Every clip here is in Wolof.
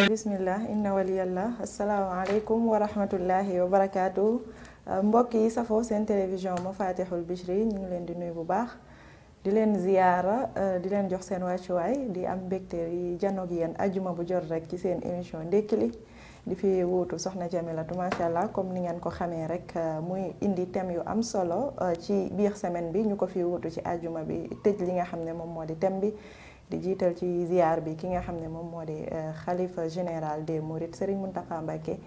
bismillah inna waliyallah asalaamaaleykum wa rahmatullahi wa barakaatu. Mbokk yi safoo seen télévision Mafatihul Bichri ñu ngi leen di nuyu bu baax di leen ziyaara di leen jox seen wàccuwaay di am mbégte yi janoog yéen ajuma bu jot rek ci seen émission ndékki li di fi wuutu soxna Jamilatu macha allah comme ni ngeen ko xamee rek muy indi thème yu am solo ci biir semaine bi ñu ko fi wuutu ci ajuma bi tëj li nga xam ne moom moo di thème bi di jiital ci ziar bi ki nga xam ne moom moo di xalifa général des Mourides Serigne Mountakha Mbacké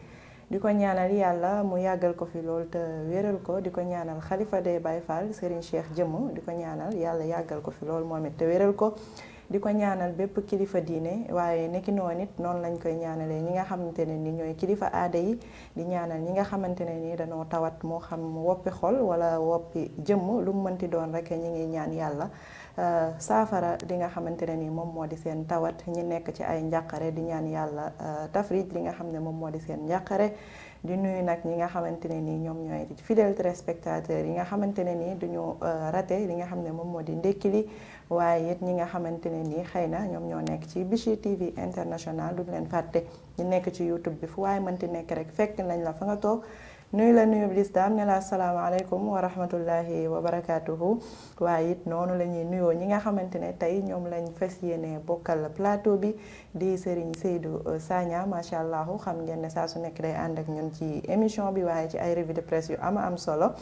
di ko ñaanal yàlla mu yàggal ko fi lool te wéral ko di ko ñaanal xalifa des Baye Fall Serigne Cheikh Jëmm di ko ñaanal yàlla yàggal ko fi lool moom it te wéral ko di ko ñaanal bépp kilifa diine waaye nekki noonu it noonu lañ koy ñaanalee ñi nga xamante ne ni ñooy kilifa aada yi di ñaanal ñi nga xamante ne ni dañoo tawat moo xam woppi xol wala woppi jëmm lu mu mënti doon rek ñi ngi ñaan yàlla saafara li nga xamante ne ni moom moo di seen tawat ñi nekk ci ay njàqare di ñaan yàlla tafrij li nga xam ne moom moo di seen njàqare di nuyu nag ñi nga xamante ne ni ñoom ñooy fidèles téléspectateurs yi nga xamante ne ni duñu raté li nga xam ne moom moo di ndékki li waaye it ñi nga xamante ne ni xëy na ñoom ñoo nekk ci Bichri TV international duñ leen fàtte ñu nekk ci YouTube bi fu waaye mënti nekk rek fekk nañ la fa nga toog nuyu la nuyu lislaam ne la asalaamaaleykum wa rahmatullahi wa barakaatuhu waaye it noonu la ñuy nuyoo ñi nga xamante ne tey ñoom lañ fas yéene bokkal plateau bi di Serigne Seydou Sagna macha allah xam ngeen ne saa su nekk day ànd ak ñun ci émission bi waaye ci ay revue de presse yu am solo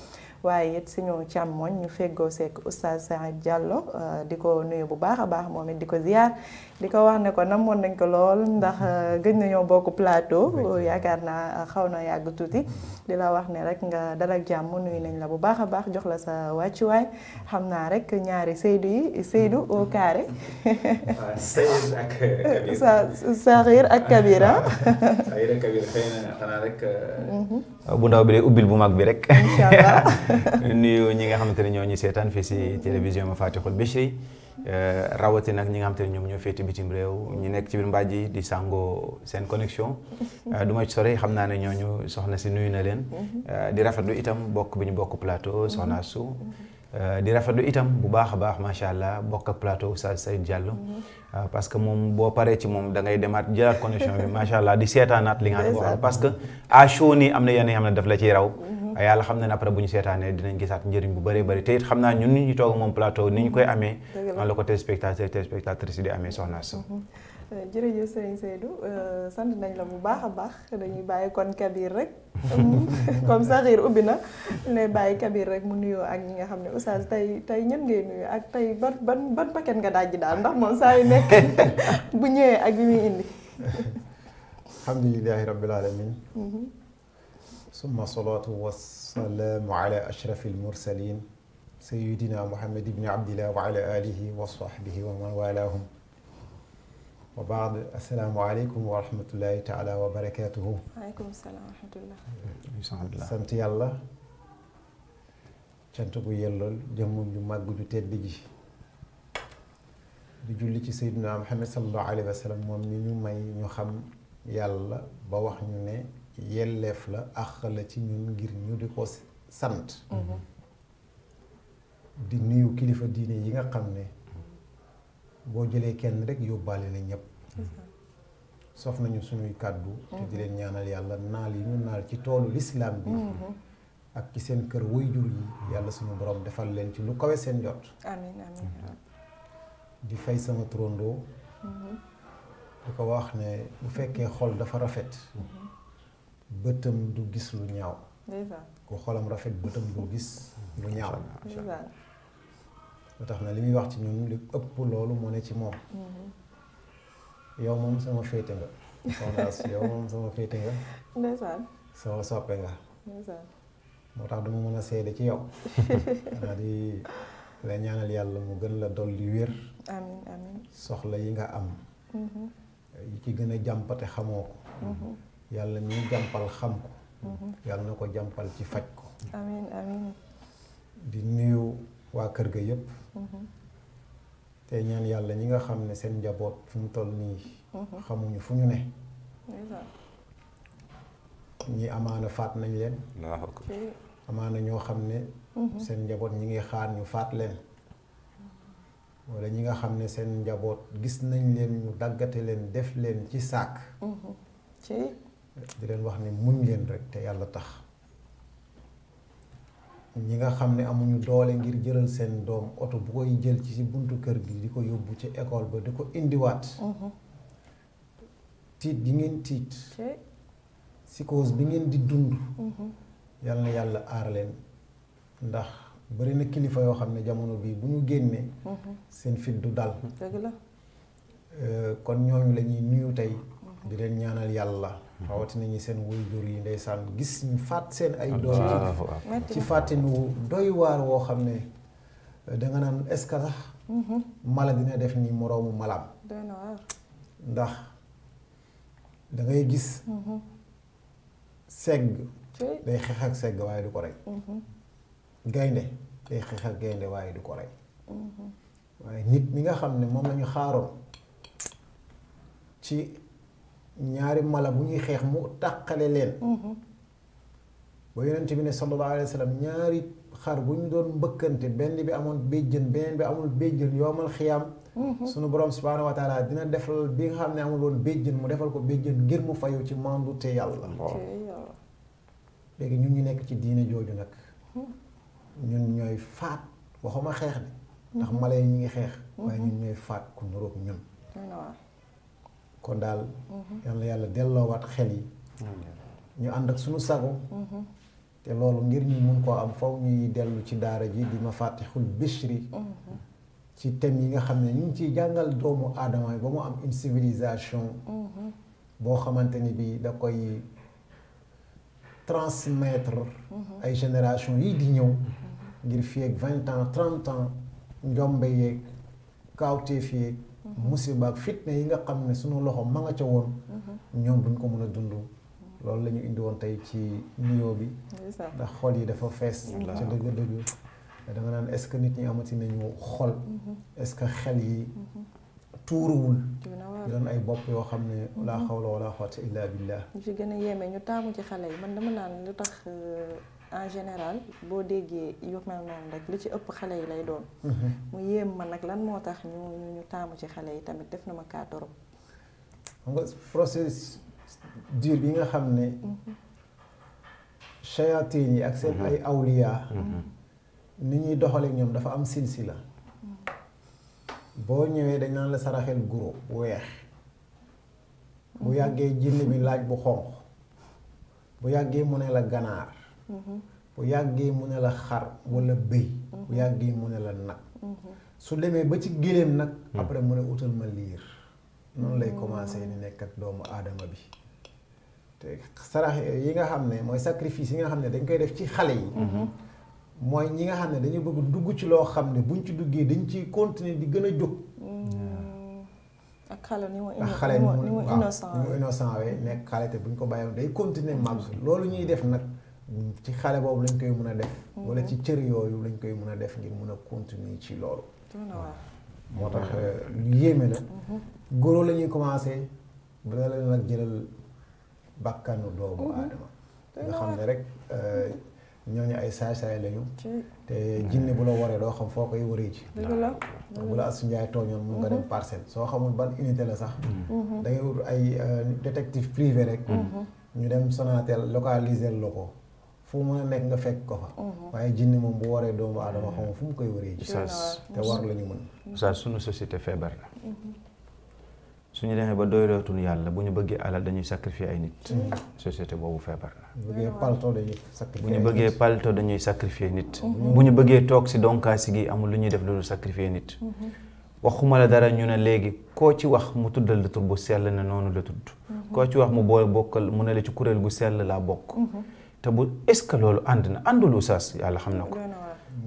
waaye it suñu càmmoñ ñu feggoo seek oustaz Saïd Diallo di ko nuyu bu baax a baax moom it di ko ziar di ko wax ne ko namoon nañ ko lool ndax gëj nañoo bokk plateau yaakaar naa xaw na yàgg tuuti di la wax ne rek nga dal ak jàmm nuyu nañ la bu baax a baax jox la sa wàccuwaay xam naa rek ñaari Seydou yi Seydou au carré. waaw Seydou ak Kabir. Saxiir ak Kabir ah. Saxiir ak Kabir xëy na xanaa rek. bu ndaw bi de ubbil bu mag bi rek. incha allah. nuyu ñi nga xamante ne ñoo ñu seetaan fii si télévision Mafatihul Bichri rawati nag ñi nga xamante ne ñoom ñoo féeti bitim réew ñu nekk ci biir mbaaj yi di sàngoo seen connexion du ma ci sori xam naa ne ñooñu soxna si nuyu na leen di rafetlu itam bokk bi ñu bokk plateau soxna su di rafetlu itam bu baax a baax macha allah bokk ak plateau Oustaz Saïd Diallo parce que moom boo paree ci moom da ngay demaat jëlaat connexion bi macha allah di seetaanaat li nga xam ne parce que à chaud nii am na yenn yoo xam ne daf la ciy raw yàlla xam ne ne après bu ñu seetaanee dinañ gisaat njëriñ bu bëree bëri te it xam naa ñun ni ñu toog moom plateau ni ñu koy amee noonu la ko téléspectatrice yi di amee soxna si jërëjëf Serigne Seydou sant nañ la bu baax a baax dañuy bàyyi kon Kabir rek comme Saxiir ubbi na lay bàyyi Kabir rek mu nuyoo ak ñi nga xam ne oustaz tey ñan ngay nuyu ak tey ban paquet nga dajji daal ndax moom saa yu nekk bu ñëwee ak bi muy indi alhamdulillahi rabbil alamin summa salaatu wassalaamu ala ashrafil mursalin sayyidina Muhammad ibni Abdillah wa ala alihi wa sahbihi wa man walahum wa baad assalaamu aleykum wa rahmatullahi taala wa barakatuhu. waaleykum salaam wa rahmatullah. sant yàlla cant gu yellool jëmmum ju màgg ju tedd ji di julli ci sayyidina Muhammad sallallahu alayhi wa sallam moom mi ñu may ñu xam yàlla ba wax ñu ne yelleef la àq la ci ñun ngir ñu di ko sant di nuyu kilifa diine yi nga xam ne boo jëlee kenn rek yóbbaale na ñëpp sof nañu suñuy kàddu te di leen ñaanal yàlla naal yi ñu naal ci toolu lislaam bi ak ci seen kër waajur yi yàlla suñu borom defal leen ci lu kawe seen jot. amiin amiin. di fay sama turandoo. di ko wax ne bu fekkee xol dafa rafet. bëtam du gis lu ñaaw. ku xolam rafet bëtam du gis lu ñaaw. lu tax na li muy wax ci ñun li ëpp loolu moo ne ci moom. yow moom sama féete nga. soxna si yow moom sama féete nga. ndeysaan. sama soppe nga. ndeysaan. moo tax duma mën a seede ci yow. xanaa di la ñaanal yàlla mu gën la dolli wér. amiin amiin. soxla yi nga am. yi ci gën a jàmpate xamoo ko. yàlla mi jàmpal xam ko. yàlla na ko jàmpal ci faj ko. amiin amiin. di nuyu waa kër ga yépp. te ñaan yàlla ñi nga xam ne seen njaboot fu mu toll nii. xamuñu fu ñu ne. ñi amaana faat nañ leen. amaana ñoo xam ne. seen njaboot ñi ngi xaar ñu faat leen. wala ñi nga xam ne seen njaboot gis nañ leen ñu daggate leen def leen ci saak. di leen wax ne muñ leen rek te yàlla tax. ñi nga xam ne amuñu doole ngir jëlal seen doom oto bu koy jël ci buntu kër gi di ko yóbbu ci école ba di ko indiwaat. tiit gi ngeen tiit. psychose bi ngeen di dund. yal na yàlla aar leen ndax bari na kilifa yoo xam ne jamono bii bu ñu génnee. seen fit du dal. dëgg la. kon ñooñu la ñuy nuyu tey. di leen ñaanal yàlla. rawatina ñi seen waajur yi ndeysaan gis ñu faat seen ay doom ci fàttinu doy waar woo xam ne danga naan est-ce que sax mala dina def ni moroomu malaam ndax dangay gis segg day xeex ak segg waaye du ko rey gaynde day xeex ak gaynde waaye du ko rey waaye nit mi nga xam ne moom lañu xaaroon ci ñaari mala bu ñuy xeex mu tàqale leen ba yonent bi ne sallallahu alayhi wa sallam ñaari xar bu ñu doon mbëkkante benn bi amoon béjjën beneen bi amul béjjën yoomal xiyaam sunu borom subhaanahu wa taala dina defal bi nga xam ne amul woon béjjën mu defal ko béjjën ngir mu fayu ci mandu te yàlla léegi ñun ñu nekk ci diine jooju nag ñun ñooy faat waxuma xeex de ndax mala yi ñu ngi xeex waaye ñun ñooy faat ku nuroog ñun kon daal yàlla yàlla delloowaat xel yi ñu ànd ak suñu sago te loolu ngir ñu mun koo am faw ñuy dellu ci daara ji di Mafatihul Bichri ci thèmes yi nga xam ne ñu ngi ciy jàngal doomu aadama yi ba mu am une civilisation boo xamante ni bi da koy transmettre ay génération yi di ñëw ngir fii ak 20 ans 30 ans njombe yeeg kaawteef yeeg musiba ak fitne yi nga xam ne sunu loxo ma nga ca woon ñoom duñ ko mën a dund loolu la ñu indi woon tey ci nuyoo bi ndax xol yi dafa fees ca dëgg-dëgg da nga naan est-ce que nit ñi amati nañu xol est-ce que xel yi tuuruwul di doon ay bopp yoo xam ne laa xawla wala quwwata illa billah ñu ci gën a yéeme ñu taamu ci xale yi man dama naan lu tax en général boo déggee yu mel noonu rek li ci ëpp xale yi lay doon mu yéem ma nag lan moo tax ñu taamu ci xale yi tamit def na ma kaa torop xam nga procédure bi nga xam ne shayatin yi ak seen ay awliya ni ñuy doxaleek ñoom dafa am silsila boo ñëwee dañ naan la saraxel guro bu weex bu yàggee jinne bi laaj bu xonq bu yàggee mu ne la ganaar bu yàggee mu ne la xar walla bëy bu yàggee mu ne la nag su demee ba ci géléem nag après mu ne utal ma liir noonu lay commencé ni nekk ak doomu aadama bi te sarax yi nga xam ne mooy sacrifice yi nga xam ne dañ koy def ci xale yi mooy ñi nga xam ne dañu bëgg dugg ci loo xam ne buñ ci duggee dañ ciy continuer di gën a jóg ak xale ni mu innocent we nekk xale te buñ ko bàyyi day continuer màgg loolu ñuy def nag ci xale boobu lañ koy mën a def wala ci cër yooyu lañ koy mën a def ngir mën a continuer ci loolu moo tax lu yéeme la góor la ñuy commencé bala la nag jëlal bakkanu doomu aadama nga xam ne rek ñooñu ay saay-saay lañu te jinne bu la waree doo xam foo koy waree ji bu la Asu Njaay tooñoon mun nga dem parcelle soo xamul ban unité la sax da ngay wut ay détective privé rek ñu dem Sonatel localiser la ko fu mën a nekk nga fekk ko fa waaye jinne moom bu waree doomu aadama xam fu mu koy waree ji te war la ñu mën saa sunu société feebar la suñu demee ba doylootul yàlla bu ñu bëggee alal dañuy sacrifier ay nit société boobu feebar la bu ñu bëggee palto dañuy sacrifier nit bu ñu bëggee toog si donkaasi gi amul lu ñuy def loolu sacrifier nit waxuma la dara ñu ne léegi koo ci wax mu tuddal la tur bu sell ne noonu la tudd koo ci wax mu bokkal mu ne la ci kuréel gu sell laa bokk te bu est-ce que loolu ànd na àndul Oustaz yàlla xam na ko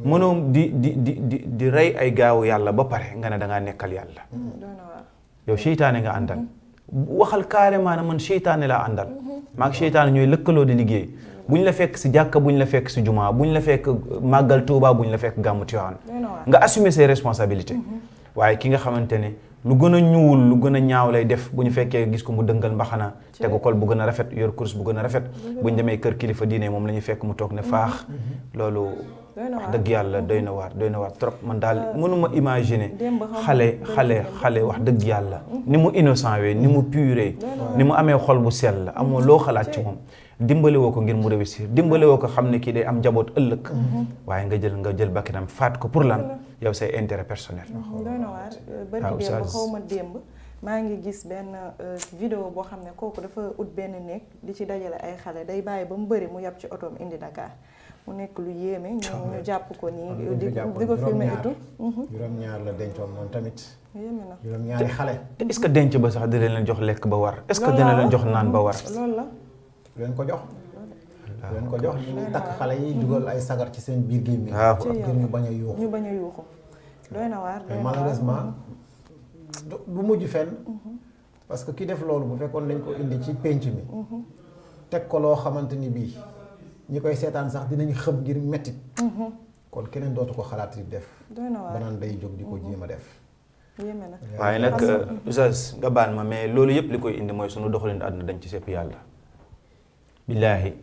mënoo di rey ay gaawu yàlla ba pare nga ne dangaa nekkal yàlla yow seytaane nga àndal waxal carrément ne man seytaane laa àndal maag seytaane ñooy lëkkaloo di liggéey buñ la fekk si jàkka buñ la fekk si jumaa buñ la fekk màggal Tuuba buñ la fekk gàmmu Tiwaawan nga assumer ses responsabilités waaye ki nga xamante ne lu gën a ñuul lu gën a ñaaw lay def bu ñu fekkee gis ko mu dëngal mbaxana tegu kol bu gën a rafet yor course bu gën a rafet bu ñu demee kër kilifa diine moom la ñuy fekk mu toog ne faax loolu wax dëgg yàlla doy na waar trop man daal mënuma imaginer xale wax dëgg yàlla ni mu innocent wee ni mu puré ni mu amee xol bu sell amoo loo xalaat ci moom dimbale woo ko ngir mu réussir dimbale woo ko xam ne kii day am njaboot ëllëg waaye nga jël bakkanam faat ko pour lan yow say intérêt personnel doy na waar bari démb xaw ma démb maa ngi gis benn vidéo boo xam ne kooku dafa ut benn néeg di ci dajale ay xale day bàyyi ba mu bëri mu yàpp ci otoom indi Dakar mu nekk lu yéeme ñu jàpp ko nii di ko filmé itu juróom-ñaar la dencoon moom tamit yéeme na juróom-ñaari xale est-ce que denc ba sax dina leen jox lekk ba war est-ce que dina leen jox naan ba war loolu la leen ko jox ñu ngi takk xale yi dugal ay sagar ci seen biir gémmiñ ngir ñu bañ a yuuxu doy na waar mais malheureusement du mujj fenn parce que ki def loolu bu fekkoon dañ ko indi ci pénc mi teg ko loo xamante ni bii ñi koy seetaan sax dinañ xëm ngir mettit kon keneen dootu ko xalaat di def ba naan day jóg di ko jéem a def yéeme na waaye nag Oustaz nga baal ma mais loolu yëpp li koy indi mooy sunu doxalin àdduna dañ ci seppi yàlla billaahi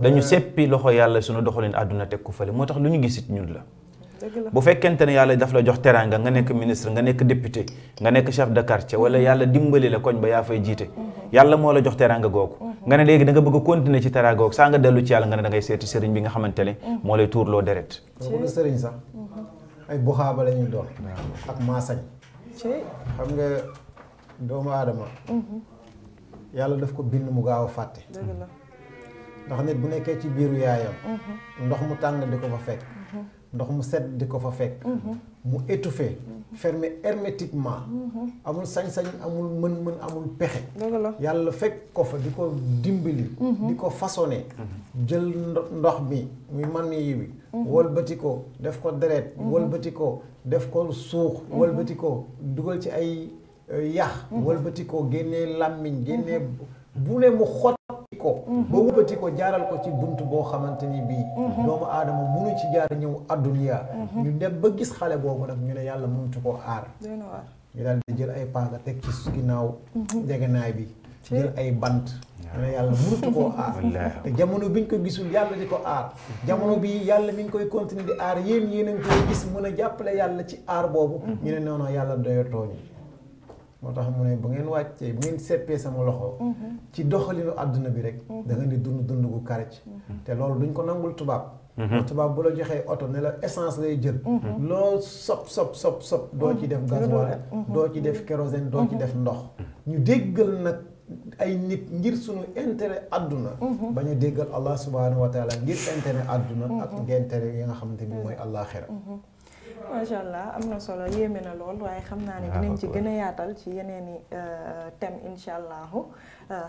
dañu seppi loxo yàlla sunu doxalin àdduna teg ko fële moo tax lu ñu gisit ñun la bu fekkente ne yàlla daf la jox teraanga nga nekk ministre nga nekk député nga nekk chef de quartier wala yàlla dimbali la koñ ba yaa fay jiite yàlla moo la jox teraanga googu nga ne léegi da nga bëgg a continuer ci teraanga googu saa nga dellu ci yàlla nga ne da ngay seeti sëriñ bi nga xamante ne moo lay tuurloo deret kooku du sëriñ sax ay buxaaba la ñuy doon ak maasañ xam nga doomu aadama yàlla daf ko bind mu gaaw a fàtte ndax nit bu nekkee ci biiru yaayam ndox mu tàng di ko fa fekk ndox mu sedd di ko fa fekk mu étouffé fermé hermétiquement amul sañ-sañ amul mën-mën amul pexe yàlla fekk ko fa di ko dimbali di ko façonné jël ndox mi muy man yi bi wëlbati ko def ko deret wëlbati ko def ko suux wëlbati ko dugal ci ay yax wëlbati ko génnee làmmiñ génnee bu ne mu xot ko ba wëbati ko jaaral ko ci bunt boo xamante ni bii doomu aadama munu ci jaar ñëw adduniya ñu dem ba gis xale boobu nag ñu ne yàlla mënutu koo aar ñu daal di jël ay paaka teg ci ginnaaw jegenaay bi jël ay bant ñu ne yàlla mënutu koo aar te jamono biñ ko gisul yàlla di ko aar jamono bi yàlla mi ngi koy continuer di aar yéen a ngi koy gis mën a jàppale yàlla ci aar boobu ñu ne noonu yàlla doyatoo ñu moo tax mu ne bu ngeen wàccee bu ngeen seppee sama loxo ci doxalinu àdduna bi rek da nga di dund gu karaj te loolu duñ ko nangul tubaab tubaab bu la joxee oto ne la essence lay jël loo sob doo ci def gasoil doo ci def kérosène doo ci def ndox ñu déggal nag ay nit ngir suñu intérêt àdduna bañ a déggal Allah subhanahu wa taala ngir intérêt àdduna ak intérêt yi nga xamante ni mooy àllaaxira macha allah am na solo yéeme na lool waaye xam naa ne dinañ ci gën a yaatal ci yeneeni thème incha allahu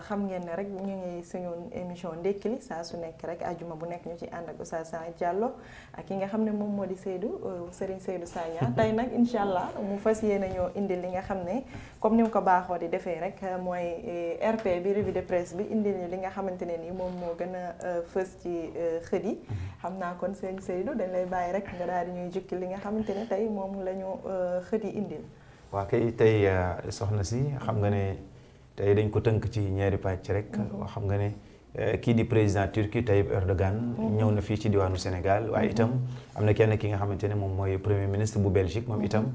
xam ngeen ne rek ñu ngi suñu émission ndékki li saa su nekk rek ajuma bu nekk ñu ci ànd ak Oustaz Diallo ak ki nga xam ne moom moo di Serigne Seydou Sagna tey nag incha allah mu fas yéene ñoo indil li nga xam ne comme ni mu ko baaxoo di defee rek mooy RP bi revue de presse bi indil ñu li nga xamante ne ni moom moo gën a fës ci xët yi xam naa kon Serigne Seydou dañ lay bàyyi rek nga daal di ñuy jukki li nga xamante ne tey moom la ñu xët yi indil. waa kay tey soxna si xam nga ne tey dañ ko tënk ci ñaari pàcc rek. xam nga ne kii di président Turquie Tayyip Erdogan ñëw na fii ci diwaanu Sénégal waaye itam am na kenn ki nga xamante ne moom mooy premier ministre bu Belgique moom itam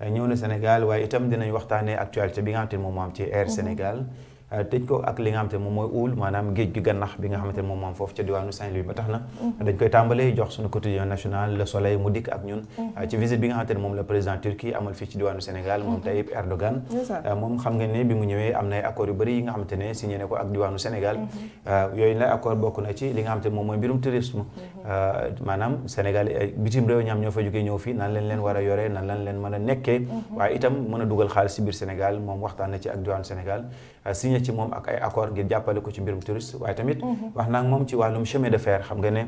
ñëw na Sénégal waaye itam dinañ waxtaanee actualité bi nga xamante ne moom moo am ci Air Sénégal tëj ko ak li nga xamante ne moom mooy uul maanaam géej gi gannax bi nga xamante ne moom foofu ca diwaanu Saint-Louis ba tax na dañ koy tàmbalee jox suñu quotidien national Le Soleil mu dikk ak ñun ci visite bi nga xamante ne moom la président Turquie amal fii ci diwaanu Sénégal moom Tayyip Erdogan moom xam ngeen ne bi mu ñëwee am na ay accords yu bëri yi nga xamante ne signé ne ko ak diwaanu Sénégal yooyu la accord bokk na ci li nga xamante ne moom mooy mbirum tourisme maanaam Sénégal bitim réew ñaam ñoo fa jógee ñëw fii nan leen war a yoree nan leen mën a nekkee waaye itam mën a dugal xaalis ci biir Sénégal moom waxtaan na ci ak diwaanu Sénégal signé ci moom ak ay accord ngir jàppale ko ci mbirum touriste waaye tamit wax naa moom ci wàllum chemin de fer xam nga ne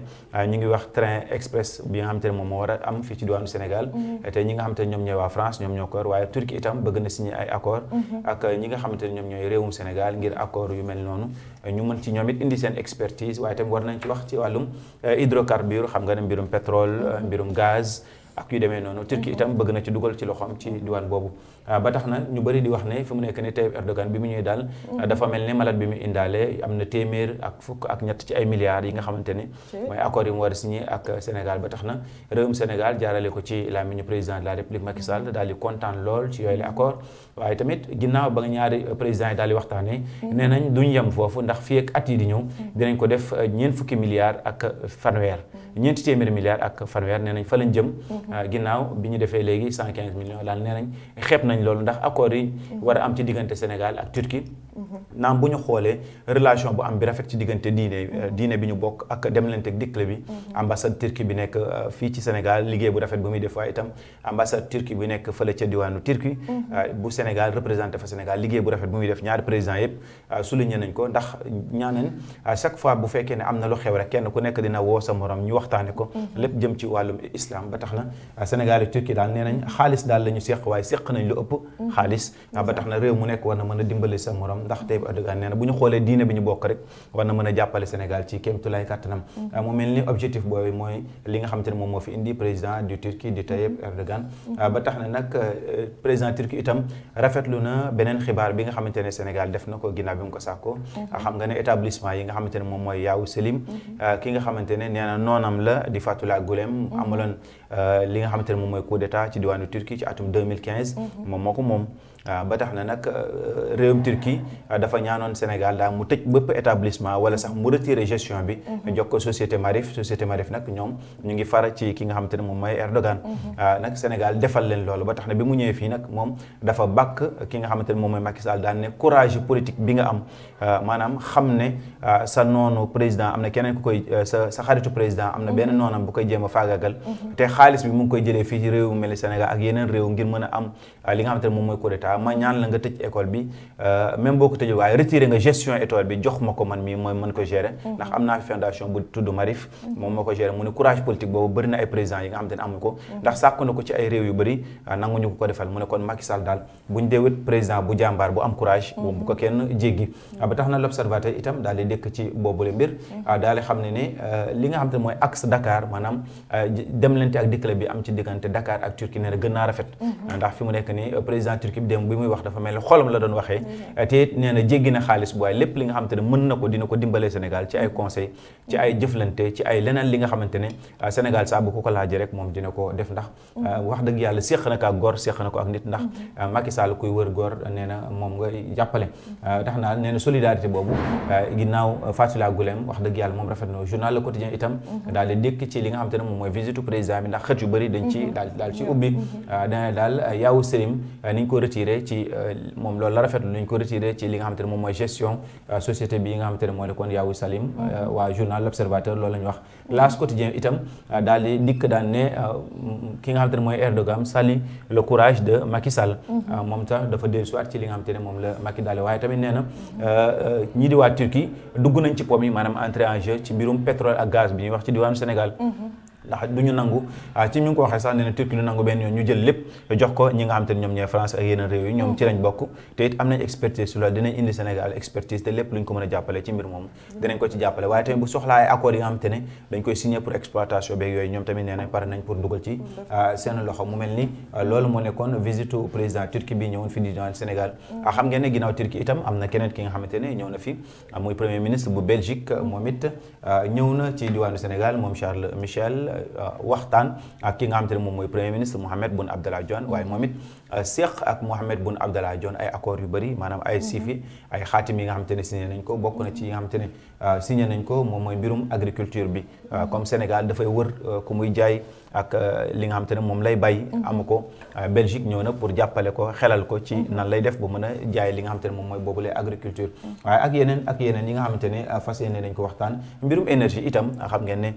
ñu ngi wax train express bi nga xamante ne moom moo war a am fii ci diwaanu Sénégal te ñi nga xamante ne ñoom ñooy waa France ñoom ñoo ko waaye Turquie itam bëgg na signé ay accord ak ñi nga xamante ne ñoom ñooy réewum Sénégal ngir accord yu mel noonu ñu mën ci ñoom it indi seen expertise waaye tamit war nañ ci wax ci wàllum hydrocarbure xam nga ne mbirum pétrole mbirum gaz ak yu demee noonu Turquie itam bëgg na ci dugal ci loxoom ci diwaan boobu ba tax na ñu bëri di wax ne fi mu nekk ni Tayyip Erdogan bi mu ñëwee daal dafa mel ni malade bi mu indaale am na téeméer ak fukk ak ñett ci ay milliards yi nga xamante ni mooy accord yi mu war a signé ak Sénégal ba tax na réewum Sénégal jaarale ko ci làmmiñu président de la République Macky Sall daal di kontaan lool ci yooyu la accord waaye tamit ginnaaw ba nga ñaari président yi daal di waxtaanee nee nañ duñ yem foofu ndax fii ak at yi di ñëw dinañ ko def ñeent fukki milliards ak fanweer ñeenti téeméeri milliards ak fanweer nee nañ fa lañ jëm ginnaaw bi ñu defee léegi 115 millions daal nee nañ xeeb nañ loolu ndax accords yi war a am ci diggante Sénégal ak Turquie naam bu ñu xoolee relation bu am bi rafet ci diggante diine bi ñu bokk ak demlante ak dikkle bi ambassade Turquie bi nekk fii ci Sénégal liggéey bu rafet bu muy def waaye itam ambassade Turquie bi nekk fële ca diwaanu Turquie bu Sénégal représenté fa Sénégal liggéey bu rafet bu muy def ñaari président yëpp souligné nañ ko ndax ñaaneen à chaque fois bu fekkee ne am na lu xew rek kenn ku nekk dina woo sa morom ñu waxtaane ko lépp jëm ci wàllum islam ba tax na Sénégal ak Turquie daal nee nañ xaalis daal la ñu seq waaye seq nañ lu ëpp xaalis ba tax na réew mu nekk war na mën a dimbali sa morom ndax Tayyip Erdogan nee na bu ñu xoolee diine bi ñu bokk rek war na mën a jàppale Sénégal ci kéemtulaay kàttanam mu mel ni objectif boobu mooy li nga xamante ne moom moo fi indi président du Turquie di Tayyip Erdogan ba tax na nag président Turquie itam rafetlu na beneen xibaar bi nga xamante ne Sénégal def na ko ginnaaw bi mu ko sàkkoo xam nga ne établissement yi nga xamante ne moom mooy Yavuz Selim ki nga xamante ne nee na noonam la di Fethullah Gülen amaloon li nga xamante ne moom mooy coup d'état ci diwaanu Turquie ci atum 2015 moom moo ko moom ba tax na nag réewum Turquie dafa ñaanoon Sénégal daal mu tëj bépp établissement wala sax mu retiré gestion bi jox ko société Marif nag ñoom ñu ngi fara ci ki nga xamante ne moom mooy Erdogan nag Sénégal defal leen loolu ba tax na bi mu ñëwee fii nag moom dafa bàkk ki nga xamante ne moom mooy Macky Sall daan ne courage politique bi nga am maanaam xam ne sa noonu président am na keneen ku koy sa xaritu président am na benn noonam bu koy jéem a faagagal te xaalis bi mu ngi koy jëlee fii ci réew mu mel ni Sénégal ak yeneen réew ngir mën a am li nga xamante ne moom mooy coup d'état ma ñaan la nga tëj école bi même boo ko tëjee waaye retiré nga gestion école bi jox ma ko man mii mooy mën ko gérer ndax am naa fi fondation bu tudd Marif moom moo ko gérer mu ne courage politique boobu bëri na ay présidents yi nga xamante ne amuñu ko ndax sàkku na ko ci ay réew yu bëri nanguñu ko defal mu ne kon Macky Sall daal buñ deewit président bu jàmbaar bu am courage bu ko kenn jéggi ba tax na l'observateur itam daal di dëkk ci boobule mbir daal di xam ne ne li nga xamante ne mooy axe Dakar maanaam demlante ak dikkale bi am ci diggante Dakar ak Turquie nee na gën naa rafet ndax fi mu nekk ni président Turquie bi dem bi muy wax dafa mel ni xolam la doon waxee te it nee na jéggi na xaalis bu waaye lépp li nga xamante ne mën na ko dina ko dimbalee Sénégal ci ay conseil ci ay jëflante ci ay leneen li nga xamante ne Sénégal saa bu ko laajee rek moom dina ko def ndax wax dëgg yàlla séq na ko ak góor séq na ko ak nit ndax Macky Sall kuy wër góor nee na moom nga jàppale tax naa nee na solidarité boobu ginnaaw Fethullah Gülen wax dëgg yàlla moom rafet na journal Le Quotidien itam daal di dékk ci li nga xamante ne moom mooy visite président bi ndax xët yu bëri dañ ci daal ci ubbi dana daal Yavuz Selim niñ ko retiré ci moom loolu la rafetlu niñ ko retiré ci li nga xamante ne moom mooy gestion société bi nga xamante ne moo nekkoon Yavuz Selim waa journal L'Observateur loolu la ñu wax L'As Quotidien itam daal di dikk daan ne ki nga xamante ne mooy Erdogan sali le courage de Macky Sall moom tax dafa dellu soit ci li nga xamante ne moom la Macky daal waaye tamit nee na ñii di waa Turquie dugg nañ ci pom yi maanaam entrée en jeu ci mbirum pétrole ak gaz bi ñuy wax ci diwaanu Sénégal ndax du ñu nangu ci ñu ngi ko waxee sax nee na Turquie du nangu benn yoon ñu jël lépp jox ko ñi nga xam te ne ñoom ñooy France ak yeneen réew yi ñoom ci lañ bokk te it am nañ expertise su loolu dinañ indi Sénégal expertise te lépp lu ñu ko mën a jàppale ci mbir moomu dinañ ko ci jàppale waaye tamit bu soxlaa ay accords yi nga xam te ne dañ koy signé pour exploitation beeg yooyu ñoom tamit nee nañ pare nañ pour dugal ci seen loxo mu mel ni loolu moo nekkoon visite président Turquie bi ñëwoon fi di Sénégal xam ngeen ne ginnaaw Turquie itam am na keneen ki nga xamante ne ñëw na fi muy premier ministre bu Belgique moom it ñëw na ci diwaanu Sénégal moom Charles Michel waxtaan ak ki nga xamante ne moom mooy premier ministre Mohamed Boun Abdallah Dionne waaye moom it seq ak Mohamed Boun Abdallah Dionne ay accords yu bëri maanaam ay sifi ay xaatim yi nga xamante ne signé nañ ko bokk na ci yi nga xamante ne signé nañ ko moom mooy mbirum agriculture bi comme Sénégal dafay wër ku muy jaay ak li nga xamante ne moom lay bay amu ko Belgique ñëw na pour jàppale ko xelal ko ci nan lay def ba mën a jaay li nga xamante ne moom mooy boobulee agriculture waaye ak yeneen yi nga xamante ne fas yéene nañ ko waxtaan mbirum énergie itam xam ngeen ne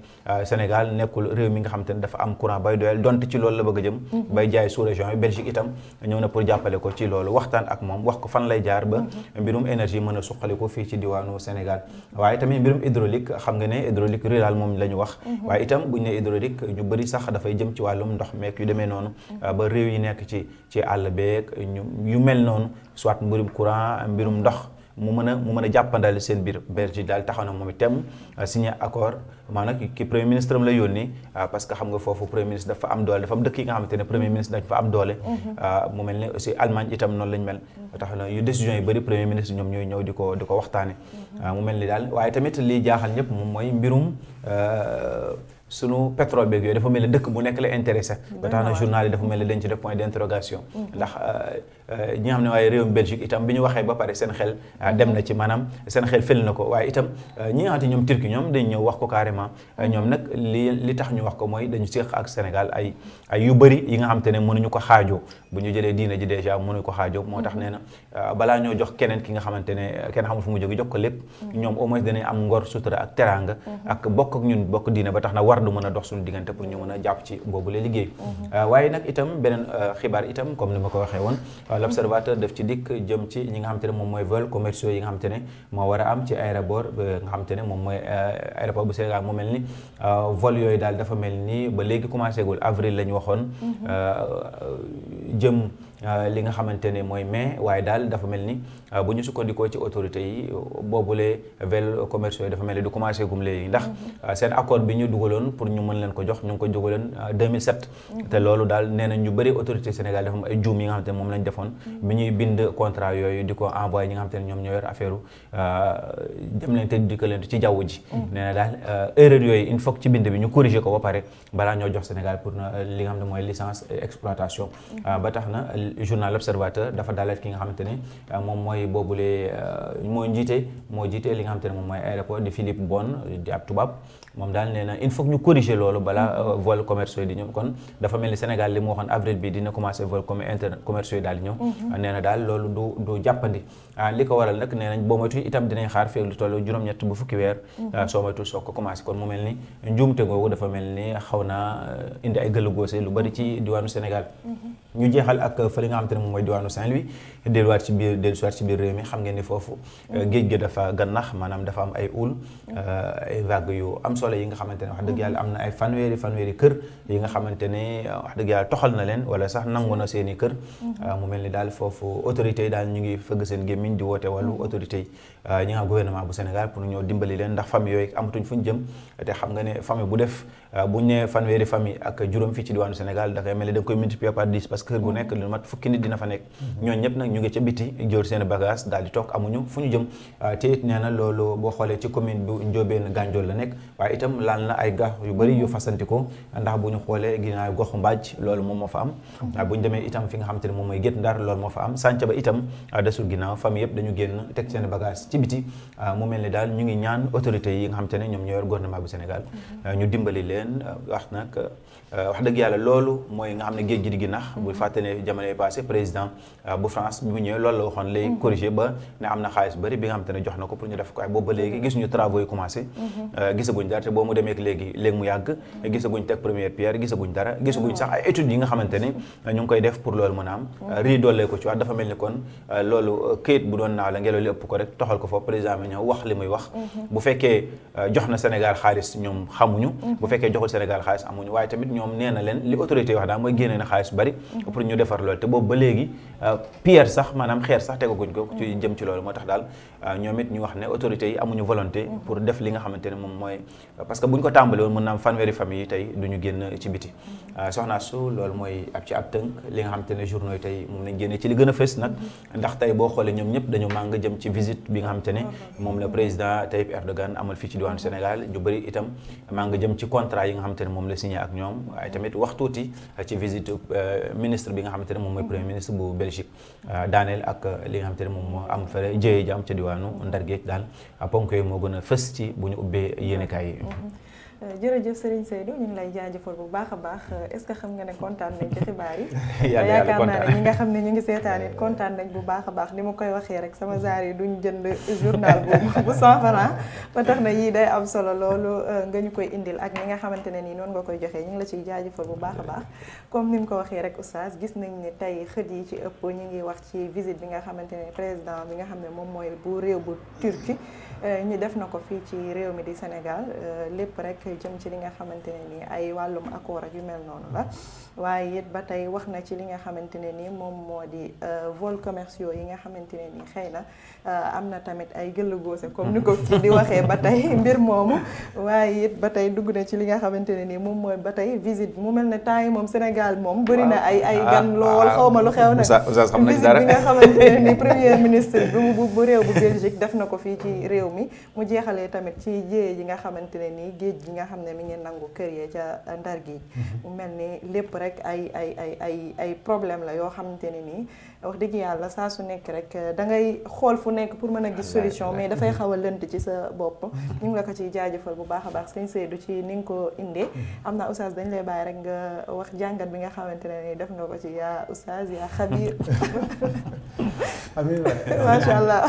Sénégal nekkul réew mi nga xamante ne dafa am courant bay doyal donte ci loolu la bëgg a jëm bay jaay sous région yi Belgique itam ñëw na pour jàppale ko ci loolu waxtaan ak moom wax ko fan lay jaar ba mbirum énergie mën a suqali ko fii ci diwaanu Sénégal waaye tamit mbirum hydraulique xam nga ne hydraulique rural moom la ñu wax waaye itam buñ ne hydraulique ñu bëri sax dafay jëm ci wàllum ndox meek yu demee noonu ba réew yi nekk ci àll beeg yu mel noonu soit mbirum courant mbirum ndox mu mën a jàppandal seen biir Belgique daal taxaw na moom itam signé accord maanaam ki premier ministre am la yónni parce que xam nga foofu premier ministre dafa am doole dafa am dëkk yi nga xamante ne premier ministre dafa am doole mu mel ne aussi Allemagne itam noonu lañ mel tax na yu décision yu bëri premier ministre ñoom ñooy ñëw di ko waxtaane mu mel ni daal waaye tamit liy jaaxal ñëpp moom mooy mbirum sunu pétrole beeg yooyu dafa mel ni dëkk bu nekk la intéressé ba tax na journal yi dafa mel ni dañ ci def point d'interrogation ndax ñi nga xam ne waaye réewum Belgique itam bi ñu waxee ba pare seen xel dem na ci maanaam seen xel fël na ko waaye itam ñi nga xamante ñoom Turquie ñoom dañ ñëw wax ko carrément ñoom nag li tax ñu wax ko mooy dañu séq ak Sénégal ay yu bëri yi nga xamante ne mënuñu ko xaajoo bu ñu jëlee diina ji déjà mënuñu ko xaajoo moo tax nee na balaa ñoo jox keneen ki nga xamante ne kenn xamul fu mu jóge jox ko lépp ñoom au moins danañ am ngor sutura ak teraanga ak bokk ak ñun bokk diina ba tax na war du mën a dox suñu diggante pour ñu mën a jàpp ci boobu la liggéey waaye nag itam beneen xibaar itam comme ni ma ko waxee woon l'observateur daf ci dikk jëm ci ñi nga xamante ne moom mooy vol commerciaux yi nga xamante ne moo war a am ci aéroport nga xamante ne moom mooy aéroport bu Sénégal mu mel ni vol yooyu daal dafa mel ni ba léegi commencé gul avril la ñu waxoon jëm li nga xamante ne mooy mai waaye daal dafa mel ni bu ñu sukkandikoo ci autorités yi boobulee vol commerciaux yi dafa mel ni du commencé gum léegi ndax seen accord bi ñu dugaloon pour ñu mën leen ko jox ñu ngi ko dugaloon 2007 te loolu daal nee na ñu bëri autorité Sénégal dafa am ay juum yi nga xamante ne moom lañ defoon bi ñuy bind contrat yooyu di ko envoyé ñi nga xamante ne ñoom ñoo yor affaire dem leen te dikkalante ci jaww ji nee na daal erreur yooyu il faut ci bind bi ñu corriger ko ba pare balaa ñoo jox Sénégal pour li nga xam ne mooy licence exploitation ba tax na journal l'Observateur dafa dalal ki nga xamante ne moom mooy boobule moo jiite li nga xamante ne moom mooy aéroport di Philippe Bon di ab tubaab moom daal nee na il faut que ñu corriger loolu balaa vol commerciaux yi di ñëw kon dafa mel ni Sénégal li mu waxoon avril bi dina commencer vol commerciaux yi daal di ñëw nee na daal loolu du jàppandi li ko waral nag nee nañ boo moytu itam dinañ xaar feeg lu toll juróom-ñett bu fukki weer soo moytu soo ko commencé kon mu mel ni njuumte googu dafa mel ni xaw naa indi ay gëllëgoose lu bari ci diwaanu Sénégal ñu jeexal ak fa li nga xamante ne moom mooy diwaanu Saint-Louis delluwaat ci biir réew mi xam ngeen ni foofu géej gi dafa gannax maanaam dafa am ay houle ay vagues yu am solo yi nga xamante ne wax dëgg yàlla am na ay fanweeri kër yi nga xamante ne wax dëgg yàlla toxal na leen wala sax nangu na seen i kër mu mel ni daal foofu autorités yi daal ñu ngi fëgg seen gémmiñ di woote wàllu autorités yi ñi nga gouvernement bu Sénégal pour ñoo dimbali leen ndax famille yooyu amatuñ fu ñu jëm te xam nga ne famille bu def buñ ne fanweeri famille ak juróom fii ci diwaanu Sénégal dafay mel ni da nga koy multiplier par 10 parce que kër gu nekk lu mat fukki nit dina fa nekk ñooñu ñëpp nag ñu ngi ca biti jor seen bagage daal di toog amuñu fu ñu jëm te it nee na loolu boo xoolee ci commune bu Ndiobène Gandiol la nekk waaye itam laal na ay gax yu bëri yu fasantikoo ndax bu ñu xoolee ginnaaw goxu Mbaaj loolu moom moo fa am bu ñu demee itam fi nga xamante ne moom mooy Guet Ndar loolu moo fa am sànca ba itam desul ginnaaw famille yëpp dañu génn teg seen bagage ci biti mu mel ni daal ñu ngi ñaan autorités yi nga xamante ne ñoom ñoo yor gouvernement bu Sénégal ñu dimbali leen wax nag wax dëgg yàlla loolu mooy nga xam ne géej gi di ginnax bu fàtte ne jamono yi passé président bu France bi mu ñëwee loolu la waxoon lay corriger ba ne am na xaalis bëri bi nga xamante ne jox na ko pour ñu def ko waaye boobu ba léegi gisuñu travaux yi commencé gisaguñ dara te boo mu demee léegi mu yàgg gisaguñ teg première pierre gisaguñ dara gisaguñ sax ay études yi nga xamante ne ñu ngi koy def pour loolu mën a am rii doolee ko ci wax dafa mel ni kon loolu këyit bu doon naaw la ngelaw li ëpp ko rek toxal ko foofu président bi ñëw wax li muy wax bu fekkee jox na Sénégal xaalis ñoom xamuñu bu fekkee joxul Sénégal xaalis amuñu waaye tamit ñoom nee na leen li autorité yi wax daal mooy génnee na xaalis bari pour ñu defar loolu te boobu ba léegi pierre sax maanaam xeer sax tegaguñ ko ci jëm ci loolu moo tax daal ñoom it ñu wax ne autorités yi amuñu volonté pour def li nga xamante ne moom mooy parce que buñ ko tàmbali woon mën naa am fanweeri famille yi tey duñu génn ci biti soxna su loolu mooy ab ci ab tënk li nga xamante ne journaux yi tey moom lañ génnee ci li gën a fës nag ndax tey boo xoolee ñoom ñëpp dañu màng jëm ci visite bi nga xamante ne moom la président Tayyip Erdogan amal fii ci diwaanu Sénégal ñu bëri itam màng jëm ci contrat yi nga xamante ne moom la signé ak ñoom waaye tamit wax tuuti ci visite ministre bi nga xamante ne moom mooy premier ministre bu Belgique daaneel ak li nga xamante ne moom moo am fële jëye jam ca diwaanu Ndar géej daal ponk yooyu moo gën a fës ci bu ñu ubbee yéenekaay yi. jërëjëf Serigne Seydou ñu ngi lay jaajëfal bu baax a baax est-ce que xam nga ne kontaan nañ ci xibaar yi. yaakaar naa ne ñi nga xam ne ñu ngi seetaan it kontaan nañ bu baax a baax ni ma koy waxee rek sama zaar yi duñ jënd journal bu 100 francs ba tax na yii day am solo loolu nga ñu koy indil ak ñi nga xamante ne nii noonu nga koy joxee ñu ngi la ciy jaajëfal bu baax a baax. comme ni mu ko waxee rek oustaz gis nañ ne tey xët yi ci ëpp ñu ngi wax ci visite bi nga xamante ne président bi nga xam ne moom mooy bu réew bu Turquie ñu def na ko fii ci réew mi di Sénégal lépp rek jëm ci li nga xamante ne nii ay wàllum accord ak yu mel noonu la waaye it ba tey wax na ci li nga xamante ne nii moom moo di vols commerciaux yi nga xamante ne nii xëy na am na tamit ay gëll góose comme ni ko kii di waxee ba tey mbir moomu waaye it ba tey dugg na ci li nga xamante ne nii moom mooy ba tey visite mu mel ne temps yi moom Sénégal moom bëri na ay gan lool xaw ma lu xew na visite bi nga xamante ne nii premier ministre bu réew bu Belgique def na ko fii ci réew mi mu jeexalee tamit ci jéye ji nga xamante ne nii géej gi nga xam ne mi ngi nangu kër yee ca Ndar géej mu mel ni lépp rek ay problème la yoo xamante ne nii wax dëgg yàlla saa su nekk rek da ngay xool fu nekk pour mën a gis solution mais dafay xaw a lënt ci sa bopp ñu ngi la ko ciy jaajëfal bu baax a baax sëñ Seydou ci ni nga ko indee am naa oustaz dañ lay bàyyi rek nga wax jàngat bi nga xamante ne nii def nga ko ci yaa oustaz yaa xabiir amiin macha allah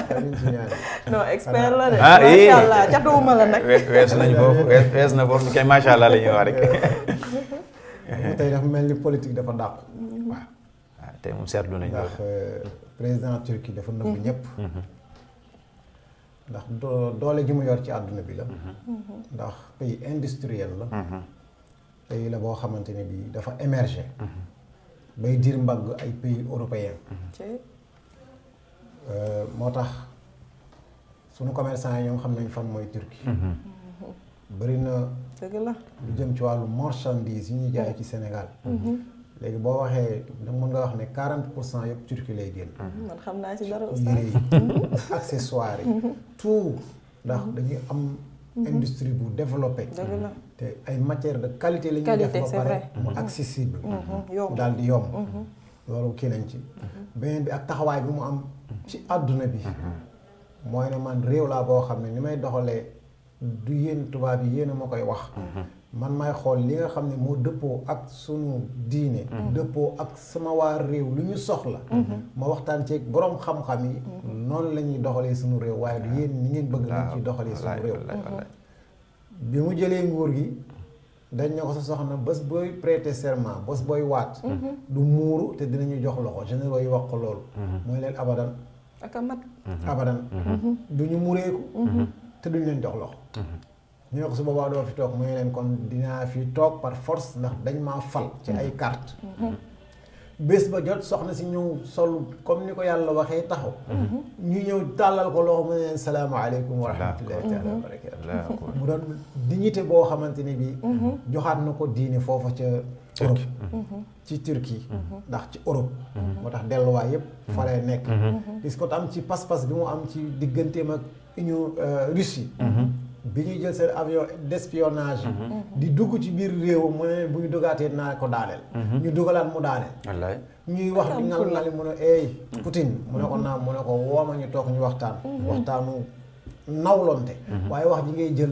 non expert la de macha allah catuwuma la nag weesu nañu foofu weesu na foofu kay macha allah la ñuy wax rek tey dafa mel ni politique dafa dàqu waaw tey moom seetlu nañu ndax président Turquie dafa nëbb ñëpp ndax doole ji mu yor ci àdduna bi la ndax pays industriel la pays la boo xamante ne bi dafa émerger bay diir mbagg ay pays européens moo tax sunu commerçant yi ñoom xam nañ fan mooy Turquie bëri na dëgg la lu jëm ci wàllu marchandise yi ñuy jaay ci Sénégal léegi boo waxee da mën nga wax ne 40% yëpp Turquie lay génn man xam naa ci dara yére yi accessoires yi tout ndax dañuy am industrie bu développé te ay matières de qualité la ñuy def ba pare mu accessible daal di yomb loolu kii nañ ci beneen bi ak taxawaay bi mu am ci àdduna bi mooy ne man réew laa boo xam ne ni may doxalee du yéen tubaab yi yéen a ma koy wax man may xool li nga xam ne moo dëppoo ak sunu diine dëppoo ak sama waa réew lu ñu soxla ma waxtaan ceeg boroom xam-xam yi noonu la ñuy doxalee sunu réew waaye du yéen ni ngeen bëgg lañ ciy doxalee sunu réew bi mu jëlee nguur gi dañ ne ko sa soxna bés booy prêter serment bés booy waat du muuru te dinañu jox loxo généraux yi wax ko loolu mooy leen abadan ak a mat abadan du ñu mureeku te duñ leen jox loxo ñu ne ko su boobaa doo fi toog mu ne leen kon dinaa fi toog par force ndax dañ maa fal ci ay carte bés ba jot soxna si ñëw sol comme ni ko yàlla waxee taxaw ñu ñëw tàllal ko loxo mu ne leen salaamaaleykum wa rahmatullahi taala wa barakatu mu doon dignité boo xamante ne bi joxaat na ko diine foofa ca Europe ci Turquie ndax ci Europe moo tax delluwaay yépp fa lay nekk puisque am ci pas-pas bi mu am ci digganteem ak Union Russie bi ñuy jël seen avion d'espionnage di dugg ci biir réew mu ne bu ñu dugaatee naa ko daaneel ñu dugalaat mu daaneel wallaay ñuy wax di ngal ngali mu ne ey Poutine mu ne ko naam mu ne ko wooma ñu toog ñu waxtaan waxtaanu nawlonte waaye wax ji ngay jël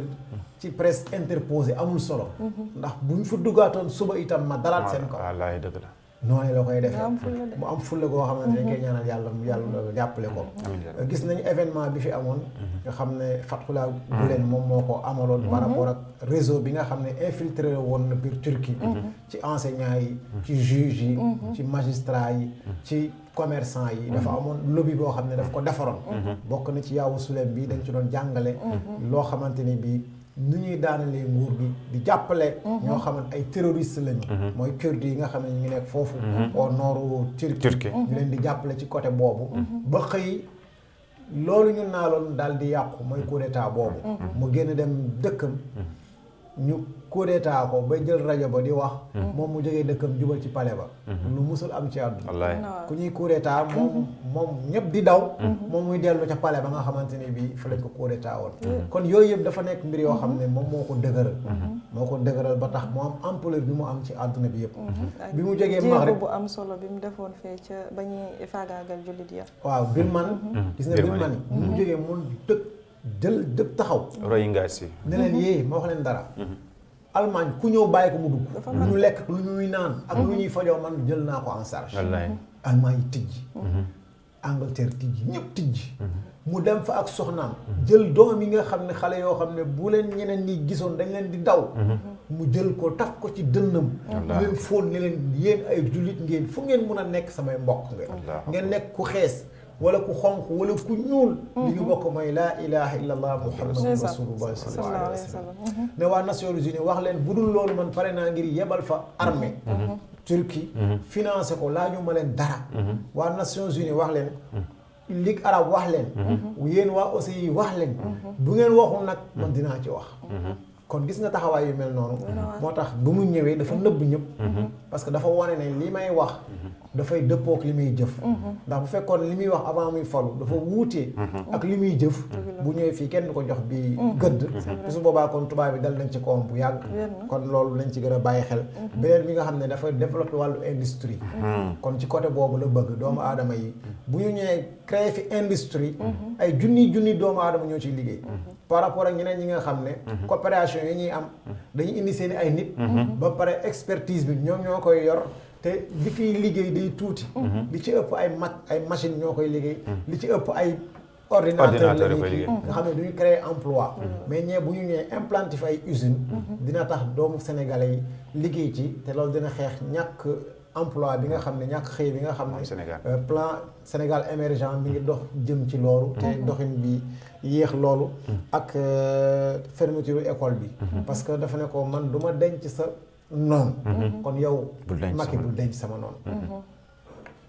ci presse interposée amul solo ndax bu ñu fa duggaatoon suba itam ma dalaat seen kaw wallaay dëgg la noonu la koy defee mu am fulla goo xamante ne koy ñaanal yàlla jàppale ko gis nañu événement bi fi amoon nga xam ne Fatxulaa Gulen moom moo ko amaloon par rapport ak réseau bi nga xam ne infiltré woon na biir Turquie ci enseignants yi ci juges yi ci magistrats yi ci commerçant yi dafa amoon lobby boo xam ne daf ko defaroon bokk na ci Yavuz Selim bi dañ ci doon jàngale loo xamante ni bii nu ñuy daanalee nguur gi di jàppale ñoo xamante ay terroristes lañu mooy kurdes yi nga xam ne ñu ngi nekk foofu au nord Turquie ñu leen di jàppale ci côté boobu ba xëy loolu ñu naaloon daal di yàqu mooy coup d'état boobu mu génn dem dëkkam ñu coup d'état ko ba jël rajo ba di wax moom mu jógee dëkkam jubal ci palais ba lu musul am ci àdduna wallaay ku ñuy coup d'état moom ñëpp di daw moom muy dellu ca palais ba nga xamante ni bii fa lañ ko coup d'état woon kon yooyu yëpp dafa nekk mbir yoo xam ne moom moo ko dëgëral ba tax mu am ampleur bi mu am ci àdduna bi yëpp bi mu jógee Maghreb bu am solo bi mu defoon fee ca ba ñuy faagaagal jullit ya waaw Birmanie gis nga Birmanie bi mu jógee mun dëkk taxaw roy nga si ne leen yee ma wax leen dara Allemagne ku ñëw bàyyi ko mu dugg lu ñu lekk lu ñuy naan ak lu ñuy fajoo man jël naa ko en charge Allemagne yi tijji Angleterre tijji ñëpp tijji mu dem fa ak soxnaam jël doom yi nga xam ne xale yoo xam ne bu leen ñeneen ñi gisoon dañ leen di daw mu jël ko taf ko ci dënnam leen fóon ne leen yéen ay jullit ngeen fu ngeen mun a nekk samay mbokk ngeen nekk ku xees wala ku xonq wala ku ñuul li ñu bokk mooy laa ilaha illa allah muhammadun rasulullah sallallahu alayhi wa sallam ne waa Nations Unies wax leen bu dul loolu man pare naa ngir yebal fa armée Turquie financé ko laa ñu ma leen dara waa Nations Unies wax leen Ligue arabe wax leen yéen waa OCI wax leen bu ngeen waxul nag man dinaa ci wax kon gis nga taxawaay yu mel noonu moo tax bu mu ñëwee dafa nëbb ñëpp parce que dafa wane ne li may wax dafay dëppook li muy jëf ndax bu fekkoon li muy wax avant muy falu dafa wuutee ak li muy jëf bu ñëwee fii kenn du ko jox bi gëdd su boobaa kon tubaab bi dal nañ ci kawam bu yàgg kon loolu lañ ci gën a bàyyi xel beneen bi nga xam ne dafa développé wàllu industrie kon ci côté boobu la bëgg doomu aadama yi bu ñu ñëwee créé fi industrie ay junni doomu aadama ñoo ciy liggéey par rapport ak ñeneen ñi nga xam ne coopération yi ñuy am dañuy indi seen ay nit ba pare expertise bi ñoom ñoo koy yor te li fiy liggéey day tuuti li ci ëpp ay machine ñoo koy liggéey li ci ëpp ay ordinateur la ñuy kii nga xam ne duñu créer emploi mais ñee bu ñu ñëwee implanté fi ay usine dina tax doomu sénégalais yi liggéey ci te loolu dina xeex ñàkk emploi bi nga xam ne ñàkk xëy bi nga xam ne plan Sénégal émergent mi ngi dox jëm ci loolu te doxin bi yéex loolu ak fermeture école bi parce que dafa ne ko man du ma denc sa noonu kon yow Macky bul denc sama noonu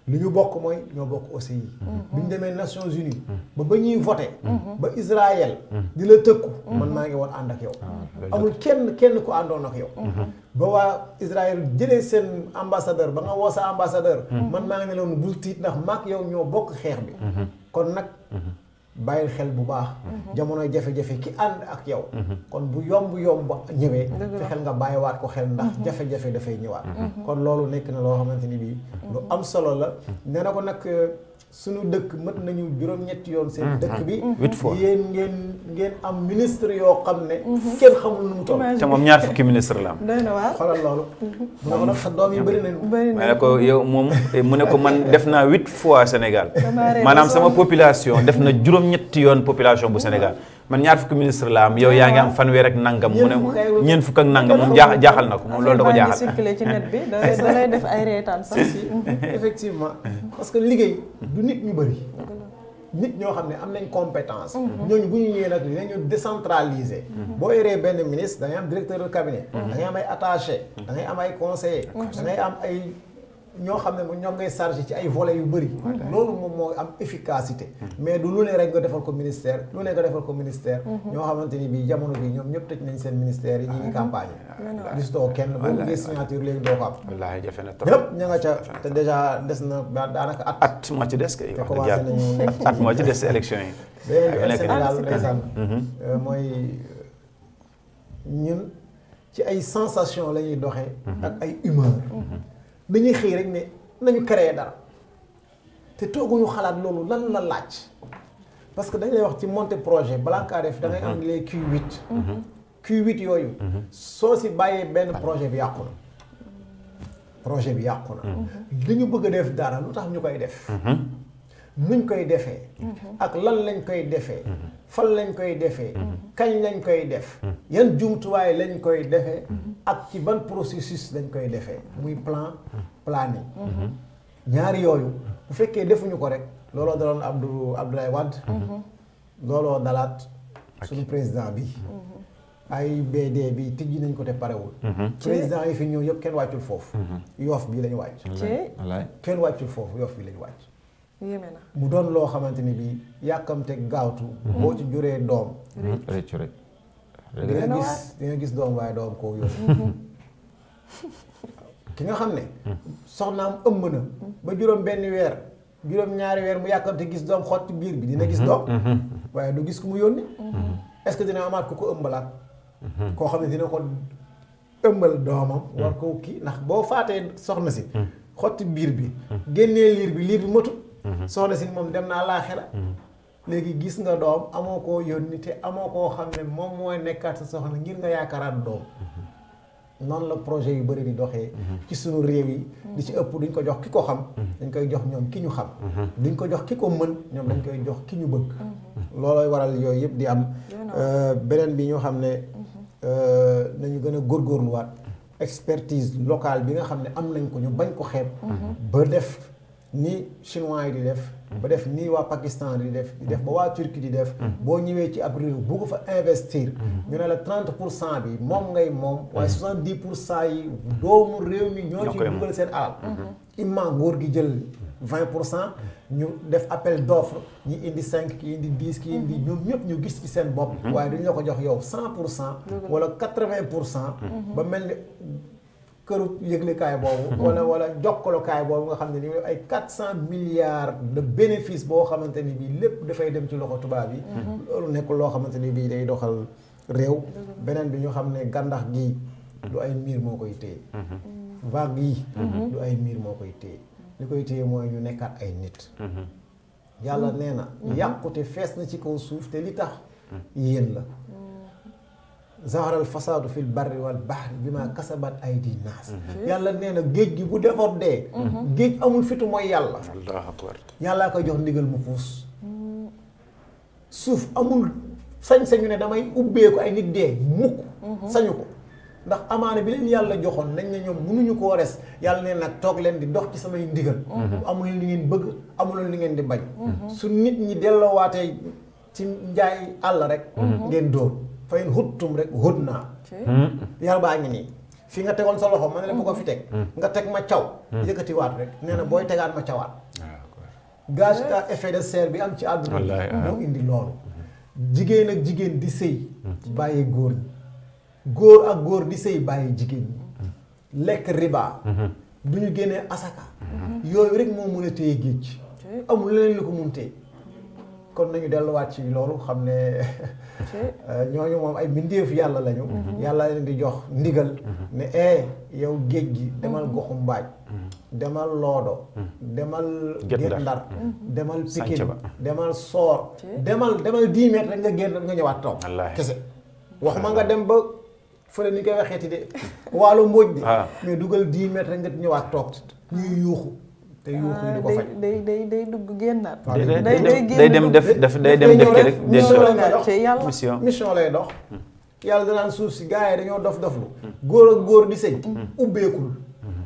li ñu bokk mooy ñoo bokk OCI bi ñu demee Nations Unies ba ñuy voté ba Israël di la tëkku man maa ngi woon ànd ak yow amul kenn ku àndoon ak yow ba waa Israël jëlee seen ambassadeur ba nga woo sa ambassadeur man maa ngi ne leen bul tiit ndax maak yow ñoo bokk xeex bi kon nag bàyyil xel bu baax jamonoy jafe-jafe ki ànd ak yow kon bu yomb ñëwee fexeel nga bàyyiwaat ko xel ndax jafe-jafe dafay ñëwaat kon loolu nekk na loo xamante ni bii lu am solo la nee na ko nag suñu dëkk mët nañu juróom-ñetti yoon seen dëkk bi 8 fois yéen ngeen am ministre yoo xam ne kenn xamul nu mu toll te moom ñaar fukki ministre la am doy na waar xoolal loolu mu ne ko nag sa doom yi bëri nañu ma ne ko yow moom mu ne ko man def naa 8 fois Sénégal maanaam sama population def na juróom-ñetti yoon population bu Sénégal man ñaar fukki ministre la am yow yaa ngi am fanweer ak nangam mu ne ñeent fukk ak nangam moom jaaxal na ko moom loolu da ko jaaxal circulé ci net bi da lay def ay reetaan sax effectivement parce que liggéey du nit ñu bëri nit ñoo xam ne am nañ compétence ñooñu bu ñu ñëwee nag dinañu décentraliser boo yoree benn ministre da ngay am directeur de cabinet da ngay am ay attaché da ngay am ay conseiller da ngay am ay ñoo xam ne ñoom ngay chargé ci ay volets yu bëri loolu moom moo am efficacité mais du lu ne rek nga defal ko ministère lu ne nga defal ko ministère ñoo xamante ni bii jamono bi ñoom ñëpp tëj nañ seen ministère yi ñi ngi campagne gis doo kenn boo bëggee signature léegi doo ko am wallaahi jafe na trop ñëpp ña nga ca te déjà des na daanaka at moo ci des kay te commencé nañu nekk at moo ci des élection yi beneen bi Sénégal ndeysaan mooy ñun ci ay sensation la ñuy doxee ak ay humeur dañuy xëy rek ne nañu créer dara te tooguñu xalaat loolu lan la laaj parce que dañ lay wax ci monter projet balaa kaa def da ngay am les Q8 yooyu soo si bàyyee benn projet bi yàqu na dañu bëgg a def dara lu tax ñu koy def nuñ koy defee ak lan lañ koy defee fan lañ koy defee kañ lañ koy def yan jumtuwaay lañ koy defee ak ci ban processus lañ koy defee muy planning ñaari yooyu bu fekkee defuñu ko rek looloo daloon Abdoulaye Wade looloo dalaat suñu président bi AIBD bi tijji nañ ko te parewul président yi fi ñëw yëpp kenn wàccul foofu Yoff bii lañu wàcc kenn wàccul foofu Yoff bii lañu wàcc mu doon loo xamante ni bii yàkkamte gaawtu boo ci juree doom rëccu rek di nga gis doom waaye doom koo yóbbu ki nga xam ne soxnaam ëmb na ba juróom benn weer juróom ñaari weer mu yàkkamte gis doom xotti biir bi dina gis doom waaye du gis ku mu yónni est-ce que dina amaat ku ko ëmbalaat koo xam ne dina ko ëmbal doomam war ko kii ndax boo faatee soxna si xotti biir bi génnee liir bi matut soxna si moom dem naa laaxira léegi gis nga doom amoo koo yónni te amoo koo xam ne moom mooy nekkaat sa soxna ngir nga yaakaaraat doom noonu la projet yu bëri di doxee ci sunu réew yi di ci ëpp duñ ko jox ki ko xam dañ koy jox ñoom ki ñu xam duñ ko jox ki ko mën ñoom dañ koy jox ki ñu bëgg loolooy waral yooyu yëpp di am beneen bi ñu xam ne nañu gën a góorgóorluwaat expertise locale bi nga xam ne am nañ ko ñu bañ ko xeeb ba def ni chinois yi di def ba def nii waa Pakistan di def ba waa Turquie di def boo ñëwee ci ab réew bugg fa investir ñu ne la 30% bi moom ngay moom waaye 70% yi doomu réew mi ñoo ci dugal seen alal imma nguur gi jël 20% ñu def appel d'offre ñi indi 5 ki indi 10 ki indi ñoom ñëpp ñu gis ci seen bopp waaye duñu la ko jox yow 100% wala 80% ba mel ni këru yëglekaay boobu wala jokkalokaay boobu nga xam ne ni ay 400 milliards de bénéfice boo xamante ni bii lépp dafay dem ci loxo tubaab yi loolu nekkul loo xamante ni bii day doxal réew beneen bi ñu xam ne gàndax gi du ay miir moo koy téye vague yi du ay miir moo koy téye li koy téye mooy ñu nekkaat ay nit yàlla nee na yàqute fees na ci kaw suuf te li tax yéen la zahara al fasaadu fil barri wal bahri bima kasabat aydi naas yàlla nee na géej gi bu débordé géej amul fitu mooy yàlla allahu akbar yàllaa koy jox ndigal mu puus suuf amul sañ-sañu ne damay ubbeeku ay nit dee mukk sañu ko ndax amaana bi leen yàlla joxoon nañ ne ñoom mënuñu koo res yàlla neen nag toog leen di dox ci samay ndigal amul li ngeen bëgg amul li ngeen di bañ su nit ñi delloowaatee ci njaay àll rek ngeen dóor fayin huttum rek hut naa yàlla baa ngi nii fi nga tegoon sa loxo ma ne la bu ko fi teg nga teg ma caw yëkkatiwaat rek nee na booy tegaat ma cawaat gaz à effet de serre bi am ci àdduna moo indi loolu jigéen ak jigéen di sëy bàyyi góor ñi góor ak góor di sëy bàyyi jigéen ñi lekk riba du ñu génnee asaka yooyu rek moo mën a téye géej amul leneen lu ko mun téye kon nañu delluwaat ci loolu xam ne ñooñu moom ay mbindeef yàlla lañu yàlla leen di jox ndigal ne yow géej gi demal goxu mbaaj demal loodo demal Guet Ndar demal Pikine demal Soor demal 10 mètres rek nga génn nga ñëwaat toog kese waxuma nga dem ba fële ni koy waxeeti de waalo mbóoj bi mais dugal 10 mètres rek nga ñëwaat toog ñuy yuuxu te yuuxu yi du ko faj day dugg génnaat day dem def rek mission lay dox yàlla danaan suuf si gars yi dañoo dof-doflu góor ak góor di sëy ubbeekul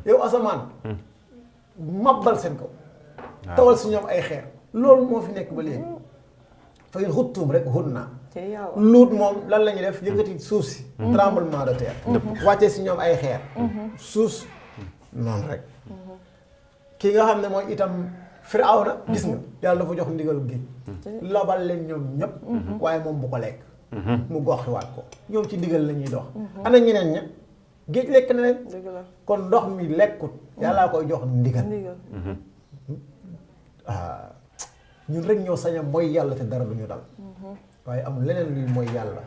yow asamaan mabbal seen kaw tawal si ñoom ay xeer loolu moo fi nekk ba léegi fa ngeen xuttuum rek xut naa luut moom lan la ñuy def yëkkati suuf si tremblement de terre wàccee si ñoom ay xeer suuf noonu rek ki nga xam ne mooy itam Firawna gis nga yàlla dafa jox ndigalu géej labal leen ñoom ñëpp waaye moom bu ko lekk mu goxiwaat ko ñoom ci ndigal la ñuy dox ana ñeneen ña géej lekk na leen kon ndox mi lekkut yàllaa koy jox ndigal ñun rek ñoo sañ a mooy yàlla te dara du ñu dal waaye amul leneen luy mooy yàlla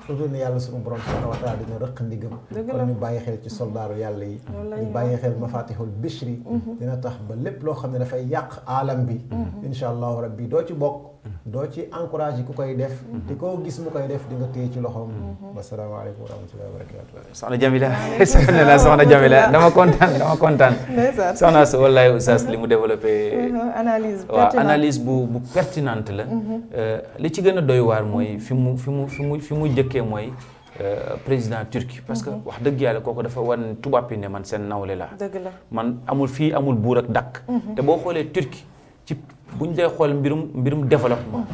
surtout ne yàlla suñu borom subhanahu wa taala dina rëq ndigam kon ñu bàyyi xel ci soldaaru yàlla yi ñu bàyyi xel mafatihul bishri dina tax ba lépp loo xam ne dafay yàq aalam bi insha allahu rabbi doo ci bokk doo ci encouragé ku koy def te koo gis mu koy def di nga téye ci loxoom wasalaamaaleykum wa rahmatullahi wa barakatuh soxna Jamila soxna Jamila dama kontaan soxna su wallahi oustaz li mu développé analyse bu pertinente la li ci gën a doy waar mooy fi mu jëkkee mooy président Turquie parce que wax dëgg yàlla kooku dafa wan tubaab yi ne man seen nawle la man amul buur ak dakk te boo xoolee Turquie ci bu ñu dee xool mbirum développement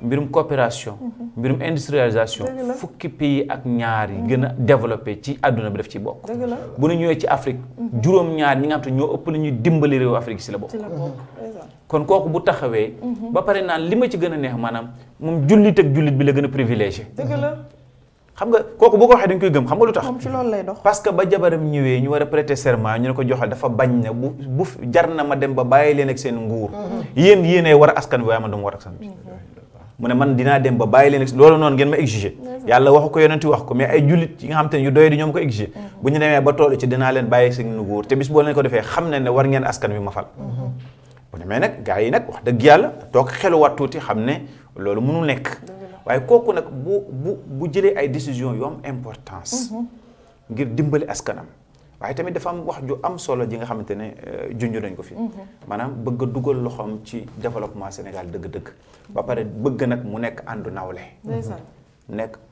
mbirum coopération mbirum industrialisation fukki pays ak ñaar yi gën a développé ci àdduna bi daf ci bokk bu ñu ñëwee ci Afrique juróom-ñaar ñi nga xam te ñoo ëpp la ñuy dimbali réew Afrique si la bokk kon kooku bu taxawee ba pare naan li ma ci gën a neex maanaam moom jullit ak jullit bi la gën a privilégié xam nga kooku boo ko waxee dañ koy gëm xam nga lu tax. moom ci loolu lay dox. parce que ba jabaram ñëwee ñu war a prêter serment ñu ne ko joxal dafa bañ ne bu jar na ma dem ba bàyyi leen ak seen nguur. yéenay war a askan bi waaye man dama war a askan bi. mu ne man dinaa dem ba bàyyi leen ak loolu noonu ngeen ma exiger. yàlla waxu ko yonenti wax ko mais ay jullit yi nga xam te ne yu doy di ñoom ko exiger. bu ñu demee ba toll ci dinaa leen bàyyi seen nguur te bis boo leen ko defee xam ne war ngeen askan bi ma fal. bu demee nag gars yi nag wax dëgg yàlla toog xeluwaat tuuti xam ne loolu mënul nekk. waaye kooku nag bu jëlee ay décision yu am importance ngir dimbali askanam waaye tamit dafa am wax ju am solo ji nga xamante ne junj nañ ko fi maanaam bëgg a dugal loxoom ci développement Sénégal dëgg-dëgg ba pare bëgg nag mu nekk àndu nawle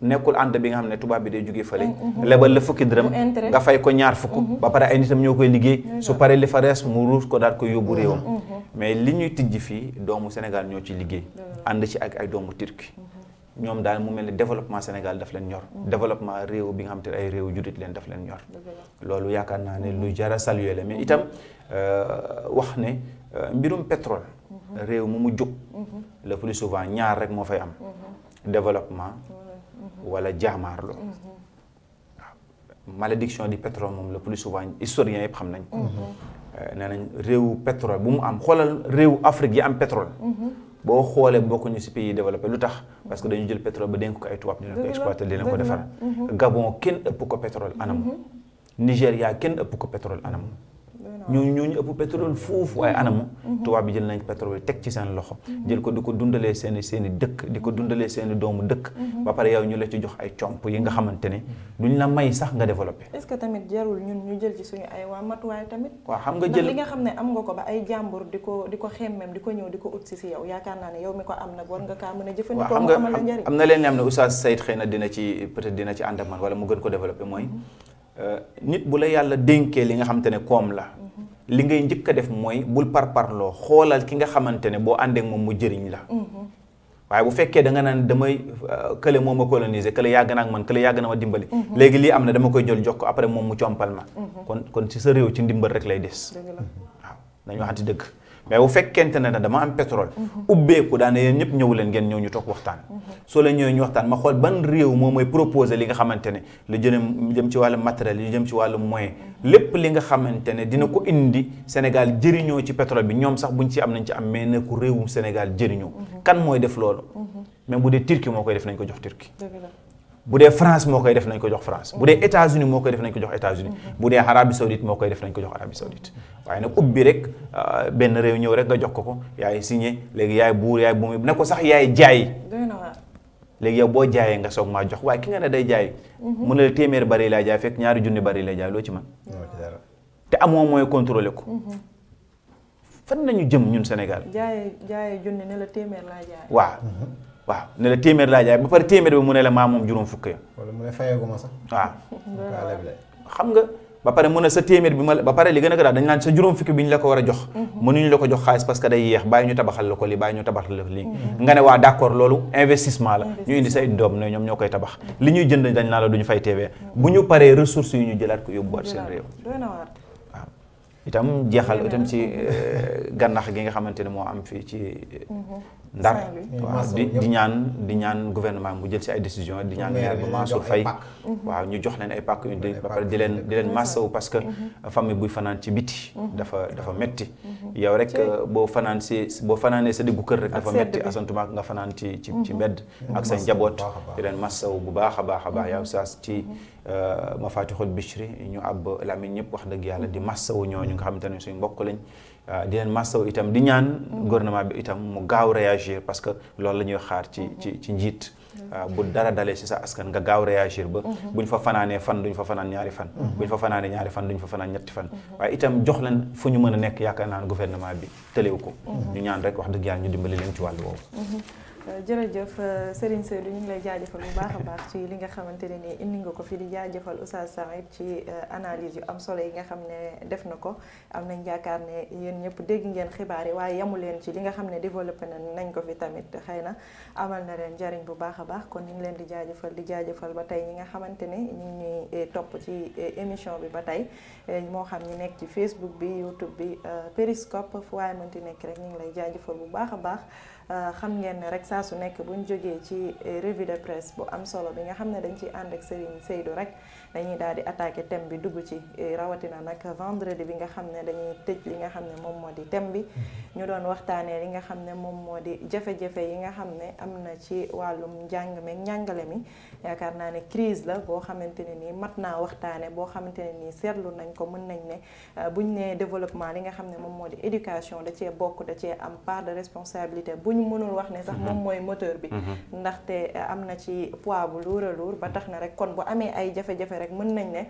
nekkul ànd bi nga xam ne tubaab bi day jógee fële lebal la fukki dërëm nga fay ko ñaar fukk ba pare ay nitam ñoo koy liggéey su paree li fa rees mu ruus ko daal koy yóbbu réewam mais li ñuy tijji fii doomu Sénégal ñoo ci liggéey ànd ci ak ay doomu Turquie ñoom daal mu mel ni développement Sénégal daf leen ñor développement réew bi nga xam te ne ay réew jurit leen daf leen ñor loolu yaakaar naa ne lu jara saluer la mais itam wax ne mbirum pétrole réew mu jóg le plus souvent ñaar rek moo fay am développement wala jaamaarlo waaw malédiction du pétrole moom le plus souvent historiens yëpp xam nañ nee nañ réewu pétrole bu mu am xoolal réewu Afrique yi am pétrole boo xoolee bokkuñu ci pays développé lu tax parce que dañu jël pétrole ba dénk ko ay tubaab dina ko exploité dina ko defar Gabon kenn ëpp ko pétrole anam Nigéria kenn ëpp ko pétrole anam ñooñu ëpp pétrole foofu waaye anamu tubaab bi jël nañ pétrole teg ci seen loxo jël ko di ko dundalee seen i dëkk di ko dundalee seen i doomu dëkk ba pare yow ñu la ci jox ay comp yi nga xamante ne duñ la may sax nga développé est-ce que tamit jarul ñun ñu jël ci suñu ay waa matuwaay tamit waaw xam nga jël li nga xam ne am nga ko ba ay jàmbur di ko xemmem di ko ñëw di ko ut si yow yaakaar naa ne yow mi ko am nag war nga kaa mën a jëfandikoo mu amal la njariñ am na leen ne am ne Oustaz Saïd xëy na dina ci peut-être dina ci ànd ak man wala mu gën ko développé mooy nit bu la yàlla dénkee li nga xamante ne koom la li ngay njëkk a def mooy bul parparloo xoolal ki nga xamante ne boo àndeek moom mu jëriñ la waaye bu fekkee da nga naan damay kële moo ma colonisé kële yàgg na ak man kële yàgg na ma dimbali léegi lii am na dama koy jël jox ko après moom mu compal ma kon ci sa réew ci ndimbal rek lay des waaw dañu waxanti dëgg mais bu fekkente ne dama am pétrole ubbeeku daane yéen ñëpp ñëw leen ngeen ñëw ñu toog waxtaan soo la ñëwee ñu waxtaan ma xool ban réew moom mooy proposé li nga xamante ne lu jëm ci wàllu matériel lu jëm ci wàllu moyen lépp li nga xamante ne dina ko indi Sénégal jëriñoo ci pétrole bi ñoom sax buñ ci am nañ ci am mais ne ku réewum Sénégal jëriñoo kan mooy def loolu même bu dee Turquie moo koy def nañ ko jox Turquie bu dee France moo koy def nañ ko jox France bu dee États-Unis moo koy def nañ ko jox États-Unis bu dee Arabie Saoudite moo koy def nañ ko jox Arabie Saoudite waaye nag ubbi rek benn réew ñëw rek nga jox ko yaay signé léegi yaay buur yaay bu ne ko sax yaay jaay léegi yow boo jaayee nga soog maa jox waaye ki nga ne day jaay mu ne la téeméer bari lay jaay fekk ñaari junni bari lay jaay loo ci man te amoo mooy contrôler ko fan nañu jëm ñun Sénégal jaay junni ne la téeméer laa jaay waaw ne la téeméer laa jaay ba pare téeméer bi mu ne la maa moom juróom fukk ya wala mu ne fayaguma sax waaw xam nga ba pare mu ne sa téeméer bi ma ba pare li gën a garaaw dañ naan sa juróom fukki bi ñu la ko war a jox mënuñu la ko jox xaalis parce que day yéex bàyyi ñu tabaxal la ko lii bàyyi ñu tabaxal la lii nga ne waa d'accord loolu investissement la ñu indi say doom ne ñoom ñoo koy tabax li ñuy jënd dañ naan la duñu fay TV bu ñu paree ressources yi ñu jëlaat ko yóbbuwaat seen réew waaw itam jeexal itam ci gànnax gi nga xamante ne moo am fii ci Ndar waaw di ñaan gouvernement mu jël ci ay décision di ñaan maire ba Mansour Faye waaw ñu jox leen ay pàkk yu ba pare di leen massawu parce que famille buy fanaan ci biti dafa metti yow rek boo fanaanee sa diggu kër rek dafa metti asantumaak nga fanaan ci mbedd ak sa njaboot di leen massawu bu baax a baax yow saas ci Mafatihul Bichri ñu àbb Lamine ñëpp wax dëgg yàlla di massawu ñooñu nga xamante ne suñu mbokk lañ di leen massawu itam di ñaan gouvernement bi itam mu gaaw réagir parce que loolu la ñuy xaar ci njiit bu dara dalee ci sa askan nga gaaw réagir ba buñ fa fanaanee fan duñ fa fanaan ñaari fan buñ fa fanaanee ñaari fan duñ fa fanaan ñetti fan waaye itam jox leen fu ñu mën a nekk yaakaar naa ne gouvernement bi tëlew ko ñu ñaan rek wax dëgg yàlla ñu dimbali leen ci wàllu woowu jërëjëf Serigne Seydou ñu ngi lay jaajëfal bu baax a baax ci li nga xamante ne nii indi nga ko fi di jaajëfal Oustaz Saïd ci analyse yu am solo yi nga xam ne def na ko am nañ yaakaar ne yéen ñëpp dégg ngeen xibaar yi waaye yamu leen ci li nga xam ne développé nañ ko fi tamit xëy na amal na leen njariñ bu baax a baax kon ñu ngi leen di jaajëfal ba tey ñi nga xamante ne ñu ngi ñuy topp ci émission bi ba tey moo xam ñi nekk ci Facebook bi YouTube bi Periscope fu waaye mënti nekk rek ñu ngi lay jaajëfal bu baax a baax xam ngeen ne rek saa su nekk bu ñu jógee ci revue de presse bu am solo bi nga xam ne dañ ciy ànd ak Serigne Seydou rek dañuy daal di attaqué thème bi dugg ci rawatina nag vendredi bi nga xam ne dañuy tëj li nga xam ne moom moo di thème bi ñu doon waxtaanee li nga xam ne moom moo di jafe-jafe yi nga xam ne am na ci wàllum njàng meeg njàngale mi yaakaar naa ne crise la boo xamante ne nii mat naa waxtaane boo xamante ne nii seetlu nañ ko mën nañ ne buñ nee développement li nga xam ne moom moo di éducation da cee bokk da cee am part de responsabilité bu ñu mënul wax ne sax moom mooy moteur bi ndaxte am na ci poids bu lourd a lourd ba tax na rek kon bu amee ay jafe-jafe rek mën nañ ne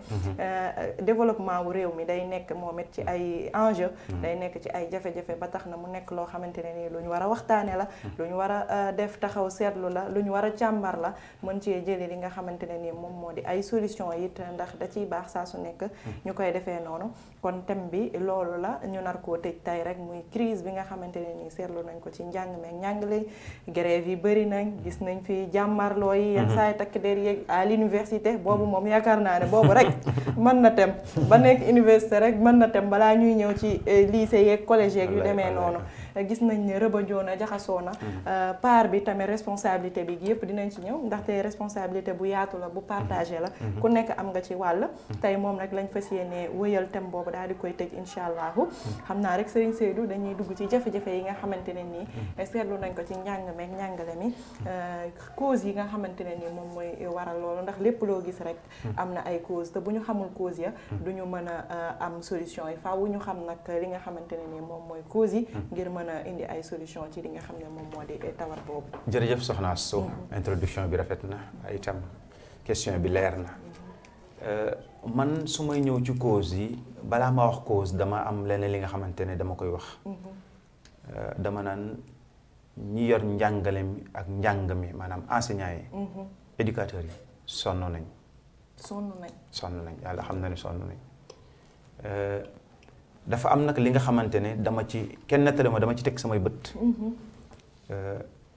développement wu réew mi day nekk moom it ci ay enjeu day nekk ci ay jafe-jafe ba tax na mu nekk loo xamante ne nii lu ñu war a waxtaane la lu ñu war a def taxaw seetlu la lu ñu war a càmbar la mën cee jëlee li nga xamante ne nii moom moo di ay solution it ndax da ciy baax saa su nekk ñu koy defee noonu kon thème bi loolu la ñu nar koo tëj tey rek muy crise bi nga xamante ne nii seetlu nañ ko ci njàng meeg njàngale grève yi bëri nañ gis nañ fi jàmmarloo yi yenn saa yi takk der yeeg à l'université boobu moom yaakaar naa ne boobu rek mën na tem ba nekk université rek mën na tem balaa ñuy ñëw ci lycée yeeg collège yeeg yu demee noonu gis nañ ne rëbëjoo na jaxasoo na part bi tamit responsabilité bi yëpp dinañ ci ñëw ndaxte responsabilité bu yaatu la bu partagé la ku nekk am nga ci wàll tey moom nag lañ fas yéene wëyal thème boobu daal di koy tëj incha allahu xam naa rek Serigne Seydou dañuy dugg ci jafe-jafe yi nga xamante ne nii seetlu nañ ko ci njàng meeg njàngale mi cause yi nga xamante ne nii moom mooy waral loolu ndax lépp loo gis rek am na ay cause te bu ñu xamul cause ya du ñu mën a am solution yi faaw ñu xam nag li nga xamante ne nii moom mooy cause yi ngir mën a indi ay solution ci li nga xam ne moom moo di tawat boobu. jërëjëf soxna Astou introduction bi rafet na ay itam question bi leer na man su may ñëw ci cause yi balaa ma wax cause dama am leneen li nga xamante ne dama koy wax dama naan ñi yor njàngale mi ak njàng mi maanaam enseignants yi éducateurs yi sonn nañ yàlla xam na ne sonn nañ dafa am nag li nga xamante ne dama ci kenn nettali ma dama ci teg samay bët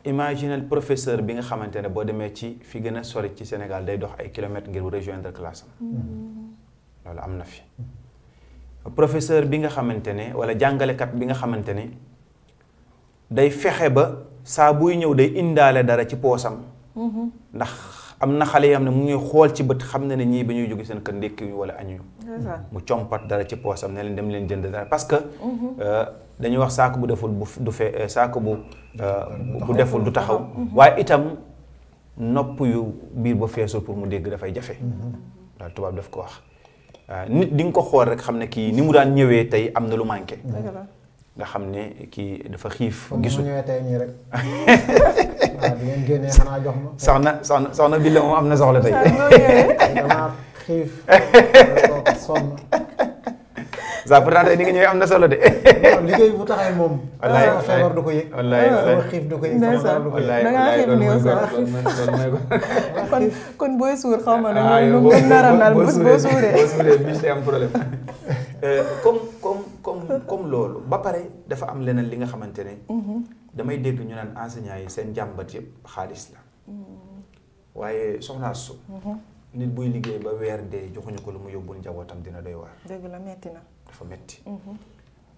imaginel professeur bi nga xamante ne boo demee ci fi gën a sori ci Sénégal day dox ay kilomètres ngir rejoindre classe am loolu am na fi professeur bi nga xamante ne wala jàngalekat bi nga xamante ne day fexe ba saa buy ñëw day indaale dara ci poosam ndax am na xale yi xam ne mu ngi xool ci bët xam na ne ñii ba ñuy jóge seen kër ndékki wala añuñu mu compat dara ci poosam ne leen dem leen jënd dara parce que dañuy wax saako bu deful du fe saako bu deful du taxaw waaye itam nopp yu biir ba feesul pour mu dégg dafay jafe daal tubaab daf ko wax nit di nga ko xool rek xam ne kii ni mu daan ñëwee tey am na lu manqué nga xam ne kii dafa xiif gisul ñëwee tey nii rek waaw di ngeen génnee xanaa jox ma soxna bi la moom am na soxla tey damaa xiif sonn ça pourtant tey ni nga ñëwee am na solo de liggéey bu taxee moom sama feebar du ko yëg sama xiif du ko yëg sama dara du ko yëg da ngaa xiif nii sax kon booy suur xaw ma ne nu mu nar a nal boo suuree bi day am problème comme loolu ba pare dafa am leneen li nga xamante ne damay dégg ñu naan enseignants yi seen jàmbat yëpp xaalis la waaye soxna Astou nit buy liggéey ba weer dee joxuñu ko lu mu yóbbul njabootam dina doy waar dëgg la metti na dafa metti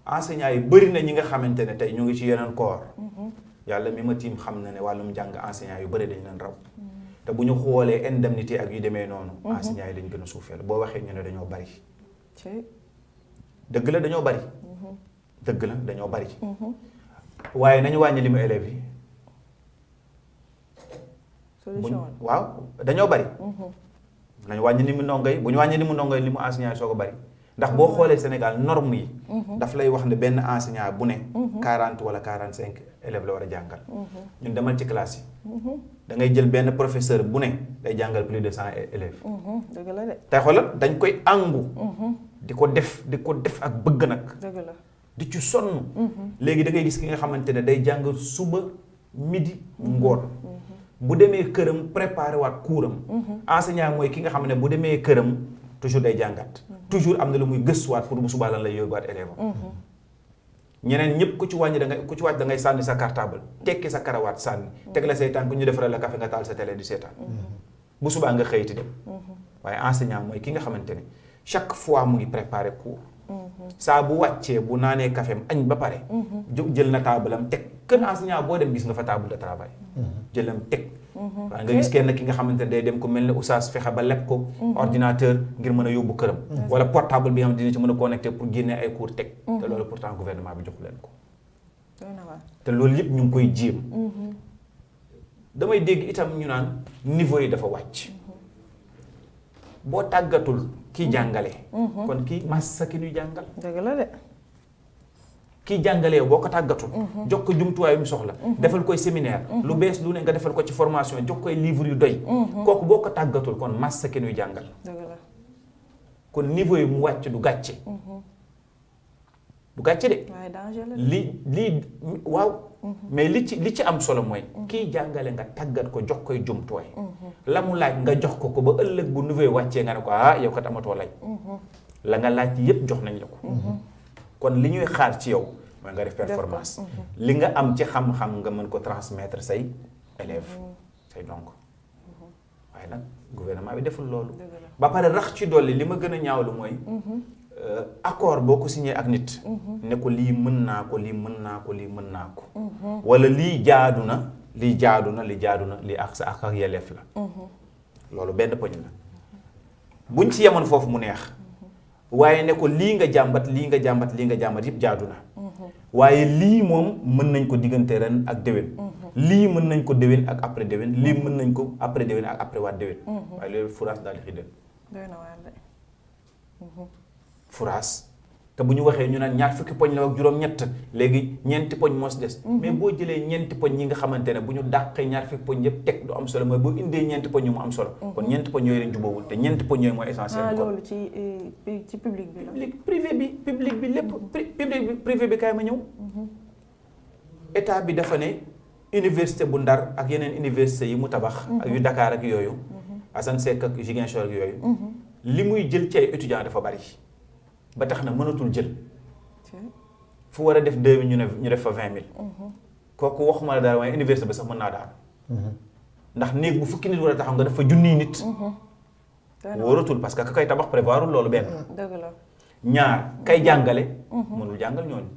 enseignants yi bëri na ñi nga xamante ne tey ñu ngi ci yeneen corps yàlla mi ma tiim xam na ne wàllum jàng enseignants yu bëri dañ leen raw te bu ñu xoolee indemnité ak yu demee noonu enseignants yi lañ gën a suufeel boo waxee ñu ne dañoo bari dëgg la dañoo bari dëgg la dañoo bari waaye nañu wàññi li mu élèves yi waaw dañoo bari nañu wàññi li mu ndongo yi bu ñu wàññi li mu ndongo yi li mu enseignant yi soo ko bari ndax boo xoolee Sénégal norme yi daf lay wax ne benn enseignant bu ne 40 wala 45 élèves la war a jàngal ñun demal ci classe yi da ngay jël benn professeur bu ne day jàngal plus de 100 élèves dëgg la de tey xoolal dañ koy àngu di ko def ak bëgg nag dëgg la di ci sonn léegi da ngay gis ki nga xamante ne day jàng suba midi ngoon bu demee këram préparé waat kuuram enseignant mooy ki nga xam ne bu demee këram toujours day jàngat toujours am na lu muy gëstuwaat pour bu subaa lan lay yóbbuwaat élève ñeneen ñëpp ku ci wàcc da ngay sànni sa cartable tekki sa karawaat sànni teg la say tànk ñu defaral la café nga taal sa télé di seetaan bu subaa nga xëyti dem waaye enseignant mooy ki nga xamante ne chaque fois mu ngi préparé cours saa bu wàccee bu naanee kafeem añ ba pare jël na taabalam teg kër enseignant boo dem gis nga fa table de travail. jëlam teg. waaye nga gis kenn ki nga xamante ne day dem ku mel ne oustaz fexe ba leb ko. ordinateur ngir mën a yóbbu këram. wala portable bi nga xam dina ci mën a connecté pour génne ay cours teg. te loolu pourtant gouvernement bi joxu leen ko. te loolu yëpp ñu ngi koy jéem. damay dégg itam ñu naan niveau yi dafa wàcc. boo tàggatul kii jàngale. kon kii massa ki ñuy jàngal. dëgg la de. kii jàngalee boo ko tàggatul. jox ko jumtuwaay yu mu soxla. defal koy séminaire. lu bees lu ne nga defal ko ci formation jox koy livre yu doy. kooku boo ko tàggatul kon massa ki ñuy jàngal. dëgg la. kon niveau yi mu wàcc du gàcce. du gàcce de. waaye danger la lii waaw. mais li ci am solo mooy. kii jàngale nga tàggat ko jox koy jumtuwaay. la mu laaj nga jox ko ba ëllëg bu nouveau wàccee nga ne ko yow kat amatoo lay. la nga laaj yépp jox nañ la ko. kon li ñuy xaar ci yow mooy nga def performance. li nga am ci xam-xam nga mën ko transmettre say élèves say ndongo. waaye nag gouvernement bi deful loolu. ba pare rax ci dolli li ma gën a ñaawlu mooy. accord boo ko signé ak nit. ne ko lii mën naa ko lii mën naa ko lii mën naa ko. wala lii jaadu na lii jaadu na lii jaadu na lii ak sa ak yelleef la. loolu benn poñ la buñ ci yemoon foofu mu neex. waaye ne ko lii nga jàmbat lii nga jàmbat lii nga jàmbat yëpp jaadu na. waaye lii moom mën nañ ko diggante ren ak déwén. lii mën nañ ko déwén ak après déwén lii mën nañ ko après déwén ak après waat déwén. waaye loolu furaas daal di xidal. doy na waar de. furaas te bu ñu waxee ñu naan ñaar fukki poñ la ak juróom-ñett léegi ñeenti poñ moo si des. mais boo jëlee ñeenti poñ yi nga xamante ne bu ñu dàqee ñaar fukki poñ yëpp teg du am solo mooy boo indee ñeenti poñ yu mu am solo. kon ñeenti poñ yooyu lañ jubóowul te ñeenti poñ yooyu mooy essentiel. loolu ci public bi la. public bi lépp privé bi kaay ma ñëw. état bi dafa ne université bu Ndar ak yeneen université yi mu tabax. ak yu Dakar ak yooyu. Assane Seck ak Ziguinchor ak yooyu. li muy jël ci ay étudiants dafa bari. ba tax na mënatul jël. fu war a def 2000 ñu def fa 20000. kooku waxuma la daal waaye université bi sax mën naa daal. ndax néeg bu fukki nit war a taxaw nga def fa junniy nit. wóoratul parce que ka koy tabax prévoirul loolu benn. dëgg la. ñaar kay jàngale. mënul jàngal ñooñu.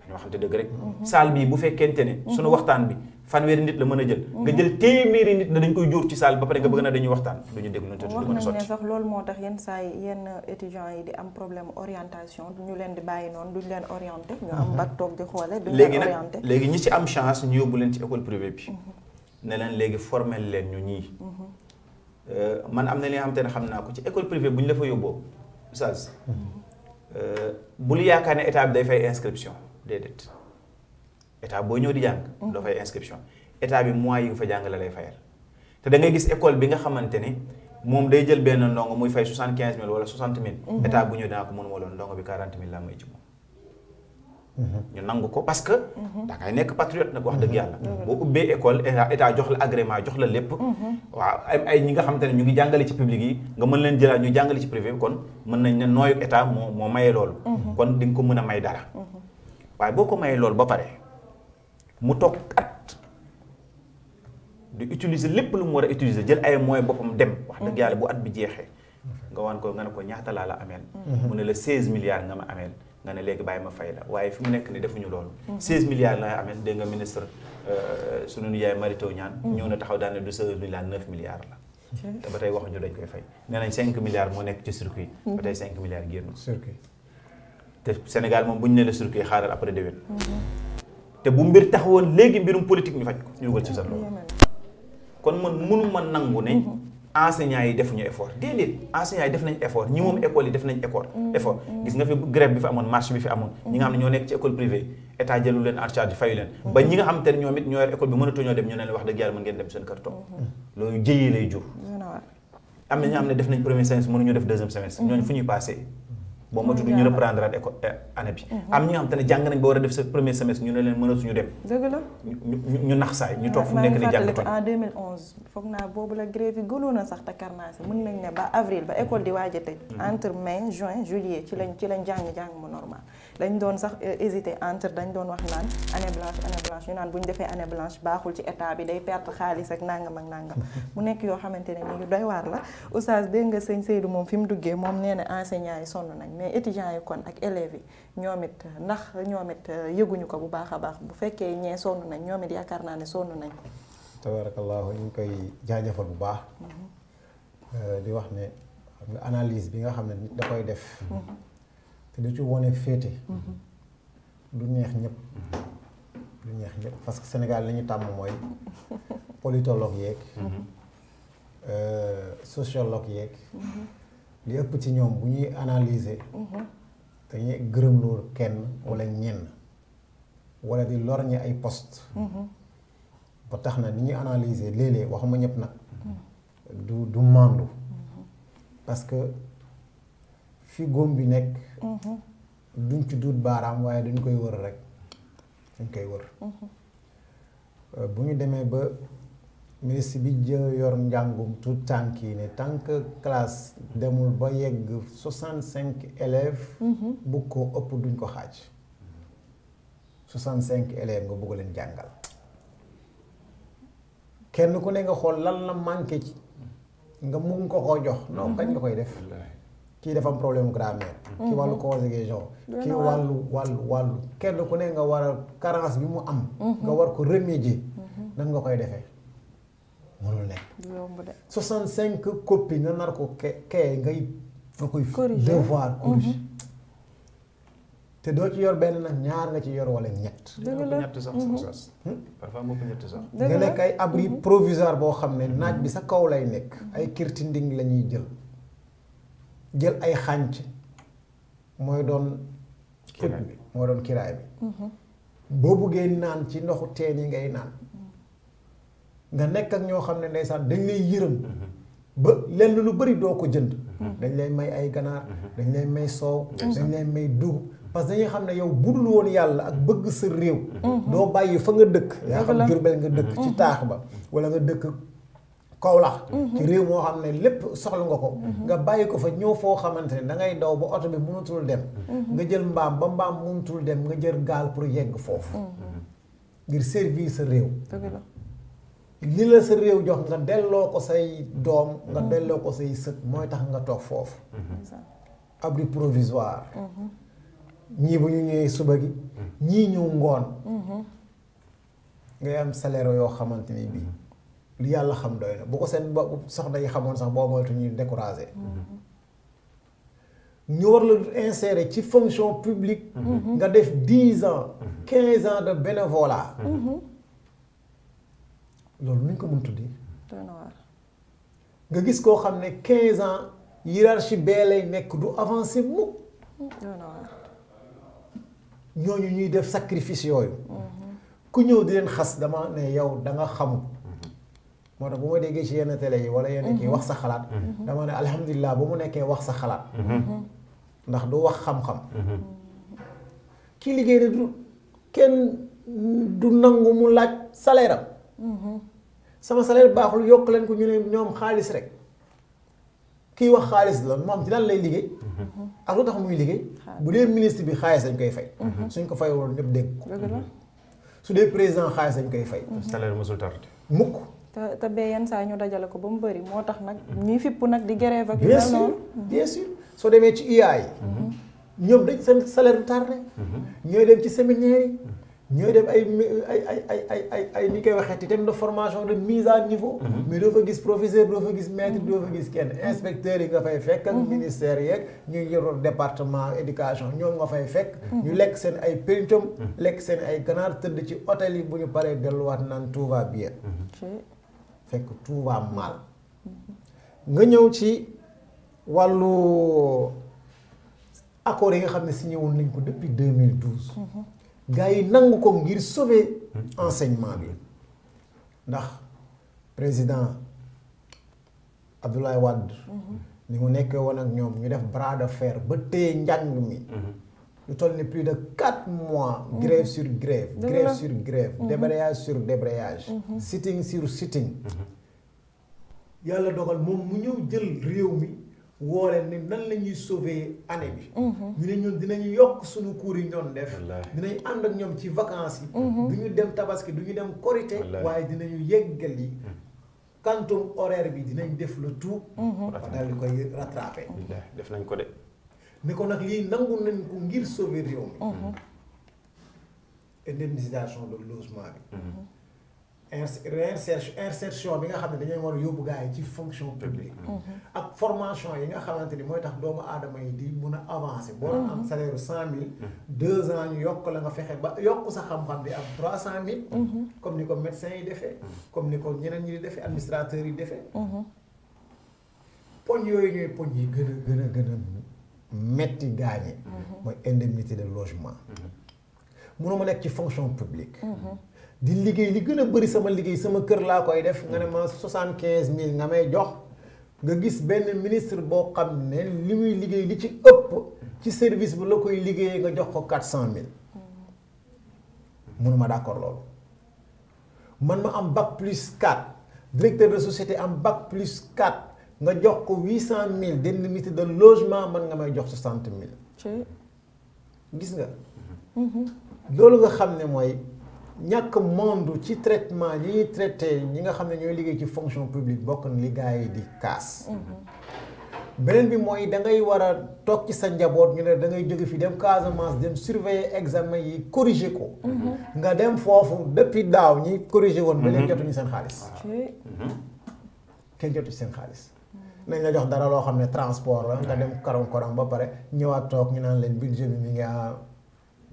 dañoo xam te dëgg rek. salle bii bu fekkente ne. sunu waxtaan bi fanweeri nit la mën a jël. nga jël téeméeri nit na dañ koy jóor ci salle ba pare nga bëgg na dañuy waxtaan du ñu déglu te du mën a sotti. wax nañ ne sax loolu moo tax yenn saa yi yenn étudiants yi di am problème orientation du ñu leen di bàyyi noonu duñu leen orienté. ñu am bac toog di xoole duñu leen orienté. léegi ñi ci am chance ñu yóbbu leen ci école privée bi. ne leen léegi formel leen ñu ñii. man am na li nga xamante ne xam naa ko ci école privée bu ñu la fa yóbboo oustaz. bul yaakaar ne état bi day fay inscription déedéet. état boo ñëw di jàng. doo fay inscription état bi mois yi nga fa jàng la lay fayal. te da ngay gis école bi nga xamante ni moom day jël benn ndongo muy fay 75000 wala 60000. état bu ñëw dinaa ko mën wala ndongo bi 40000 laa may ci moom. ñu nangu ko parce que. da ngay nekk patriote nag wax dëgg yàlla. boo ubbee école état jox la agrément jox la lépp. waaw ay ñi nga xamante ne ñu ngi jàngale ci public yi nga mën leen jëlaat ñu jàngale ci privé bi kon mën nañ ne nooyu état moo maye loolu. kon di nga ko mën a may dara. waaye boo ko mayee loolu ba pare. mu toog at di utiliser lépp lu mu war a utiliser jël ay moyens boppam dem wax dëgg yàlla bu at bi jeexee nga wan ko nga ne ko ñaata laa la ameel mu ne la 16 milliards nga ma ameel nga ne léegi bàyyi ma fay la waaye fi mu nekk ni defuñu loolu 16 milliards la ameel dégg nga ministre sunu yaay Mary Teuw Niane ñëw na taxaw daal ne du 16 milliards 9 milliards la te ba tey waxuñu dañ koy fay nee nañ 5 milliards moo nekk ci circuit ba tey 5 milliards génn circuit te Sénégal moom bu ñu ne la circuit xaaral après déwén te bu mbir taxawoon léegi mbirum politique ñu faj ko ñu dugal ci sa loolu kon man mënuma nangu ne enseignants yi defuñu effort déedéet enseignants yi def nañ effort ñi moom école yi def nañ effort gis nga fi grève bi fi amoon marche bi fi amoon ñi nga xam ne ñoo nekk ci école privée état jëlu leen en charge fayu leen ba ñi nga xam te ne ñoom it ñoo yor école bi mënatuñoo dem ñu ne leen wax dëgg yàlla mën ngeen dem seen kër toog loolu jëyee lay jur am na ñoo xam ne def nañ premier semestre mënuñu def deuxième semestre ñooñu fu ñuy passé boo ma tudd ñu reprendre at année bi am ñi nga xam te ne jàng nañ ba war a def sa premier semestre ñu ne leen mënatuñu dem dëgg la ñu nax saay ñu toog fu mu nekk ni jàngatuñ en 2011 foog naa boobu la grève yi gënoon a sax te karnaasi mën nañ ne ba avril ba école di waaj a tëj entre mai juin juillet ci lañ jàng mu normal dañ doon sax hésité entre dañ doon wax naan année blanche blanche ñu naan bu ñu defee année blanche baaxul ci état bi day perte xaalis ak nangam ak nangam mu nekk yoo xamante ne ni yu doy waar la oustaz dégg nga sëñ Seydou moom fi mu duggee moom nee na enseignants yi sonn nañ mais étudiants yi kon ak élèves yi ñoom it ndax ñoom it yëguñu ko bu baax a baax bu fekkee ñee sonn nañ ñoom it yaakaar naa ne sonn nañ. tabarakallahu ñu ngi koy jaajëfal bu baax. di wax ne xam nga analyse bi nga xam ne nit da koy def. te du ci wone féete. du neex ñëpp. du neex ñëpp parce que Sénégal li ñu tàmm mooy politologue yeeg. sociologue yeeg. li ëpp ci ñoom bu ñuy analyser. dañuy gërëm loolu kenn wala ñenn wala di lorñi ay poste ba tax na ni ñuy analyser léeg-léeg waxuma ñëpp nag du mandu parce que fi góom bi nekk duñ ci duut baaraam waaye dañ koy wër rek dañ koy wër bu ñu demee ba ministre bi yor njàngum tout tànk yi ne tant que classe demul ba yegg 65 élèves bu ko ëpp duñ ko xaaj 65 élèves nga bëgg leen jàngal kenn ku ne nga xool lan la manqué ci nga mun ko koo jox non kañ nga koy def kii dafa am problème grammaire kii wàllu conjugation kii wàllu kenn ku ne nga war a carence bi mu am nga war ko remédier nan nga koy defee mënul nekk 65 copies nga nar ko kay nga koy devoir corriger te doo ci yor benn nag ñaar nga ci yor wala ñett. ñett sax parfois moo ko ñett sax. nga nekk ay abri provisoire boo xam ne naaj bi sa kaw lay nekk. ay kirtinding la ñuy jël ay xànc mooy doon. kiraay bi mooy doon kiraay bi. boo buggee naan ci ndoxu teen yi ngay naan. nga nekk ak ñoo xam ne ndeysaan dañ lay yërëm. ba lenn lu bari doo ko jënd. dañ lay may ay ganaar. dañ lay may soow. dañ lay may dugub. parce que dañuy xam ne yow budul woon yàlla ak bëgg sa réew. doo bàyyi fa nga dëkk. yaa xam Jurbel nga dëkk ci taax ba. wala nga dëkk Kawlax. ci réew moo xam ne lépp soxla nga ko. nga bàyyi ko fa ñëw foo xamante ne da ngay daw ba oto bi mënatul dem. nga jël mbaam ba mbaam mënatul dem nga jël gaal pour yegg foofu. ngir servir sa réew. li la sa réew jox nga delloo ko say doom. nga delloo ko say sët mooy tax nga toog foofu. abri provisoire. ñii bu ñu ñëwee suba gi ñii ñëw ngoon ngay am salaire yoo xamante ni bii lu yàlla xam doy na bu ko seen soxna yi xamoon sax boo moytu ñuy découragé ñu war la insérer ci fonction publique nga def 10 ans 15 ans de bénévolat loolu nuñ ko mën tuddi nga gis koo xam ne 15 ans hiérarchie bee lay nekk du avancer mukk ñooñu ñuy def sacrifice yooyu ku ñëw di leen xas dama ne yow da nga xamul moo tax bu ma déggee ci yenn télé yi wala yenn kii wax sa xalaat dama ne alhamdulilah ba mu nekkee wax sa xalaat ndax du wax xam-xam kii liggéey ne du kenn du nangu mu laaj salaire am sama salaire baaxul yokk leen ko ñu ne ñoom xaalis rek kii wax xaalis la moom ci lan lay liggéey ak lu tax muy liggéey bu dee ministre bi xaalis dañ koy fay suñ ko fay woon ñëpp dégg ko su dee président xaalis dañ koy fay salaire mosul tardé mukk te bee yenn saa ñu dajale ko ba mu bëri moo tax nag ñuy fipp nag di grève ak bien sûr bien sûr soo demee ci IA yi ñoom dañ seen salaire du tardé ñooy dem ci séminaire yi ñooy dem ay ni koy waxee système de formation de mise à niveau mais doo fa gis professeur doo fa gis maître doo fa gis kenn inspecteurs yi nga fay fekk ak ministère yeeg ñu yor département éducation ñoom nga fay fekk ñu lekk seen ay pencum lekk seen ay ganaar tëdd ci hôtel yi bu ñu paree delluwaat naan tout va bien fekk tout va mal nga ñëw ci wàllu accords yi nga xam ne signé woon nañ ko depuis 2012 gars yi nangu ko ngir sauver enseignement bi ndax président Abdoulaye Wade ni mu nekkee woon ak ñoom ñu def bras de fer ba téye njàng mi lu toll ni plus de 4 mois grève sur grève grève sur grève débrayage sur débrayage sitting sur sitting yàlla dogal moom mu ñëw jël réew mi woo leen ni nan la ñuy sauver année bi. ñu ne ñun dinañu yokk suñu cours yi ñu doon def. dinañ ànd ak ñoom ci vacances yi. du ñu dem tabaski du ñu dem korité. waaye dinañu yeggali. quantum horaire bi dinañ def le tout. daal di koy rattraper. def nañ ko de. ni ko nag lii nangu nañ ko ngir sauver réew mi. indemnisation de logement bi. insertion bi nga xam ne dañuy war a yóbbu gars yi ci fonction publique. ak formation yi nga xamante ni mooy tax doomu aadama yi di mun a avancer. boo doon am salaire 100 000. 2 ans ñu yokk la nga fexe ba yokk sa xam-xam di am 300 000. comme ni ko médecins yi defee. comme ni ko ñeneen ñi di defee administrateurs yi defee. poñ yooyu ñooy poñ yi gën a metti gaañe. mooy indemnité de logement. mënuma nekk ci fonction publique. di liggéey li gën a bëri sama liggéey sama kër laa koy def nga ne ma 75 000 nga may jox nga gis benn ministre boo xam ne li muy liggéey li ci ëpp ci service bi la koy liggéeyee nga jox ko 400 000 mënuma d'accord loolu man ma am bac plus 4 directeur de société am bac plus 4 nga jox ko 800 000 d'indemnité de logement man nga may jox 60 000 gis nga loolu nga xam ne mooy ñàkk monde ci traitement yi ñuy traité ñi nga xam ne ñooy liggéey ci fonction publique bokk na li gars yi di kaas. beneen bi mooy da ngay war a toog ci sa njaboot ñu ne da ngay jóge fi dem Casamance dem surveiller examen yi corriger ko. nga dem foofu depuis daaw ñi corriger woon. ba léegi jotuñu seen xaalis. kenn jotu seen xaalis. nañ la jox dara loo xam ne transport la nga dem korong ba pare ñëwaat toog ñu naan leen budget bi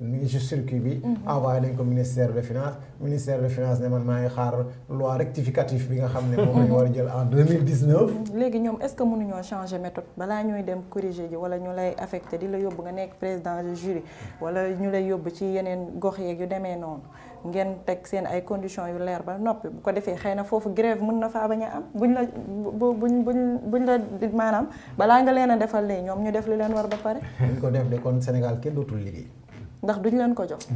mi ngi ci circuit bi. envoyé nañ ko ministère de finance ne man maa ngi xaar loi rectificative bi nga xam ne moom la ñu war a jël en 2019. léegi ñoom est-ce que mënuñoo changer méthode balaa ñuy dem corriger ji wala ñu lay affecté di la yóbbu nga nekk président de jury wala ñu lay yóbbu ci yeneen gox yeeg yu demee noonu ngeen teg seen ay conditions yu leer ba noppi bu ko defee xëy na foofu grève mën na faa bañ a am buñ la maanaam balaa nga leen a defal lii ñoom ñu def li leen war ba pare. buñ ko def de kon Sénégal kenn dootul liggéey. ndax duñ leen ko jox.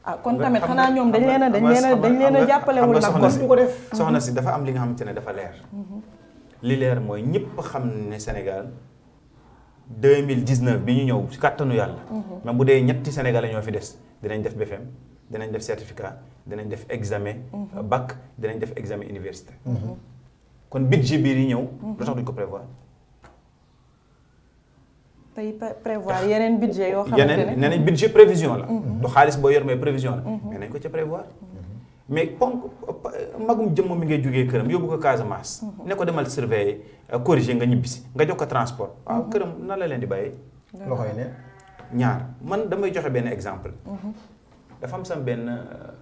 ah kon tamit xanaa ñoom dañ leen a jàppalewul nag kon du ko def. soxna si dafa am li nga xamante ne dafa leer. li leer mooy ñëpp xam ne Sénégal 2019 bi ñu ñëw ci kàttanu yàlla. même bu dee ñetti Sénégalais ñoo fi des dinañ def BFM dinañ def certificat dinañ def examen. bac dinañ def examen université. kon budget bii di ñëw. lu tax duñ ko prévoir. tey prévoir yeneen budget yoo xamante ne yeneen nee nañ budget prévision la. du xaalis boo yor mais prévision la. mais nañ ko ca prévoir. mais magum jëmm mi ngay jógee këram yóbbu ko Casamance. ne ko demal surveiller corriger nga ñibbisi nga jox ko transport. waaw këram nan la leen di bàyyee. loxoy ne. ñaar man damay joxe benn exemple. dafa am sam benn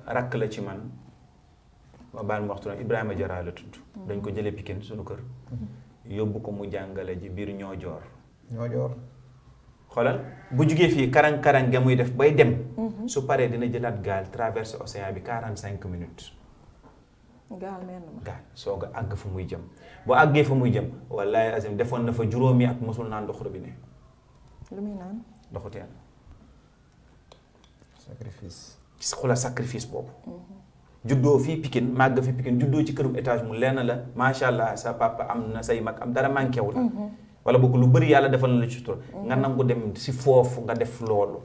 rakk la ci man ma baal ma waxtu nag Ibrahima Diarra la tudd. dañ ko jëlee Pikine suñu kër. yóbbu ko mu jàngale ji biir Ñoojoor. xoolal bu jugee fii karang-karang ga muy def bay dem. su paree dina jëlaat gaal traverser océan bi 45 minutes. gaal mel na gaal soog a àgg fa muy jëm bu àggee fa muy jëm wallaahi azim defoon na fa juróomi at mosul naan ndox robinet. lu muy naan. ndoxu teen. sacrifice. xoolal sacrifice boobu. juddoo fii Pikine màgg fi Pikine juddoo ci kërum étage mu lenn la macha allah sa papa am na say mag am dara manqué wu la. wala boog lu bëri yàlla defal na la ci tur nga nangu dem si foofu nga def loolu.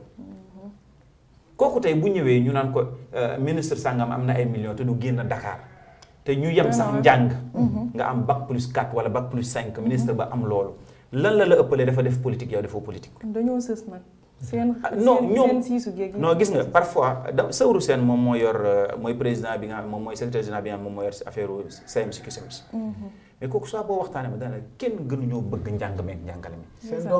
kooku tey bu ñëwee ñu naan ko ministre sangam am na ay millions te du génn Dakar te ñu yem sax njàng. nga am bac plus 4 wala bac plus 5 ministre ba am loolu lan la ëppalee dafa def politique yow defoo politique. dañoo sës nag. ñoom siisu géej non gis nga parfois Saourou Sène moom moo yor mooy président bi nga xam moom mooy secrétaire général bi nga xam moom moo yor affaire CMC CUSEMS. mais kooku soo boo waxtaanee ba daanaka kenn gënuñoo bëgg njàng meeg njàngale mi.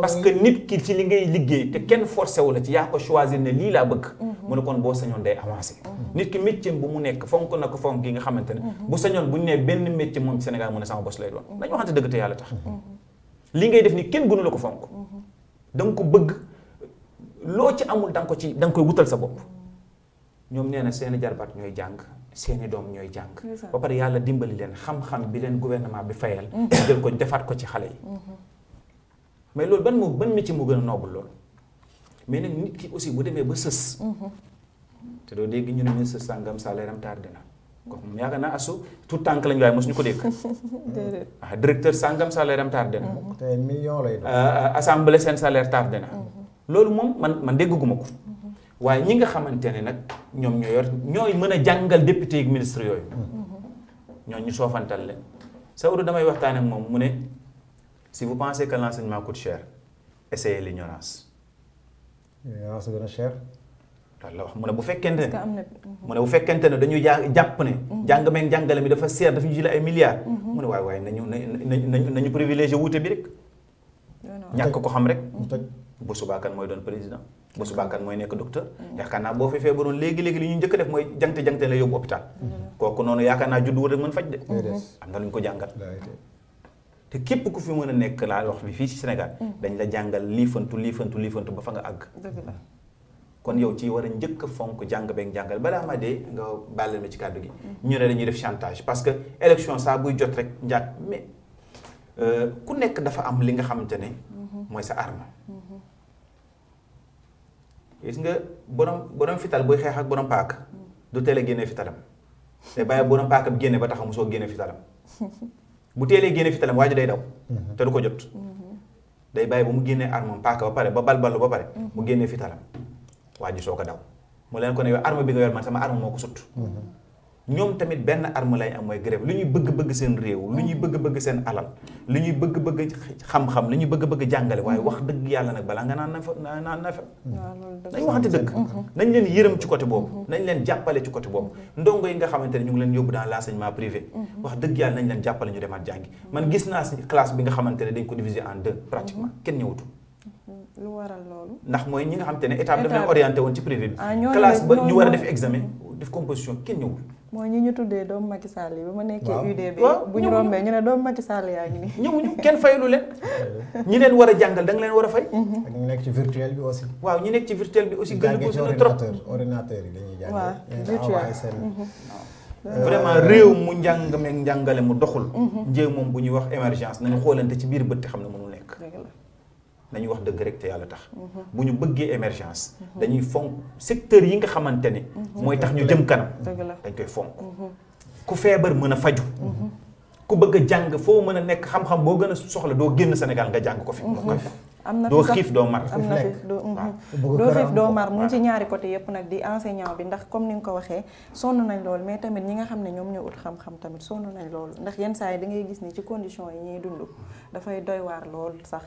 parce que nit ki ci li ngay liggéey te kenn forcé wu la ci yaa ko choisir ne lii laa bëgg. mu ne kon boo sañoon day avancé. nit ki métier bu mu nekk fonk na ko fonk gi nga xamante ne. bu sañoon bu ñu nee benn métier moom Sénégal mu ne sama bos lay doon. dañu waxante dëgg te yàlla tax. li ngay def ni kenn gënu la ko fonk. da nga ko bëgg loo ci amul da nga koy wutal sa bopp. ñoom nee na seeni jarbaat ñooy jàng seeni doom ñooy jàng. ba pare yàlla dimbali leen xam-xam bi leen gouvernement bi fayal. jël ko defaat ko ci xale yi. mais loolu ban métier moo gën a noble loolu. mais nag nit ki aussi bu demee ba sës. te doo dégg ñu ne ministre sàngam salaire am tardé na. kooku moom yaakaar naa asu tout tànk lañu waaye mosuñu ko dégg. déedéet. directeur sangam salaire am tardé na. te million lay doon. assemblée seen salaire tardé na. loolu moom man dégguma ko. waaye ñi nga xamante ne nag ñoom ñooy mën a jàngal député ak ministre yooyu. ñooñu ñu soofantal leen. Saoudou damay waxtaan ak moom mu ne si vous pensez que l'enseignement coûte cher essayez l'ignorance. L'ignorance gën a cher. la wax mu ne bu fekkente ne mu ne bu fekkente ne dañuy jàpp ne jàng meeg jàngale mi dafa seer dafa ñu jëlee ay milliards mu ne waaye nañu privilégié wuute bi rek ñàkk ko xam rek bu subaa kan mooy doon président bu subaa kan mooy nekk docteur yaakaar naa boo fi feebaroon léegi-léegi li ñu njëkk def mooy jangte la yóbbu hôpital kooku noonu yaakaar naa juddu wut rek mën faj de am na lu ñu ko jàngal te képp ku fi mën a nekk laa wax bi fii ci Sénégal dañ la jàngal liifantu ba fa nga àgg kon yow ci war a njëkk a fonk jàng beeg jàngal balaa ma dee nga bàllal ma ci kàddu gi ñu ne dañuy def chantage parce que élection saa buy jot rek njàkk mais ku nekk dafa am li nga xamante ne mooy sa arme gis nga borom fital buy xeex ak borom paaka du teel a génne fitalam te bàyyi borom paaka bi génne ba tax mu soo génne fitalam bu teelee génne fitalam waa ji day daw te du ko jot day bàyyi ba mu génnee arme paaka ba pare ba balballu ba pare mu génnee fitalam waa ji soo ko daw mu leen ko ne yow arme bi nga yor man sama arme moo ko sut ñoom tamit benn arme lay am mooy grève lu ñuy bëgg-bëgg seen réew lu ñuy bëgg-bëgg seen alal lu ñuy bëgg-bëgg xam-xam lu ñuy bëgg-bëgg jàngale waaye wax dëgg yàlla nag balaa nga naan na fa nañ waxante dëgg nañ leen yërëm ci côté boobu nañ leen jàppale ci côté boobu ndongo yi nga xamante ne ñu ngi leen yóbbu dans l'enseignement privé wax dëgg yàlla nañ leen jàppale ñu demaat jàngi man gis naa si classe bi nga xamante ne dañ ko diviser en deux pratiquement kenn ñëwutu lu waral loolu ndax mooy ñi nga xamante ne état bi daf leen orienté woon ci privé bi classe ba ñu war a def examen def composition kenn ñëwul mooy ñi ñu tuddee doomu Macky Sall yi ba ma nekkee UDB bu ñu rombee ñu ne doomu Macky Sall yaa ngi nii ñëwuñu kenn faylu leen ñi leen war a jàngal da nga leen war a fay ñu nekk ci virtuel bi aussi waaw ñi nekk ci virtuel bi aussi gën a posé na trop ordinateur yi dañuy jàng waaw virtuel vraiment réew mu njàngale mu doxul njéew moom bu ñuy wax émergence nañu xoolante ci biir bët te xam ne mënul nekk nañu wax dëgg rek te yàlla tax bu ñu bëggee émergence dañuy fonk secteur yi nga xamante ne mooy tax ñu jëm kanam dañ koy fonk ku feebar mën a faju ku bëgg a jàng foo mën a nekk xam-xam boo gën a soxla doo génn Sénégal nga jàng ko fi am na doo xiif doo mar am na fi doo xiif doo mar mu ngi ci ñaari côté yëpp nag di enseignant bi ndax comme ni nga ko waxee sonn nañ lool mais tamit ñi nga xam ne ñoom ñoo ut xam-xam tamit sonn nañ lool ndax yenn saa yi da ngay gis ni ci condition yi ñuy dund dafay doy waar lool sax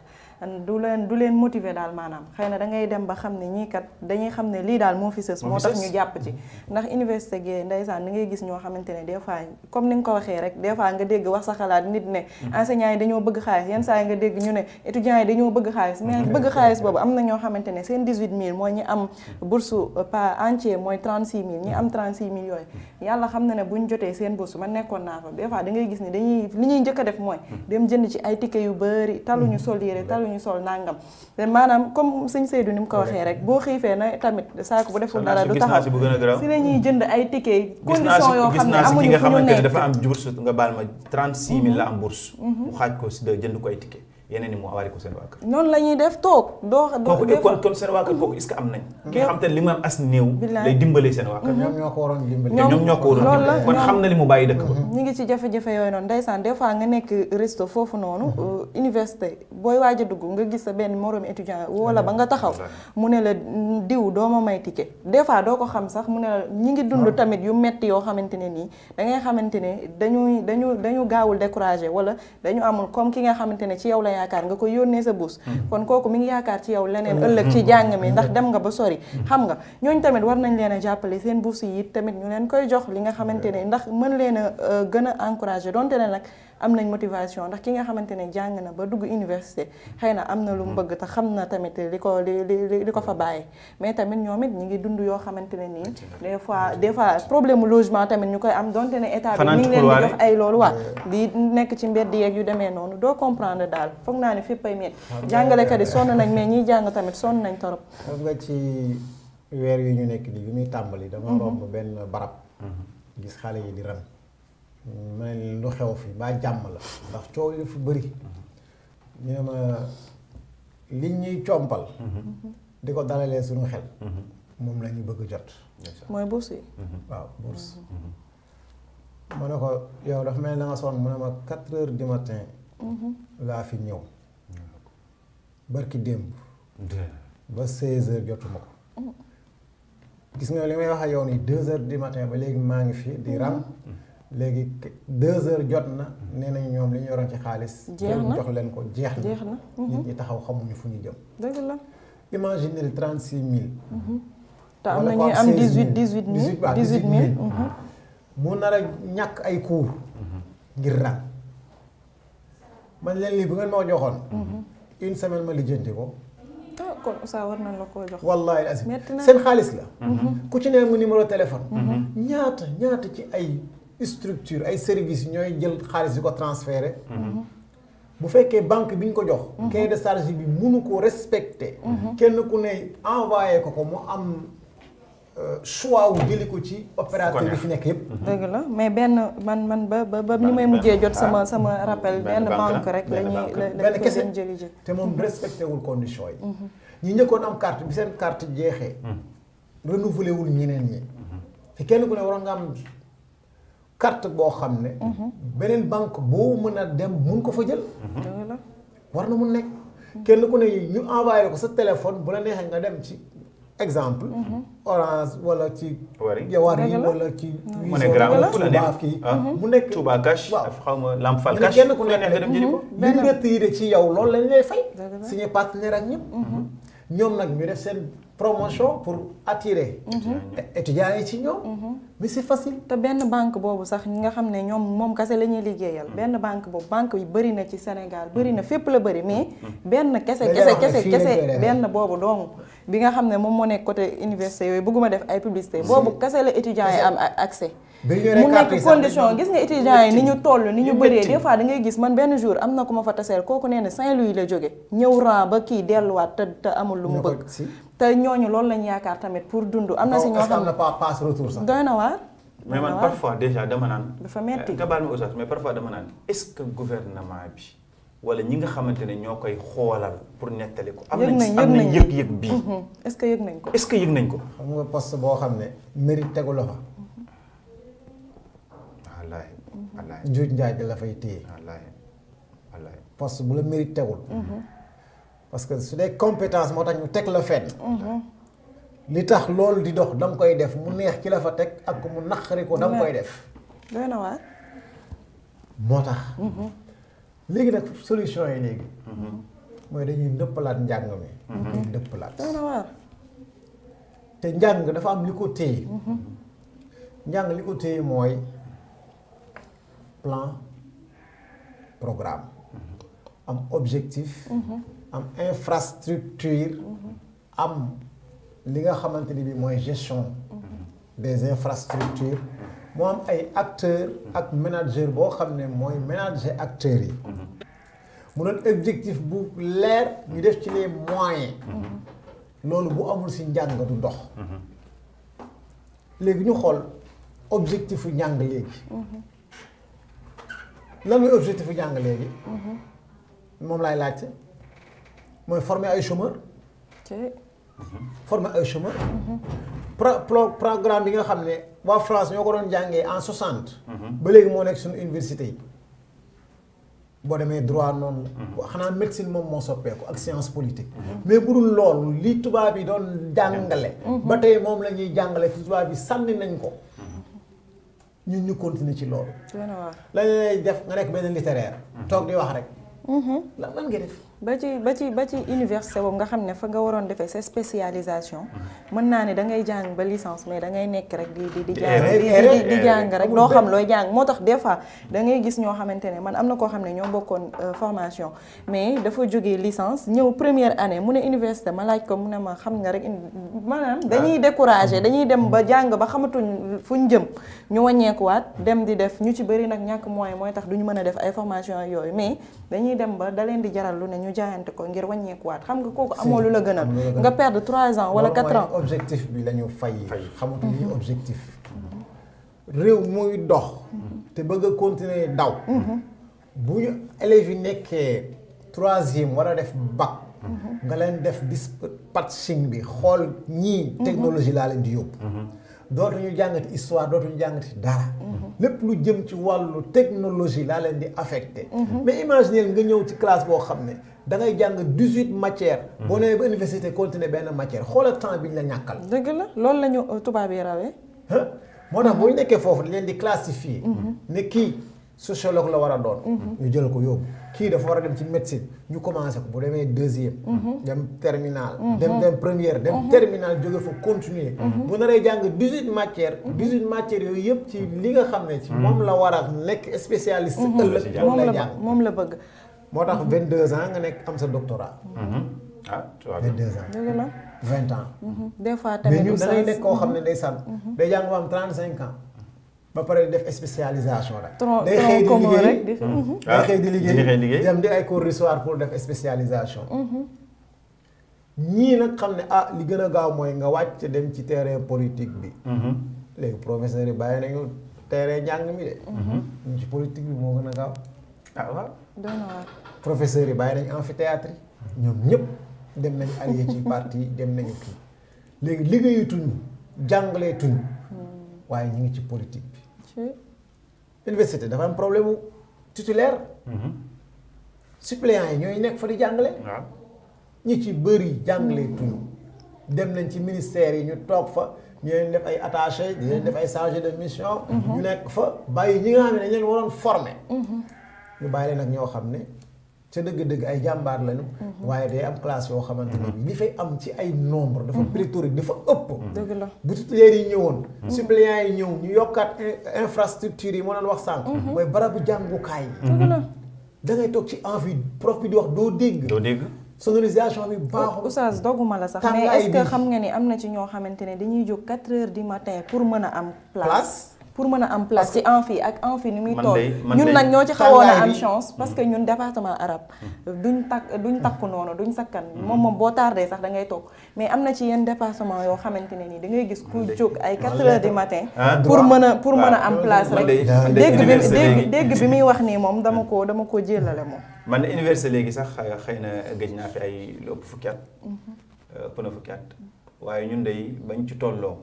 du leen motiver daal maanaam xëy na da ngay dem ba xam ne ñii kat dañuy xam ne lii daal moo fi sës moo tax ñu jàpp ci ndax université gi ndeysaan da ngay gis ñoo xamante ne des fois comme ni nga ko waxee rek des fois nga dégg wax sa xalaat nit ne enseignants yi dañoo bëgg xaalis yenn saa yi nga dégg ñu ne étudiants yi dañoo bëgg xaalis mais bëgg xaalis boobu am na ñoo xamante ne seen 18000 mooy ñi am bourse pas entier mooy 36000 ñi am 36000 yooyu yàlla xam na ne buñ jotee seen bourse man nekkoon naa fa des fois da ngay gis ni li ñuy njëkk a def mooy dem jënd ci ay ticket yu bëri taluñu sol yére taluñu sol nangam te maanaam comme sëñ Seydou ni mu ko waxee rek boo xiifee na tamit saako bu deful dara du taxaw si la ñuy jënd ay ticket condition yoo xam ne amuñu fu ñu nekk dafa am bourse nga baal ma 36000 la am bourse mu xaaj ko si jënd ko ay ticket yeneen ni mu awaari ko seen waa kër noonu la ñuy def toog kon seen waa kër kooku est-ce que am nañ ki nga xam te ne li mu am as néew lay dimbalee seen waa kër ñoom ñoo ko waroon dimbali ñoom ñoo ko waroon dimbali kon xam na li mu bàyyi dëkk ba ñu ngi ci jafe-jafe yooyu noonu ndeysaan des fois nga nekk resto foofu noonu université booy waaj a dugg nga gis sa benn moroom étudiant wala ba nga taxaw mu ne la diw doo ma may ticket des fois doo ko xam sax mu ne la ñi ngi dund tamit yu metti yoo xamante ne nii da ngay xamante ne dañu gaawul découragé wala dañu amul comme ki nga xamante ne ci yow la yaakaar nga ko yónnee sa bourse kon kooku mi ngi yaakaar ci yow leneen ëllëg ci jàng mi ndax dem nga ba sori xam nga ñooñ tamit war nañ leen a jàppale seen bourse yi tamit ñu leen koy jox li nga xamante ne ndax mën leen a gën a encourager donte ne nag am nañ motivation ndax ki nga xamante ne jàng na ba dugg université xëy na am na lu mu bëgg te xam na tamit li ko fa bàyyi mais tamit ñoom it ñi ngi dund yoo xamante ne nii des fois problème logement tamit ñu koy am donte ne état bi mi ngi leen di jox ay loolu waa di nekk ci mbedd yeeg yu demee noonu doo comprendre daal foog naa ne fépp ay métti jàngalekat yi sonn nañ mais ñiy jàng tamit sonn nañ torop xam nga ci weer yu ñu nekk nii bi muy tàmbali dama romb benn barab gis xale yi di ran ma ne lu xew fi ba jàmm la ndax coow yi dafa bëri ñu ne ma liñ ñuy compal di ko dalalee suñu xel moom la ñu bëgg jot mooy bourse yi waaw bourse ma ne ko yow dafa mel na nga sonn mu ne ma 4 heures du matin laa fi ñëw barki démb ba 16 heures jotuma ko gis nga li may wax ak yow nii 2 heures du matin ba léegi maa ngi fi di ram léegi 2 heures jot na nee nañu ñoom li ñu yoroon ci xaalis jox leen ko jeex na nit ñi taxaw xamuñu fu ñu jëm dëgg la imaginer 36 000 te am na ñuy am 18 000 mu nar a ñàkk ay cours ngir ran man leen lii bu ngeen ma ko joxoon une semaine ma lijjanti ko kon Oustaz war nañ la koo jox wallahi azim seen xaalis la ku ci ne mu numéro téléphone ñaata ci ay structure ay services ñooy jël xaalis di ko transféré bu fekkee banque bi ñu ko jox cahier de charge bi munu ko respecté kenn ku ne envoyé ko mu am choix wu jëli ko ci opérateur bi fi nekk yëpp dëgg la mais benn man ba ni may mujjee jot sama rappel benn banque rek benn kese te moom respecté wul condition yi ñi njëkkoon am carte bi seen carte jeexee renouvelé wul ñeneen ñi te kenn ku ne waroon nga am carte boo xam ne beneen banque boo mën a dem mun ko fa jël dëgg la war na mun nekk kenn ku ne ñu envoyé ko sa téléphone bu la neexee nga dem ci exemple Orange wala ci Wari wala ci Touba kii mu nekk Touba Cash xaw ma Lamp Fall Cash kenn ku nekk nga dem jëli ko li ñu retiré ci yow loolu lañ lay fay signé partenaire ak ñëpp ñoom nag ñu def seen promotion pour attirer étudiants yi ci ñoom mais c'est facile te benn banque boobu sax ñi nga xam ne ñoom moom kese la ñuy liggéeyal benn banque boobu banque yu bëri na ci Sénégal bëri na fépp la bëri mais benn kese benn boobu dong bi nga xam ne moom moo nekk côté université yooyu bëgguma def ay publicité boobu kese la étudiants yi am accès mu nekk condition gis nga étudiants yi ni ñu toll ni ñu bëree des fois da ngay gis man benn jour am na ku ma fa taseel kooku nee na Saint-Louis la jóge ñëw ran ba kii delluwaat te amul lu mu bëgg te ñooñu loolu lañu yaakaar tamit pour dund am na si ñoo xam ne passe retour sax doy na waar mais man parfois déjà dama naan dafa metti nga baal ma Oustaz mais parfois dama naan est-ce que gouvernement bi wala ñi nga xamante ne ñoo koy xoolal pour nettali ko am nañ yëg-yëg bii est-ce que yëg nañ ko est-ce que yëg nañ ko xam nga poste boo xam ne mérite tegu la fa wallaahi njuuj njaaj la fay téye wallaahi poste bu la mérite tegul parce que su dee compétence moo tax ñu teg la fenn li tax loolu di dox da nga koy def mu neex ki la fa teg ak mu naqari ko da nga koy def doy na waar moo tax léegi nag solution yi léegi mooy dañuy ndëppalaat njàng mi dañuy ndëppalaat doy na waar te njàng dafa am li ko téye njàng li ko téye mooy plan programme am objectif am infrastructure am li nga xamante ni bi mooy gestion des infrastructures moo am ay acteurs ak manager boo xam ne mooy manager acteurs yi mu doon objectif bu leer ñu def ci les moyens loolu bu amul si njàng du dox léegi ñu xool objectif u njàng léegi lan mooy objectif u njàng léegi moom laay laajte mooy former ay chômeurs former ay chômeurs programme bi nga xam ne waa France ñoo ko doon jàngee en 60 ba léegi moo nekk suñu université yi boo demee droit noonu la xanaa médecine moom moo soppeeku ak science politique mais bu dul loolu li tubaab yi doon jàngale ba tey moom la ñuy jàngale ci tubaab yi sànni nañ ko ñun ñu continuer ci loolu la lay def nga nekk benn littéraire toog di wax rek lan nga def ba ci université boobu nga xam ne fa nga waroon defee sa spécialisation mën naa ne da ngay jàng ba licence mais da ngay nekk rek di jàng rek doo xam looy jàng moo tax des fois da ngay gis ñoo xamante ne man am na koo xam ne ñoo bokkoon formation mais dafa jógee licence ñëw première année mu ne université ma laaj ko mu ne ma xam nga rek maanaam dañuy découragé dañuy dem ba jàng ba xamatuñ fuñ jëm ñu wàññeekuwaat dem di def ñu ci bëri nag ñàkk moyen mooy tax duñu mën a def ay formation yooyu mais dañuy dem ba da leen di jaral lu ne ñu jaayante ko ngir wàññeekuwaat xam nga kooku amoo lu la gënal nga perdre 3 ans wala 4 ans objectif bi la ñu fay xamatu ni objectif réew muy dox te bëgg a continuer daw bu ñu élèves yi nekkee 3e war a def bac nga leen def dispatching bi xool ñii technologie laa leen di yóbbu dootuñu jàngati histoire dootuñu jàngati dara. lépp lu jëm ci wàllu technologie laa leen di affecté. mais imaginez nga ñëw ci classe boo xam ne da ngay jàng 18 matières. boo nee ba université continuer benn matière xoolal temps bi ñu la ñàkkal. dëgg la loolu la ñu tubaab yi rawee. moo tax boo ñu nekkee foofu dañ leen di classifier. ne kii sociologue la war a doon. ñu jël ko yóbbu. kii dafa war a dem ci médecine ñu commencé ko bu demee deuxième. dem terminal. dem première dem terminal jóge fa continuer. bu naree jàng 18 matières. 18 matières yooyu yëpp ci li nga xam ne ci moom la war a nekk spécialiste. ëllëg moom lay jàng moom la bëgg. moo tax 22 ans nga nekk am sa doctorat. ah 22 ans. dëgg la 20 ans. des fois tamit mais ñun da ngay nekk koo xam ne day sànn. day jàng ba am 35 ans. ba pare def spécialisation rek. day xëy di liggéey day xëy di liggéey dem di ay cours du soir pour def spécialisation. ñii nag xam ne li gën a gaaw mooy nga wàcc dem ci terrain politique bi. léegi professeurs yi bàyyi nañu terrain njàng mi de. ñu ci politique bi moo gën a gaaw. waaw. doy na waar. professeurs yi bàyyi nañu amphithéâtre yi ñoom ñëpp dem nañu allié ci parti dem nañu kii léegi liggéeyatuñu jàngaleetuñu waaye ñu ngi ci politique bi. université dafa am problème mu titulaire. suppléants yi ñooy nekk fa di jàngale. ñi ci bëri jàngaleetuñu dem nañ ci ministère yi ñu toog fa ñu leen def ay attaché di leen def ay chargé de mission. ñu nekk fa bàyyi ñi nga xam ne dañ leen waroon former. ñu bàyyi leen ak ñoo xam ne ca dëgg-dëgg ay jàmbaar lañu. waaye day am classe yoo xamante ne bii li fay am ci ay nombre dafa pléthorique dafa ëpp. dëgg la bu titulaires yi ñëwoon. suppléants yi ñëw ñu yokkaat infrastructure yi moo doon wax sànq. mooy barabu jàngukaay yi. dëgg la da ngay toog ci envie prof bi di wax doo dégg. doo dégg. sonorisation bi baaxul. Oustaz dogguma la sax mais est-ce que xam nga ni am na ci ñoo xamante ne dañuy jóg 4 heures du matin pour mën a am place. pour mën a am place ci amphi ak amphi ni muy toll ñun nag ñoo ci xawoon a am chance parce que ñun département arabe duñ takku noonu duñ sakkan moom boo tardé sax da ngay toog mais am na ci yenn département yoo xamante ne nii da ngay gis ku jóg ay 4 heures du matin pour mën a am place rek dégg bi muy wax nii moom dama ko jëlale moom man université léegi sax xëy na gëj naa fi ay lu ëpp fukki at ëpp na fukki at waaye ñun day bañ ci tolloo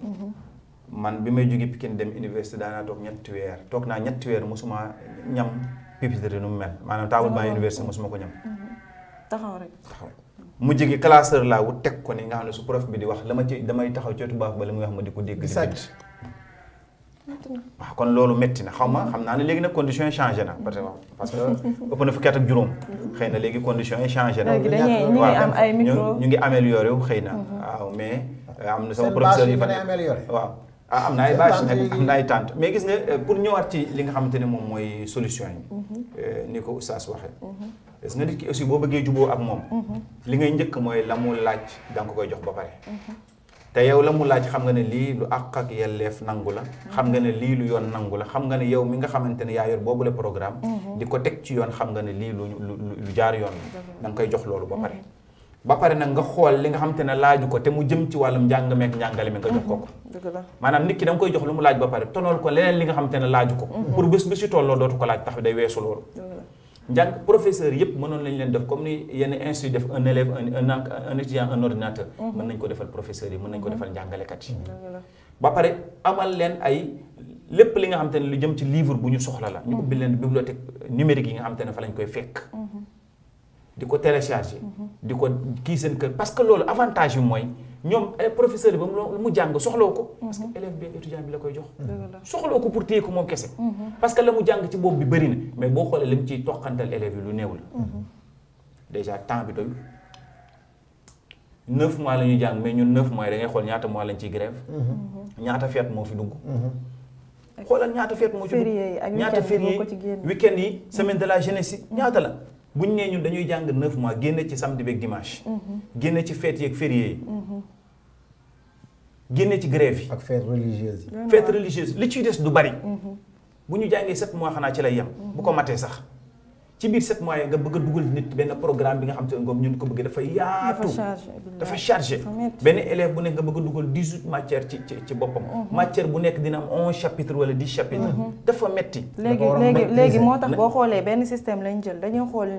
man bi may jóge Pikine dem université daanaa toog ñetti weer mosuma ñam pupitre nu mu mel maanaam table banc université mosuma ko ñam. taxaw rek. mu jóge classeur laa wut teg ko ni nga xam ne su prof bi di wax la ma ci damay taxaw ci wetu baax ba la muy wax ma di ko dégg. di sàcc waaw kon loolu métti na xam naa ne léegi nag conditions yi changé na parce que ëpp na fukki at ak juróom. xëy na léegi conditions yi changé na. léegi ñu ngi am ay micro ñu ngi amélioré wu xëy na. waaw mais am na sama professeur yi fa nekk waaw. am na ay bâche nag am na ay tente mais gis nga pour ñëwaat ci li nga xamante ne moom mooy solution yi ni ko oustaz waxee gis nga nit ki aussi boo bëggee juboo ak moom li ngay njëkk mooy la mu laaj da nga ko koy jox ba pare te yow la mu laaj xam nga ne lii lu àq ak yelleef nangu la xam nga ne lii lu yoon nangu la xam nga ne yow mi nga xamante ne yaa yor boobu la programme di ko teg ci yoon xam nga ne lii lu jaar yoon la da nga koy jox loolu ba pare nag nga xool li nga xamante ne laaju ko te mu jëm ci wàllum njàng meek njàngale mi nga jox ko maanaam nit ki da nga koy jox lu mu laaj ba pare tonool ko leneen li nga xamante ne laaju ko pour bés si tolloo dootu ko laaj tax day weesu loolu njàng professeur yëpp mënoon lañ leen def comme ni yenn institut def un élève un étudiant un ordinateur mën nañ ko defal professeurs yi mën nañ ko defal njàngalekat yi ba pare amal leen ay lépp li nga xamante ne lu jëm ci livre bu ñu soxla la ñu ubbi leen bibliothèque numérique yi nga xamante ne fa lañ koy fekk di ko télécharger di ko kii seen kër parce que loolu avantage bi mooy ñoom professeur bi ba mu jàng soxloo ko parce que élève bi étudiant bi la koy jox soxloo ko pour téye ko moom kese parce que la mu jàng ci boobu bi bëri na mais boo xoolee li mu ciy toqantal élèves yi lu néew la déjà temps bi doyul 9 mois la ñuy jàng mais ñun 9 mois da ngay xool ñaata mois lañ ciy grève ñaata fête moo fi dugg xoolal ñaata fête moo ci dugg ñaata férié week-end yi semaine de la jeunesse yi ñaata la bu ñu nee ñun dañuy jàng 9 mois génne ci samedi beeg dimanche. génne ci fête yeeg férié yi. génne ci grève yi. ak fête religieuse yi. fête religieuse li ciy des du bari. bu ñu jàngee 7 mois xanaa ci lay yem. bu ko matee sax ci biir 7 mois nga bëgg a dugal nit benn programme bi nga xam te ne ngoom ñun ko bëgg dafa yaatu dafa chargé benn élève bu nekk nga bëgg a dugal 18 matières ci boppam matière bu nekk dina am 11 chapitres wala 10 chapitres dafa metti léegi moo tax boo xoolee benn système lañ jël dañuy xool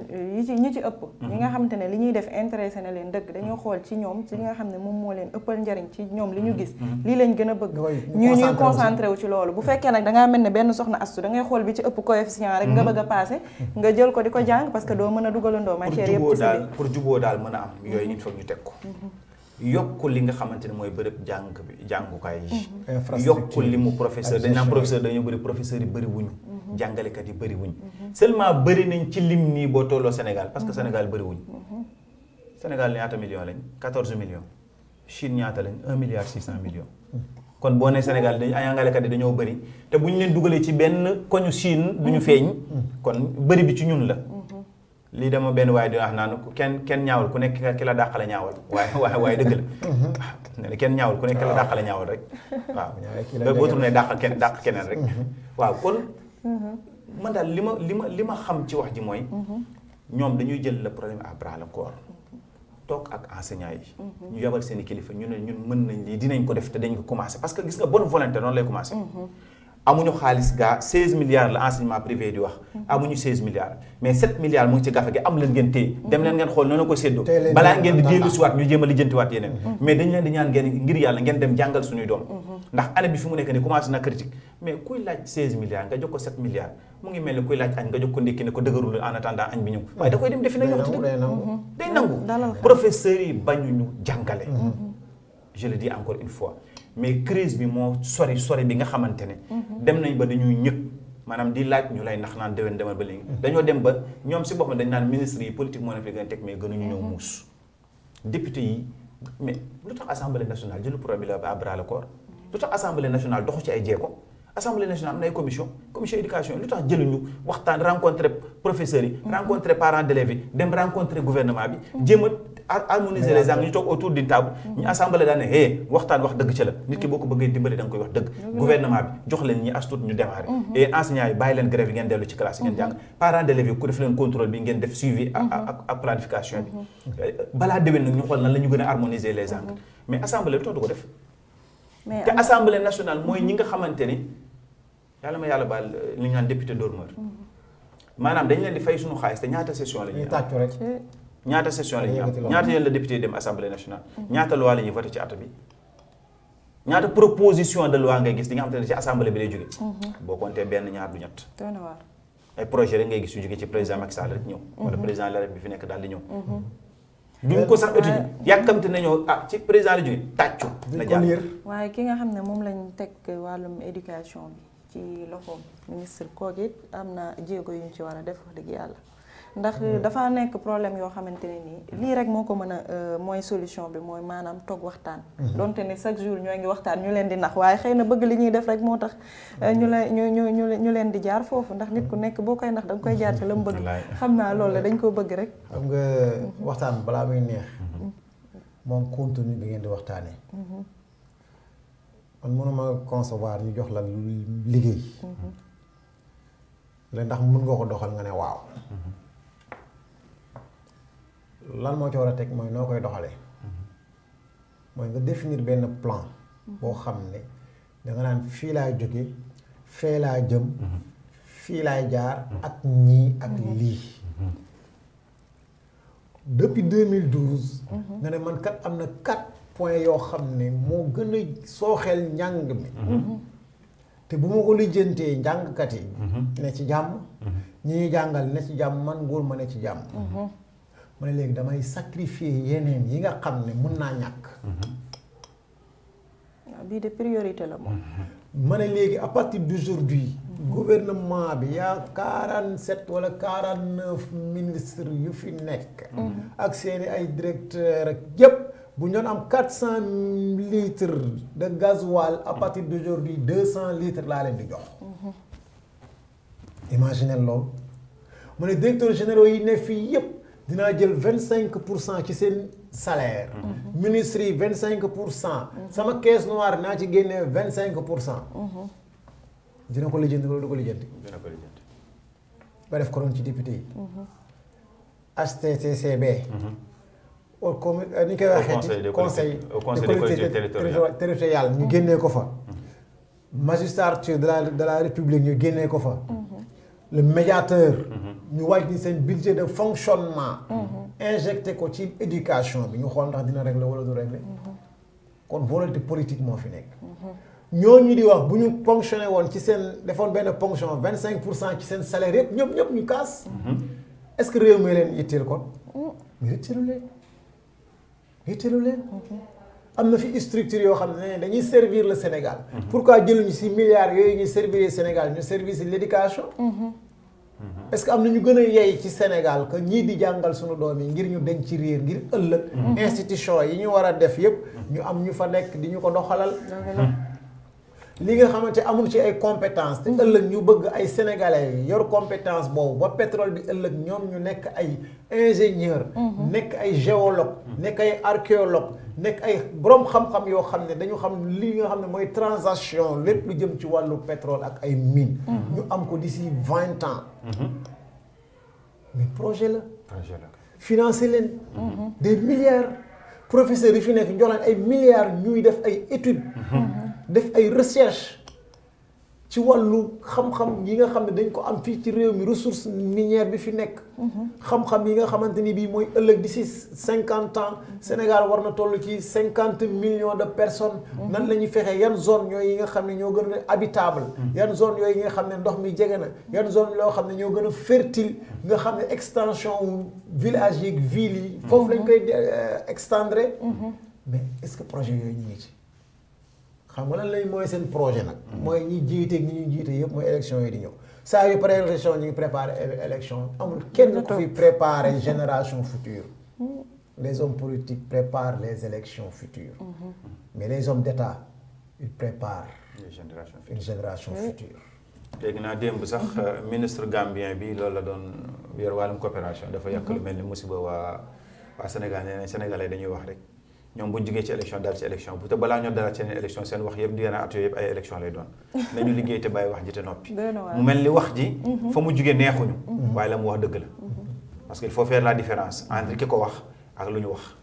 ñi ci ëpp ñi nga xamante ne li ñuy def intéressé na leen dëgg dañuy xool ci ñoom ci li nga xam ne moom moo leen ëppal njariñ ci ñoom li ñu gis lii lañ gën a bëgg ñuy concentré wu ci loolu bu fekkee nag dangaa mel ne benn soxna astu da ngay xool bi ci ëpp coefficient rek nga bëgg a passé nga jël ko di ko jàng parce que doo mën a dugalandoo matière yëpp ci biir pour juboo daal mën a am yooyu il faut ñu teg ko yokk li nga xamante ne mooy bërëb jàngukaay yi yokk li mu professeur dañ naan professeur dañoo bëri professeurs yi bëri wuñu jàngalekat yi bëri wuñu seulement bëri nañ ci lim nii boo tolloo Sénégal parce que Sénégal bëri wuñu Sénégal ñaata millions lañ 14 millions Chine ñaata lañ 1 milliard 600 millions kon boo nee Sénégal dañ ay jàngalekat yi dañoo bëri te bu ñu leen dugalee ci benn koñu Chine du ñu feeñ kon bëri bi ci ñun la lii dama benn waaye di wax naan kenn ñaawul ku nekk ki la dàqale ñaawal waaye dëgg la kenn ñaawul ku nekk ki la dàqale ñaawal rek waaw boo tourné dàq keneen rek waaw kon man daal li ma xam ci wax ji mooy ñoom dañuy jël le problème à bras le corps toog ak enseignants yi ñu yabal seen i kilifa ñu ne ñun mën nañ lii dinañ ko def te dañ ko commencé parce que gis nga bonne volonté noonu lay commencé amuñu xaalis gaa 16 milliards la enseignement privé di wax amuñu 16 milliards mais 7 milliards mu ngi ci gafa gi am leen ngeen téye dem leen ngeen xool noonu ko séddoo balaa ngeen di dellu siwaat ñu jéem a lijjantiwaat yeneen mais dañ leen di ñaan ngeen ngir yàlla ngeen dem jàngal suñuy doom ndax année bi fi mu nekk ni commencé na critique mais kuy laaj 16 milliards nga jox ko 7 milliards mu ngi mel ni kuy laaj añ nga jox ko ndékki ne ko dëgërul en attendant añ bi ñëw waaye da koy dem defi na ñoom day nangu professeurs yi bañuñu jàngale je le dis encore une fois mais crise bi moo sori bi nga xamante ne dem nañ ba dañuy ñëg maanaam di laaj ñu lay nax naan déwén demal ba léegi dañoo dem ba ñoom si boppam dañ naan ministre yi politique moo ne fi gën a teg mais gënuñu ñëw muus député yi mais lu tax assemblée nationale jëlu problème bi la à bras le corps lu tax assemblée nationale doxu ci ay jéego assemblée nationale am na ay commission éducation lu tax jëluñu waxtaan rencontrer professeurs yi rencontrer parents d'élèves yi dem rencontrer gouvernement bi jéem a harmoniser les angles ñu toog autour d'une table ñu assemblée daan ne waxtaan wax dëgg ci la nit ki boo ko bëggee dimbali da nga koy wax dëgg gouvernement bi jox leen ñi as tuut ñu démarrer et enseignants yi bàyyi leen grève yi ngeen dellu ci classe yi ngeen jàng parents d'élèves yi ku def leen contrôle bi ngeen def suivi ak planification bi balaa déwén nag ñu xool nan la ñu gën a harmoniser les angles mais assemblée lu tax du ko def te assemblée nationale mooy ñi nga xamante ni yàlla ma yàlla baal li ñu naan député dormeur maanaam dañu leen di fay suñu xaalis te ñaata session la ñuy am ñaata session la ñuy am ñaata yoon la député dem assemblée nationale ñaata loi la ñuy voté ci at bi ñaata proposition de loi ngay gis di nga xam te ne ci assemblée bi lay jóge boo compté benn ñaar du ñett ay projet rek ngay gis yu jóge ci président Macky Sall rek ñëw wala président de la République bi fi nekk daal di ñëw duñ ko sax étudier yàkkamte nañoo ci président la jóge tàccu na jàll waaye ki nga xam ne moom lañ teg wàllum éducation bi ci loxoom ministre kooku it am na jéego yu ñu ci war a def wax dëgg yàlla ndax dafa nekk problème yoo xamante ne nii lii rek moo ko mën a mooy solution bi mooy maanaam toog waxtaan donte ne chaque jour ñoo ngi waxtaan ñu leen di nax waaye xëy na bëgg li ñuy def rek moo tax ñu leen di jaar foofu ndax nit ku nekk boo koy nax da nga koy jaar ci la mu bëgg xam naa loolu la dañ ko bëgg rek xam nga waxtaan balaa muy neex moom contenu bi ngeen di waxtaanee man mënuma concevoir ñu jox la liggéey la ndax mën nga ko doxal nga ne waaw lan moo ci war a teg mooy noo koy doxalee mooy nga définir benn plan boo xam ne danga naan fii laa jóge fee laa jëm fii laay jaar ak ñii ak lii depuis 2012 nga ne man kat am na 4 points yoo xam ne moo gën a sooxeel njàng mi te bu ma ko lijjantee njàngkat yi ne ci jàmm ñi ñuy jàngal ne ci jàmm man nguur ma ne ci jàmm ma ne léegi damay sacrifier yeneen yi nga xam ne mun naa ñàkk bii de priorité la moom ma ne léegi à partir d'aujourd'hui gouvernement bi yaa 47 wala 49 ministres yu fi nekk ak seeni ay directeurs ak yépp bu ñu doon am 400 litres de gasoil à partir d'aujourd'hui 200 litres laa leen di jox imaginez loolu mu ne directeurs généraux yi ne fii yépp dinaa jël 25% ci seen salaire ministres yi 25% sama caisse noire naa ci génnee 25% dina ko lijjanti wala du ko lijjanti ba def ko doon ci député yi. HCCCB. ni koy waxee conseil de collectivité territoriale ñu génnee ko fa. magistrature de la république ñu génnee ko fa. le médiateur. ñu wàññi seen budget de fonctionnement. injecté ko ci éducation bi ñu xool ndax dina régler wala du régler. kon volonté politique moo fi nekk. ñooñu di wax bu ñu ponctionné woon ci seen defoon benn ponction 25% ci seen salaire yëpp ñëpp ñu kaas. est-ce que réew mi leen yitteel kon. mais yitteelu leen. am na fi structure yoo xam ne dañuy servir le Sénégal. pourquoi jëluñu si milliards yooyu ñuy servir Sénégal ñu servir si l'éducation. est-ce que am na ñu gën a yey ci Sénégal que ñii di jàngal suñu doom yi ngir ñu denc ci réer ngir ëllëg. institution yi ñu war a def yëpp ñu am ñu fa nekk di ñu ko doxalal. li nga xamante amul ci ay compétence te ëllëg ñu bëgg ay sénégalais yor compétence boobu ba pétrole bi ëllëg ñoom ñu nekk ay ingénieur nekk ay géologue nekk ay archéologue nekk ay borom xam-xam yoo xam ne dañu xam li nga xam ne mooy transaction lépp lu jëm ci wàllu pétrole ak ay mine ñu am ko d'ici 20 ans mais projet la financer leen des milliards professeurs yi fi nekk jox leen ay milliards ñuy def ay études def ay recherche ci wàllu xam-xam yi nga xam ne dañ ko am fii ci réew mi ressource minière bi fi nekk xam-xam yi nga xamante ni bii mooy ëllëg d'ici 50 ans Sénégal war na toll ci 50 millions de personnes nan la ñuy fexee yan zone ñooy yi nga xam ne ñoo gën a habitable yan zone yooyu yi nga xam ne ndox mi jege na yan zone yoo xam ne ñoo gën a fertile nga xam ne extension village yi ville yi foofu lañ koy extendre mais est-ce que projet yooyu ñu ngi ci xam nga lan lay mooy seen projet nag mooy ñi jiite ñi ñu jiite yëpp mooy élection yi di ñëw saa yu pare élection ñu ngi préparé élection amul kenn ku fi préparé génération future les hommes politiques préparent les élections futures mais les hommes d'État ils préparent une génération future léegi naa démb sax ministre gambien bi loolu la doon yor wàllum coopération dafa yàq lu mel ni musiba waa Sénégal nee na Sénégalais dañuy wax rek ñoom bu ñu jógee ci élection dal ci élection bu te balaa ñoo dalaat seen élection seen wax yëpp diggante at yooyu yëpp ay élection lay doon nañu liggéey te bàyyi wax ji te noppi mu mel ni wax ji fa mu jugee neexuñu waaye la mu wax dëgg la parce que il faut faire la différence entre ki ko wax ak lu ñu wax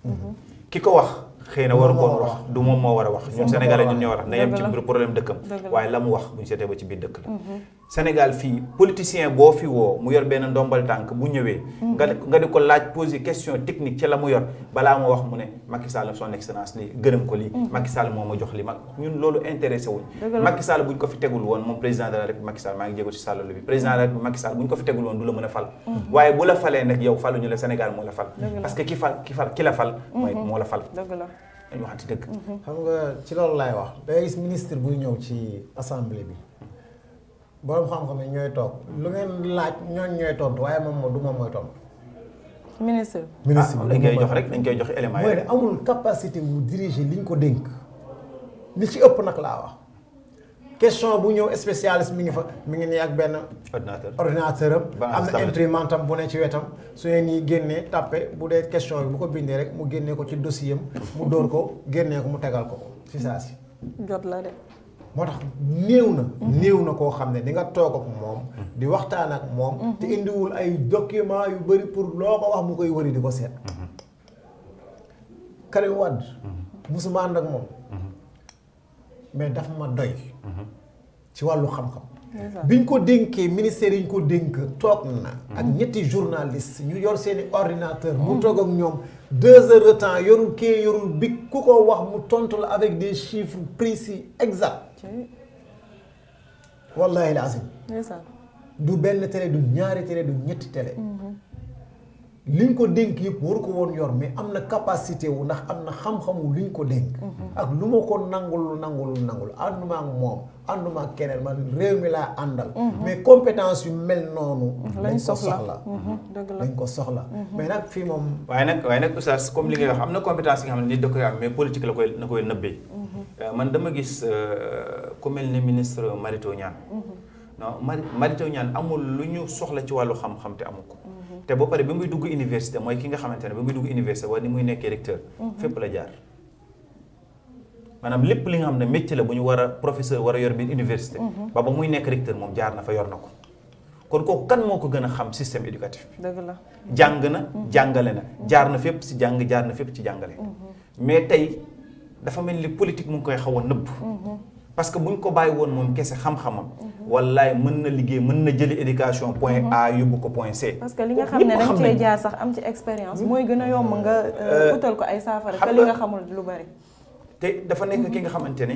ki ko wax xëy na waru koon wax du moom moo war a wax ñun Sénégalais ñun ñoo war a na yem ci biir problème dëkkam waaye la mu wax bu ñu seetee ba ci biir dëkk la Sénégal fii politicien boo fi woo mu yor benn ndombal tànk bu ñëwee nga di ko laaj poser question technique ci la mu yor balaa moo wax mu ne Macky Sall son excellence lii gërëm ko lii Macky Sall moo ma jox li mag ñun loolu intéressé wuñ Macky Sall bu ñu ko fi tegul woon moom président de la République Macky Sall maa ngi jéego ci sàllalu bi président de la République Macky Sall bu ñu ko fi tegul woon du la mën a fal waaye bu la falee nag yow faluñu la Sénégal moo la fal parce que ki la fal mooy moo la fal dañu waxati dëgg xam nga ci loolu laay wax day gis ministre buy ñëw ci assemblée bi borom xam-xam ne ñooy toog lu ngeen laaj ñooy tontu waaye moom du moom mooy tontu. ministre bi dañ koy jox rek dañ koy jox élément yi. mooy ne amul capacité wu diriger li ñu ko dénk li ci ëpp nag laa wax question bu ñëw spécialiste mi ngi nii ak benn. ordinateur am na imprimante am bu ne ci wetam su ngeen ñi génnee tàppe bu dee question bi bu ko bindee rek mu génnee ko ci dossier am mu dóor ko génnee ko mu tegal ko ci saa si. jot la de. moo tax néew na koo xam ne di nga toog ak moom di waxtaan ak moom te indiwul ay document yu bëri pour loo ko wax mu koy wëri di ko seet Karim Wade musuma ànd ak moom mais dafa ma doy ci wàllu xam-xam biñ ko dénkee ministère yi ñu ko dénk toog na ak ñetti journaliste ñu yor seeni ordinateur mu toog ak ñoom 2 heures de temps yorul kii yorul bic ku ko wax mu tontu la avec des chiffres précis exacts wallahi lazim du benn télé du ñaari télé du ñetti télé liñ ko dénk yëpp waru ko woon yor mais am na capacité wu ndax am na xam-xamu liñ ko dénk ak lu ma ko nangul ànduma ak moom ànduma ak keneen man réew mi laa àndal mais compétence yu mel noonu lañ ko soxla mais nag fii moom waaye nag oustaz comme li ngay wax am na compétence yi nga xam ne nit da koy am mais politique na koy nëbbee man dama gis ku mel ne ministre Mary Teuw Niane non Mary Teuw Niane amul lu ñu soxla ci wàllu xam-xam te amu ko te ba pare bi muy dugg université mooy ki nga xamante ne bi muy dugg université wala ni muy nekkee recteur fépp la jaar maanaam lépp li nga xam ne métier la bu ñu war a professeur war a yor biir université ba muy nekk recteur moom jaar na fa yor na ko kon kooku kan moo ko gën a xam système éducatif bi. dëgg la jàng na jàngale na jaar na fépp si jàng jaar na fépp ci jàngale. mais tey dafa mel ni politique mu ngi koy xaw a nëbb. parce que buñ ko bàyyi woon moom kese xam-xamam. wallaay mën na liggéey mën na jëli éducation point A yóbbu ko point C. parce que li nga xam ne dañ cee jaar sax am ci expérience mooy gën a yomb nga utal ko ay saafara te li nga xamul lu bari. te dafa nekk ki nga xamante ne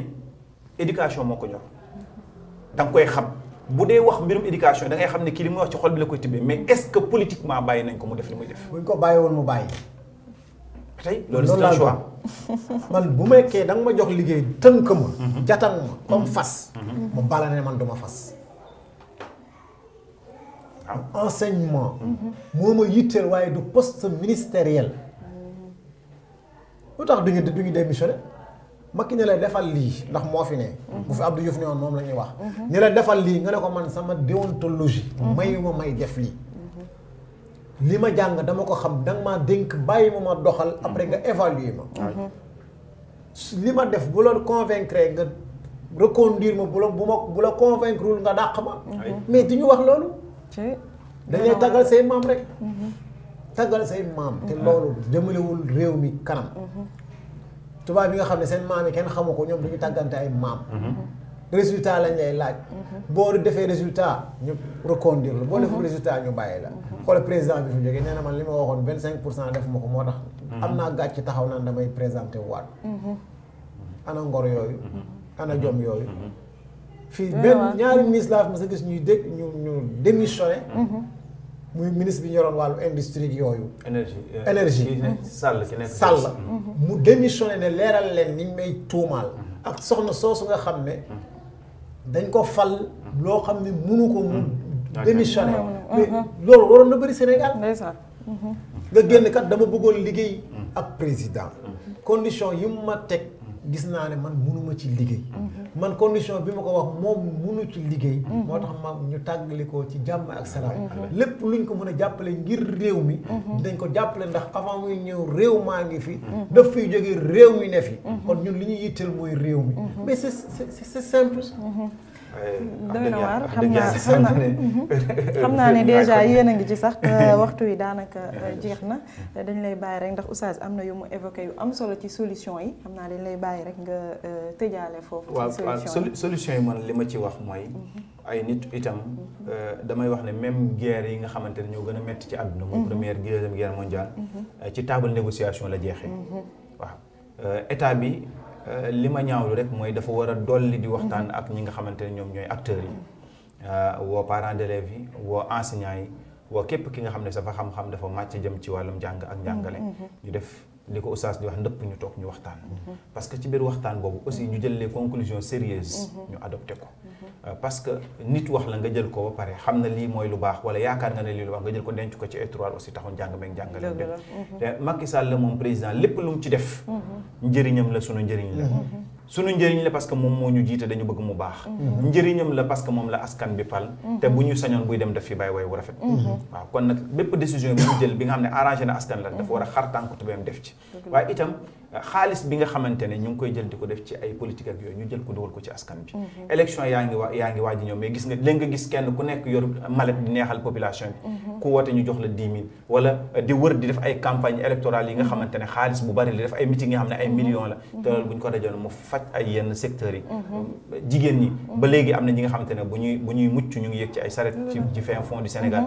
éducation moo ko ñor da nga koy xam bu dee wax mbirum éducation da ngay xam ne kii li muy wax ci xol bi la koy tibbee mais est-ce que politiquement bàyyi nañ ko mu def li muy def. buñ ko bàyyi woon mu bàyyi. tey loolu c'est un choix. man bu mekkee da nga ma jox liggéey tënk ma. jatan ma comme fas. ma bala ne man duma fas. waaw enseignement. moo ma yitteel waaye du poste ministériel. lu tax duñu démissionné. Macky ne la defal lii ndax moo fi ne. bu fi Abdou Diouf ne woon moom la ñuy wax. ne la defal lii nga ne ko man sama déontologie. mayuma may def lii. li ma jàng dama ko xam danga maa dénk bàyyi ma doxal après nga évaluer ma. li ma def bu la convaincre nga reconduire ma bu la convaincre nga dàq ma. mais du ñu wax loolu. dañuy taggal say maam rek. taggal say maam te loolu jëmalewul réew mi kanam. tubaab bi nga xam ne seen maam yi kenn xamu ko ñoom duñu tàggante ay maam. résultat lañ lay laaj. boo defee résultat ñu reconduire la boo defee résultat ñu bàyyi la. xoolal président bi fi jógee nee na man li ma waxoon 25% def ma ko moo tax. am naa gàcc taxaw naan damay présenté waat. ana ngor yooyu. ana jom yooyu. fii benn ñaari ministre laa fi mas a gis ñuy dégg ñu démissionné. muy ministre bi ñoroon wàllu industrie yooyu. énergie Sall mu démissionné ne leeral leen ni may tuumaal. ak soxna soosu nga xam ne dañ ko fal loo xam ne munu ko mu démissionné mais loolu waroon na bëri Sénégal nga génn kat dama bëggoon liggéey ak président condition yi mu ma teg gis naa ne man munuma ci liggéey man condition bi ma ko wax moom munu ci liggéey moo tax ma ñu tàggali ko ci jàmm ak salaam lépp luñ ko mën a jàppale ngir réew mi dinañ ko jàppale ndax avant muy ñëw réew maa ngi fi daf fiy jógee réew mi ne fi kon ñun li ñu yitteel mooy réew mi mais c'est simple doy na waar xam naa ne déjà yéen a ngi ci sax waxtu wi daanaka jeex na dañ lay bàyyi rek ndax oustaz am na yu mu évoqué yu am solo ci solution yi xam naa dañ lay bàyyi rek nga tëjaale foofu. waaw solution yi man li ma ci wax mooy ay nit itam damay wax ne même guerre yi nga xamante ne ñoo gën a métti ci àdduna muy première deuxième guerre mondiale ci table négociation la jeexee waaw état bi li ma ñaawlu rek mooy dafa war a dolli di waxtaan ak ñi nga xamante ne ñoom ñooy acteurs yi woo parents d'élèves yi woo enseignants yi woo képp ki nga xam ne sa fa xam-xam dafa màcc jëm ci wàllum jàng ak njàngale ñu def li ko oustaz di wax ndëpp ñu toog ñu waxtaan parce que ci biir waxtaan boobu aussi ñu jël les conclusions sérieuses ñu adopté ko parce que nit wax la nga jël ko ba pare xam na lii mooy lu baax wala yaakaar nga ne lii lu baax nga jël ko denc ko ci étroit aussi taxul njàng meeg njàngale dem te Macky Sall moom président lépp lu mu ci def njëriñam la sunu njëriñ la sunu njëriñ la parce que moom moo ñu jiite dañu bëgg mu baax njëriñam la parce que moom la askan bi fal te bu ñu sañoon buy dem daf fi bàyyi way wu rafet waaw kon nag bépp décision bi ñu jël bi nga xam ne arrangé na askan la dafa war a xar tànk tubéem def ci waaye itam xaalis bi nga xamante ne ñu ngi koy jël di ko def ci ay politique ak yooyu ñu jël ko dugal ko ci askan bi élection yaa ngi waaj ñëw mais gis nga léegi nga gis kenn ku nekk yor mallette di neexal population bi ku woote ñu jox la 10 000 wala di wër di def ay campagne électorale yi nga xamante ne xaalis bu bari la def ay meeting yi nga xam ne ay millions la te loolu bu ñu ko dajoon mu faj ay yenn secteurs yi jigéen ñi ba léegi am na ñi nga xamante ne bu ñuy mucc ñu ngi yëg ci ay saret ci fin fond du Sénégal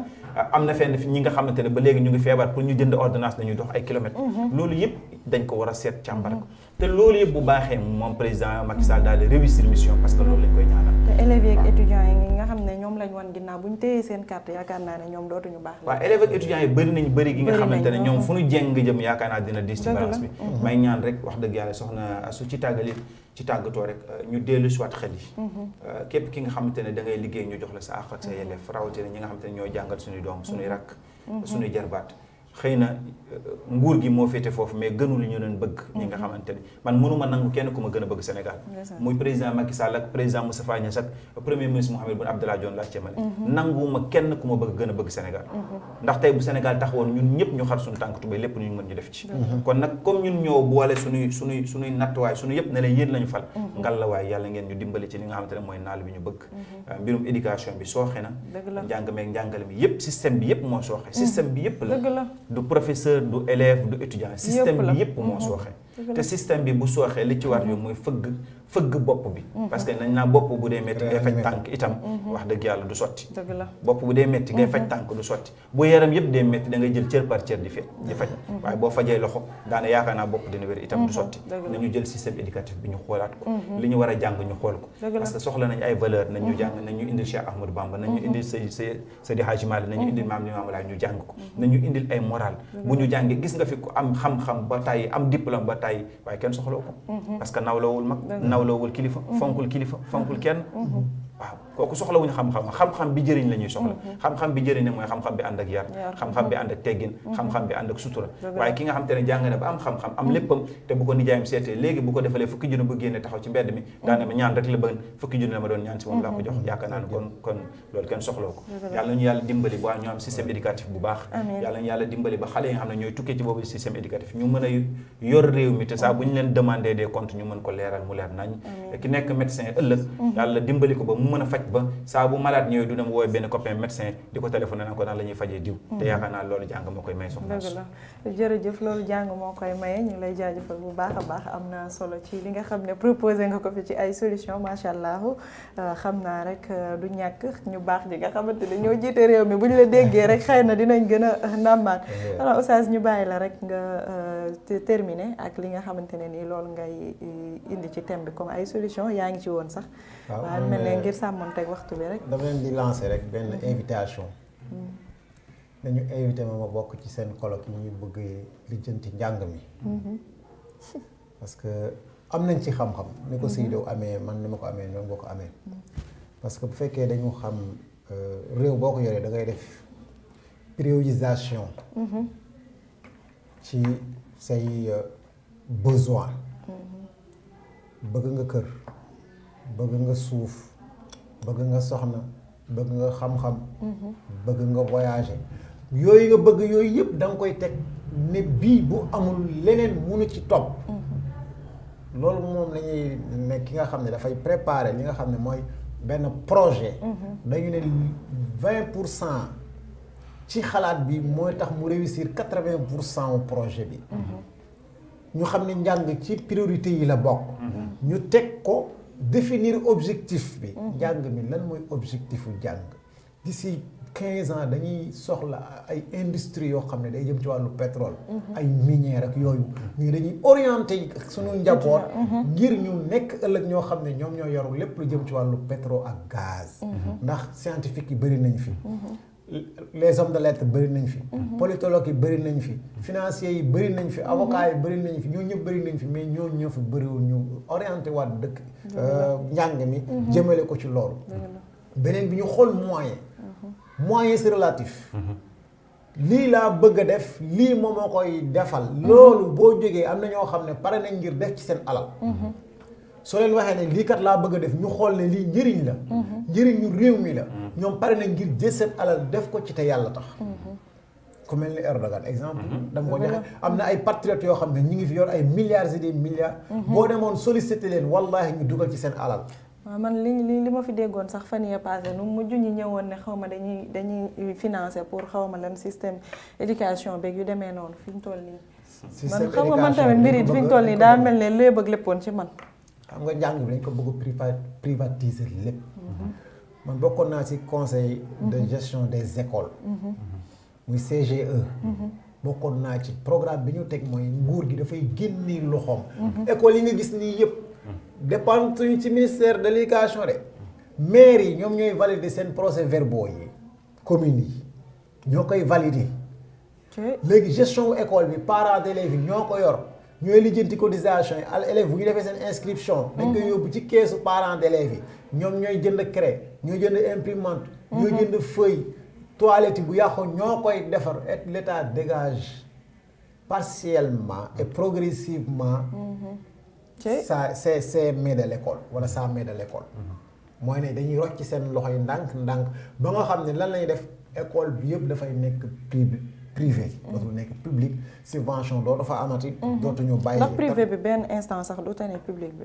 am na fenn ñi nga xamante ne ba léegi ñu ngi feebar pour ñu jënd ordonnance dañuy dox ay kilomètres loolu yëpp dañ ko war a seet càmbar ko te loolu yëpp bu baaxee moom président Macky Sall daal di réussir mission parce que loolu lañ koy ñaanal te élèves yi ak étudiants yi nga xam ne ñoom lañ wan ginnaaw bu ñu téyee seen carte yaakaar naa ne ñoom dootuñu baax waaw élèves ak étudiants yi bëri gi nga xamante ne ñoom fu ñu jeng jëm yaakaar naa dina diis ci balance bi may ñaan rek wax dëgg yàlla soxna su ci tàggatoo rek ñu dellu si waat xel yi képp ki nga xamante ne da ngay liggéey ñu jox la sa àq ak sa yelleef rawatina ñi nga xamante ne ñoo jàngal suñuy doom suñuy rakk suñuy jarbaat xëy na nguur gi moo féete foofu mais gënul ñu leen bëgg ñi nga xamante ne man mënuma nangu kenn ku ma gën a bëgg Sénégal muy président Macky Sall ak président Moustapha Niasse ak premier ministre Mahammed Boun Abdallah Dionne laa cemale nanguwuma kenn ku ma bëgg gën a bëgg Sénégal ndax tey bu Sénégal taxawoon ñun ñëpp ñu xar suñu tànk tubéy lépp ñu mën ñu def ci kon nag comme ñun ñoo boole suñuy nattuwaay suñu yëpp ne leen yéen lañu fal ngal la waaye yàlla ngeen ñu dimbali ci li nga xamante ne mooy naal bi ñu bëgg mbirum éducation bi sooxe na njàng meeg njàngale mi yëpp système bi yëpp moo sooxe système bi yëpp la du professeur du élève du étudiant système bi yëpp moo sooxe te système bi bu sooxee li ci war ñu mooy fëgg bopp bi parce que nañ naa bopp bu dee métti ngay faj tànk itam wax dëgg yàlla du sotti bopp bu dee métti ngay faj tànk du sotti bu yaram yëpp dee métti da ngay jël cër par cër di faj waaye boo fajee loxo daana yaakaar naa bopp dina wér itam du sotti nañu jël système éducatif bi ñu xoolaat ko li ñu war a jàng ñu xool ko parce que soxla nañ ay valeur nañ ñu jàng nañ ñu indil Cheikh Ahmadou Bamba nañ ñu indil Seydi Hadji Malick nañ ñu indil Maam Limaamu Laay ñu jàng ko nañ ñu indil ay moral bu ñu jàngee gis nga fi ko am xam-xam ba tàyyi am diplôme ba tàyyi waaye kenn soxlaw ko parce que nawlawul mag nawlawul kilifa fonkul kenn waaw kooku soxlawuñu xam-xam bi jëriñ la ñuy soxla xam-xam bi jëriñ ne mooy xam-xam bi ànd ak yar xam-xam bi ànd ak teggin xam-xam bi ànd ak sutura waaye ki nga xam te ne jàng na ba am xam-xam am léppam te bu ko nijaayam seetee léegi bu ko defalee fukki junni bu génne taxaw ci mbedd mi daane ma ñaan rek la bëgg fukki junni la ma doon ñaan si moom laa ko jox yaakaar naa ne kon loolu kenn soxlaw ko yàlla ñu yàlla dimbali ba ñu am système éducatif bu baax yàlla ñu yàlla dimbali ba xale yi nga xam ne ñooy tukkee ci boobu système éducatif ñu mën a yor réew mi te saa bu ñu leen demandé des comptes ñu mën ko leeral mu leer nañ ki nekk médecin ëllëg yàlla dimbali ko ba mu mën a faj ba saa bu malade ñëwee du dem woowee benn copain médecin di ko téléphoné na ko naan la ñuy fajee diw te yaakaar naa loolu jàng moo koy may soxna dëgg la jërëjëf loolu jàng moo koy maye ñu ngi lay jaajëfal bu baax a baax am na solo ci li nga xam ne proposé nga ko fi ci ay solution macha allah xam naa rek du ñàkk ñu baax ji nga xamante ne ñoo jiite réew mi bu ñu la déggee rek xëy na dinañ gën a nàmmaat alors Oustaz ñu bàyyi la rek nga terminer ak li nga xamante ne nii loolu ngay indi ci thème bi comme ay solution yaa ngi ci woon sax waaw mel ne ngir sàmmonteeg waxtu bi rek dama leen di lancer rek benn invitation dañu invité ma bokk ci seen colloque yi ñu bëgg lijjanti njàng mi parce que am nañ ci xam-xam ni ko Seydou amee man ni ma ko amee noonu boo ko amee parce que bu fekkee dañu xam réew boo ko yoree da ngay def priorisation ci say besoin bëgg nga kër bëgg nga suuf bëgg nga soxna bëgg nga xam-xam bëgg nga voyager yooyu nga bëgg yooyu yëpp da nga koy teg ne bii bu amul leneen munu ci topp loolu moom la ñuy ne ki nga xam ne dafay préparer li nga xam ne mooy benn projet dañu ne 20% ci xalaat bi mooy tax mu réussir 80% au projet bi ñu xam ne njàng ci priorité yi la bokk ñu teg ko définir objectif bi njàng mi lan mooy objectifu njàng d'ici 15 ans dañuy soxla ay industrie yoo xam ne day jëm ci wàllu pétrole ay minière ak yooyu ñu dañuy orienté suñu njaboot ngir ñu nekk ëllëg ñoo xam ne ñoom ñoo yoru lépp lu jëm ci wàllu pétrole ak gaz ndax scientifique yi bëri nañ fi les hommes de lettres bëri nañ fi politologues yi bëri nañ fi financiers yi bëri nañ fi avocats yi bëri nañ fi ñoo ñëpp bëri nañ fi mais ñoo ñoo fi bëriwul ñu orienté waat dëkk njàng mi jëmale ko ci loolu beneen bi ñu xool moyen c'est relatif lii laa bëgg a def lii moom moo koy defal loolu boo jógee am na ñoo xam ne pare nañ ngir def ci seen alal soo leen waxee ne lii kat laa bëgg a def ñu xool ne lii njëriñ la njëriñu réew mi la ñoom pare nañ ngir jël seen alal def ko ci te yàlla tax ku mel ni Erdogan exemple dama ko joxe am na ay patriotes yoo xam ne ñu ngi fi yor ay milliards et des milliards boo demoon sollicité leen wallahi ñu dugal ci seen alal waaw man li ma fi déggoon sax fan yee passé nu mujj ñi ñëwoon ne xaw ma dañuy financer pour xaw ma lan système éducation beeg yu demee noonu fi ñu toll nii man xam nga man tamit mbir yi fi ñu toll nii daa mel ne léeb ak léppoon ci man xam nga njàng bi dañ ko bëgg privatiser lépp man bokkoon naa ci conseil de gestion des écoles muy CGE bokkoon naa ci programme bi ñu teg mooy nguur gi dafay génni loxoom école yi nga gis nii yëpp dépend suñu ci ministère de l'éducation de maire yi ñoom ñooy valider seen procès verbaux yi communes yi ñoo koy valider léegi gestion wu école bi parents d'élèves yi ñoo ko yor ñooy lijjanti cotisation yi al élèves bu ñu defee seen inscription dañ koy yóbbu ci keesu parents d'élèves yi ñoom ñooy jënd craie ñooy jënd imprimante ñooy jënd feuille toilette bu yàqu ñoo koy defar et l'État dégage partiellement et progressivement ça c'est main de l'école wala ça main de l'école mooy ne dañuy rocc ci seen loxo yi ndànk ba nga xam ne lan lañuy def école bi yëpp dafay nekk privé dootul nekk public subvention dootu fa amati dootuñu bàyyi ndax privé bi benn instant sax du tane public bi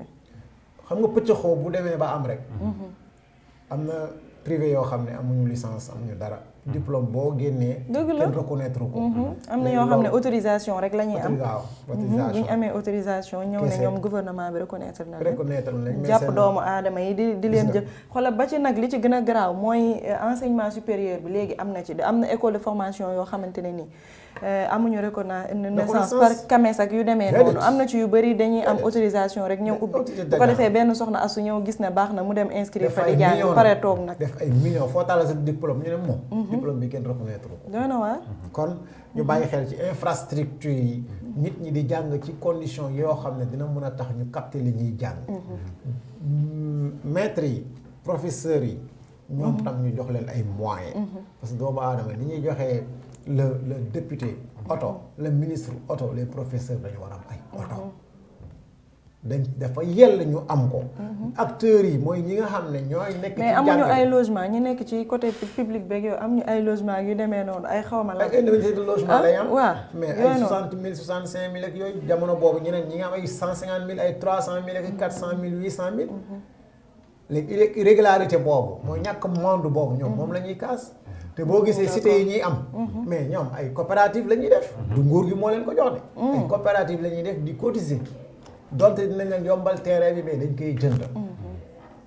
xam nga pëcc xoo bu demee ba am rek am na privé yoo xam ne amuñu licence amuñu dara diplôme boo génnee kenn reconnaître ko am na yoo xam ne autorisation rek la ñuy am autorisation bu ñu amee autorisation ñëw ne ñoom gouvernement bi reconnaître na leen jàpp doomu aadama yi di leen jël xoolal ba ci nag li ci gën a garaaw mooy enseignement supérieur bi léegi am na ci am na école de formation yoo xamante ne nii amuñu reconnaissance par CAMES ak yu demee noonu am na ci yu bëri dañuy am autorisation rek ñëw ubbi bu ko defee benn soxna asu ñëw gis ne baax na mu dem inscrire fa di jàng pare toog nag def ay millions foo taala sa diplôme ñu ne moom diplôme bi kenn reconnaître ko doy na waar kon ñu bàyyi xel ci infrastructure yi nit ñi di jàng ci condition yoo xam ne dina mën a tax ñu capter li ñuy jàng maîtres yi professeurs yi ñoom tam ñu jox leen ay moyens parce que doomu aadama ni ñuy joxee le député oto le ministre oto les professeurs dañu war a am ay oto dañ dafa yell ñu am ko acteurs yi mooy ñi nga xam ne ñooy nekk ci mais amuñu ay logement ñi nekk ci côté public beeg yow amuñu ay logement yu demee noonu ay xawma la ay indemnité de logement lay am waaw mais ay 60 000 65 000 ak yooyu jamono boobu ñeneen ñi nga am ay 150 000 ay 300 000 ak 400 000 800 000 léegi irrégularité boobu mooy ñàkk monde boobu ñoom moom la ñuy kaas te boo gisee cité yi ñuy am mais ñoom ay coopérative la ñuy def du nguur gi moo leen ko jox de ay coopérative la ñuy def di cotiser donte dinañ leen yombal terrain bi mais dañ koy jënd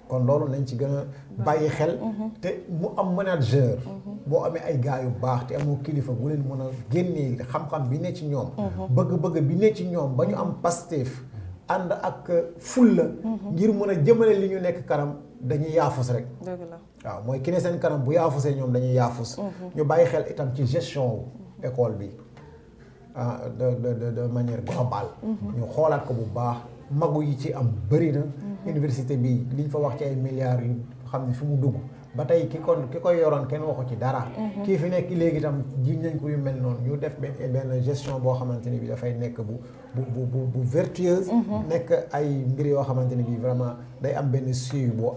kon loolu nañ ci gën a bàyyi xel te mu am manager boo amee ay gars yu baax te amoo kilifa bu leen mën a génnee xam-xam bi ne ci ñoom bëgg-bëgg bi ne ci ñoom ba ñu am Pastef ànd ak fulla ngir mën a jëmale li ñu nekk kanam dañuy yaafus rek dëgg la waaw mooy ki ne seen kanam bu yaafusee ñoom dañuy yaafus ñu bàyyi xel itam ci gestion école bi de manière globale ñu xoolaat ko bu baax magu yi ci am bëri na université bi liñ fa wax ci ay milliards yu xam ne fi mu dugg ba tey ki koy yoroon kenn waxu ci dara kii fi nekk léegi itam jiñ nañ ko yu mel noonu ñu def benn gestion boo xamante ni bi dafay nekk bu vertueuse nekk ay mbir yoo xamante ni bi vraiment day am benn suivi boo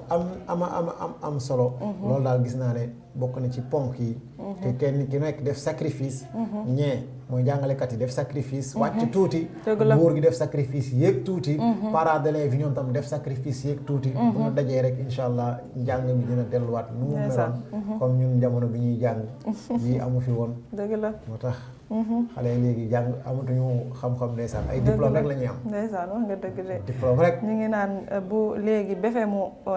am solo loolu daal gis naa ne bokk na ci ponk yi te kenn ki nekk def sacrifice ñee mooy jàngalekat yi def sacrifice wàcc tuuti nguur gi def sacrifice yéeg tuuti parents d'élèves yi ñoom tam def sacrifice yéeg tuuti bu ñu dajee rek incha allah njàng mi dina delluwaat nu mu meloon comme ñun jamono bi ñuy jàng yi amu fi woon dëgg la moo tax xale yi léegi jàng amatuñu xam-xam ndeysaan ay diplôme rek la ñuy am ndeysaan wax nga dëgg de diplôme rek ñu ngi naan bu léegi BFEM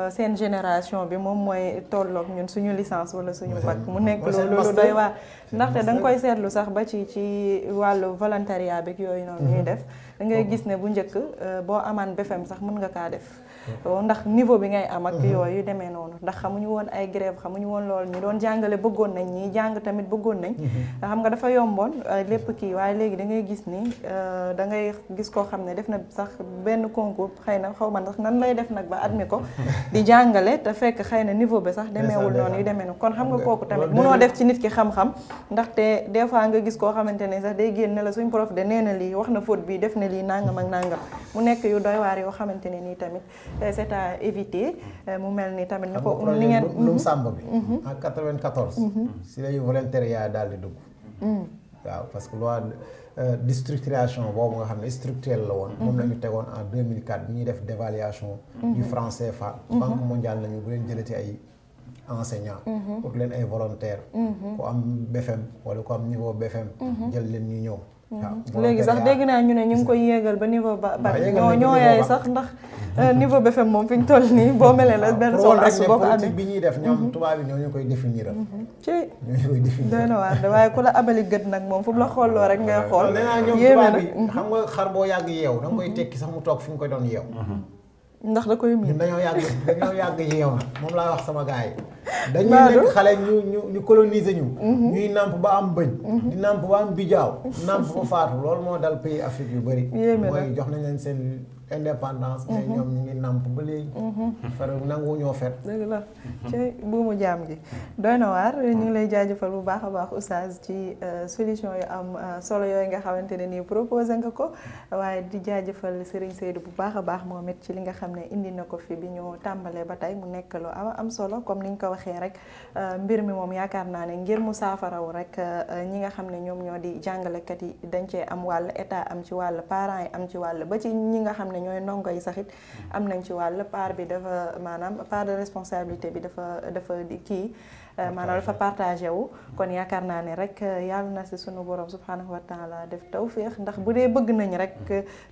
seen génération bi moom mooy tolloog ñun suñu licence wala suñu bac mu nekk loolu doy waar ndaxte da nga koy seetlu sax ba ci wàllu volontariat beeg yooyu noonu ñuy def da ngay gis ne bu njëkk boo amaan BFEM sax mën nga kaa def ndax niveau bi ngay am ak yooyu demee noonu ndax xamuñu woon ay grève xamuñu woon loolu ñu doon jàngale bëggoon nañ ñi jàng tamit bëggoon nañ xam nga dafa yomboon lépp kii waaye léegi da ngay gis ni da ngay gis koo xam ne def na sax benn concours xëy na xaw ma ndax nan lay def nag ba admis ko di jàngale te fekk xëy na niveau bi sax demeewul noonu yu demee noonu kon xam nga kooku tamit mënoo def ci nit ki xam-xam ndaxte des fois nga gis koo xamante ne sax day génn ne la suñ prof de nee na lii wax na faute bi def na lii nangam ak nangam mu nekk yu doy waar yoo xamante ne nii tamit c'est à éviter mu mel ni tamit ni ko ni ngeen lum sàmb bi en 94 si lañu volontariat daal di dugg waaw parce que loi de structuration boobu nga xam ne structurelle la woon moom la ñu tegoon en 2004 bi ñuy def dévaluation du franc CFA banque mondiale nañu bu leen jëlati ay enseignants pour leen ay volontaires ku am BFEM wala ku am niveau BFEM jël leen ñu ñëw waaw léegi sax dégg naa ñu ne ñu ngi koy yéegal ba niveau ba ñoo yaay sax ndax niveau BFEM moom fi ñu toll nii boo melee la benn soxla su boo ko amee bi ñuy def ñoom tubaab yi ñoo ñu koy définir ci ñoo koy définir doy na waar de waaye ku la abali gët nag moom fu mu la xooloo rek ngay xool nee naa ñoom tubaab yi xam nga xar boo yàgg yeew da nga koy tekki sax mu toog fi nga koy doon yeew ndax da koy miin ñun dañoo yàgg yeew na moom laa wax sama gars yi dañuy nekk xale ñu coloniser ñu ñuy nàmp ba am bëñ di nàmp ba am bijaaw nàmp ba faatu loolu moo dal pays Afrique yu bëri mooy jox nañ leen seen indépendance mais ñoom ñu ngi nàmp ba léegi fer nangu ñoo fer dëgg la ci buumu jaam gi doy na waar ñu ngi lay jaajëfal bu baax a baax oustaz ci solution yu am solo yooyu nga xamante ne nii proposé nga ko waaye di jaajëfal Serigne Seydou bu baax a baax moom it ci li nga xam ne indi na ko fi bi ñu tàmbalee ba tey mu nekk lu am solo comme ni nga ko waxee rek mbir mi moom yaakaar naa ne ngir mu saafarawu rek ñi nga xam ne ñoom ñoo di jàngalekat yi dañ cee am wàll, état am ci wàll, parents yi am ci wàll, ba ci ñi nga xam ne ñooy ndongo yi sax it am nañ ci wàll. Part bi dafa maanaam part de responsabilité bi dafa di kii maanaam dafa partagé wu. kon yaakaar naa ne rek yàlla na si sunu borom subhanahu wa taala def tawféex, ndax bu dee bëgg nañ rek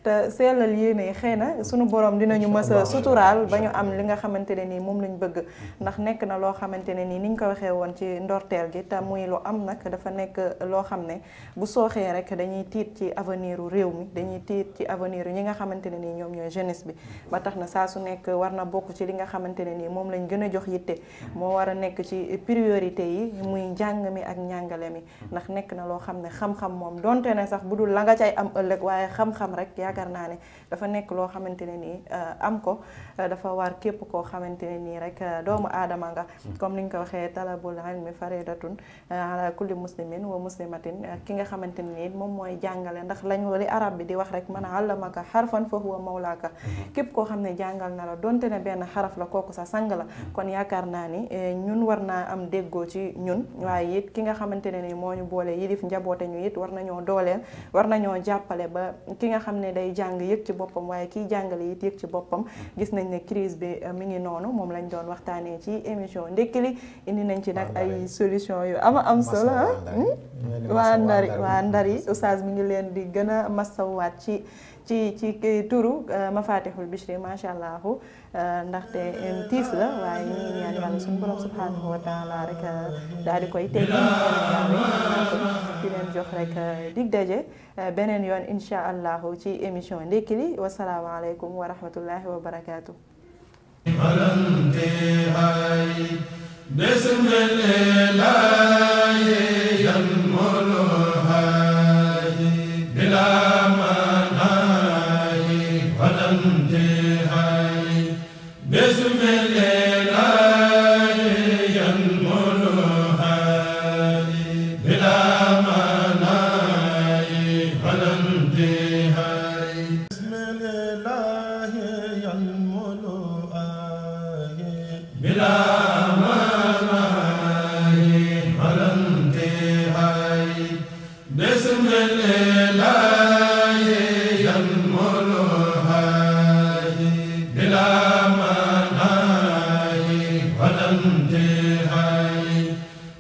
te sellal yéene xëy na sunu borom dinañu mës a suturaal ba ñu am li nga xamante ne nii moom lañ bëgg. ndax nekk na loo xamante ne nii niñ ko waxee woon ci ndorteel gi, te muy lu am nag, dafa nekk loo xam ne bu sooxee rek dañuy tiit ci avenir u réew mi, dañuy tiit ci avenir ñi nga xamante ne nii ñoom ñooy jeunesse bi. ba tax na saa su nekk war na bokk ci li nga xamante ne nii moom lañ gën a jox yitte, moo war a nekk ci priorité yi, muy njàng mi ak njàngale mi. ndax nekk na loo xam ne xam-xam moom donte ne sax bu dul la nga cay am ëllëg, waaye xam-xam rek yaakaar naa ne dafa nekk loo xamante ne nii am ko dafa war képp koo xamante ne nii rek doomu aadama nga. comme niñ ko waxee talabul ilmi faridatun ala kulli muslimin wa muslimatin, ki nga xamante ne nii moom mooy jàngale. ndax lañu li arab bi di wax rek man allamaka xarfan fa huwa mawlaaka, képp koo xam ne jàngal na la donte ne benn xaraf la, kooku sa sang la. kon yaakaar naa ni ñun war naa am déggoo ci ñun, waaye it ki nga xamante ne ni moo ñu boole yilif njaboote ñu it war nañoo dooleel, war nañoo jàppale ba ki nga xam ne day jàng yëg ci boppam, waaye kiy jàngale it yëg ci boppam. gis nañ ne crise bi mi ngi noonu, moom lañ doon waxtaanee ci émission ndekki li, indi nañ ci nag ay solution yu am solo. waa Ndari oustaz mi ngi leen di gën a masawaat ci turu Mafatihul Bichri, macha allah, ndaxte tiis la, waaye ñu ngi ñaan yàlla suñu borom subhanahu wa taala rek daal di koy teggi di leen jox rek dig daje beneen yoon incha allahu ci émission ndekki li. wasalaamaaleykum wa rahmatullahi wa barakaatu.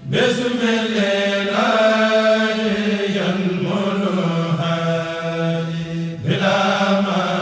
Bismillah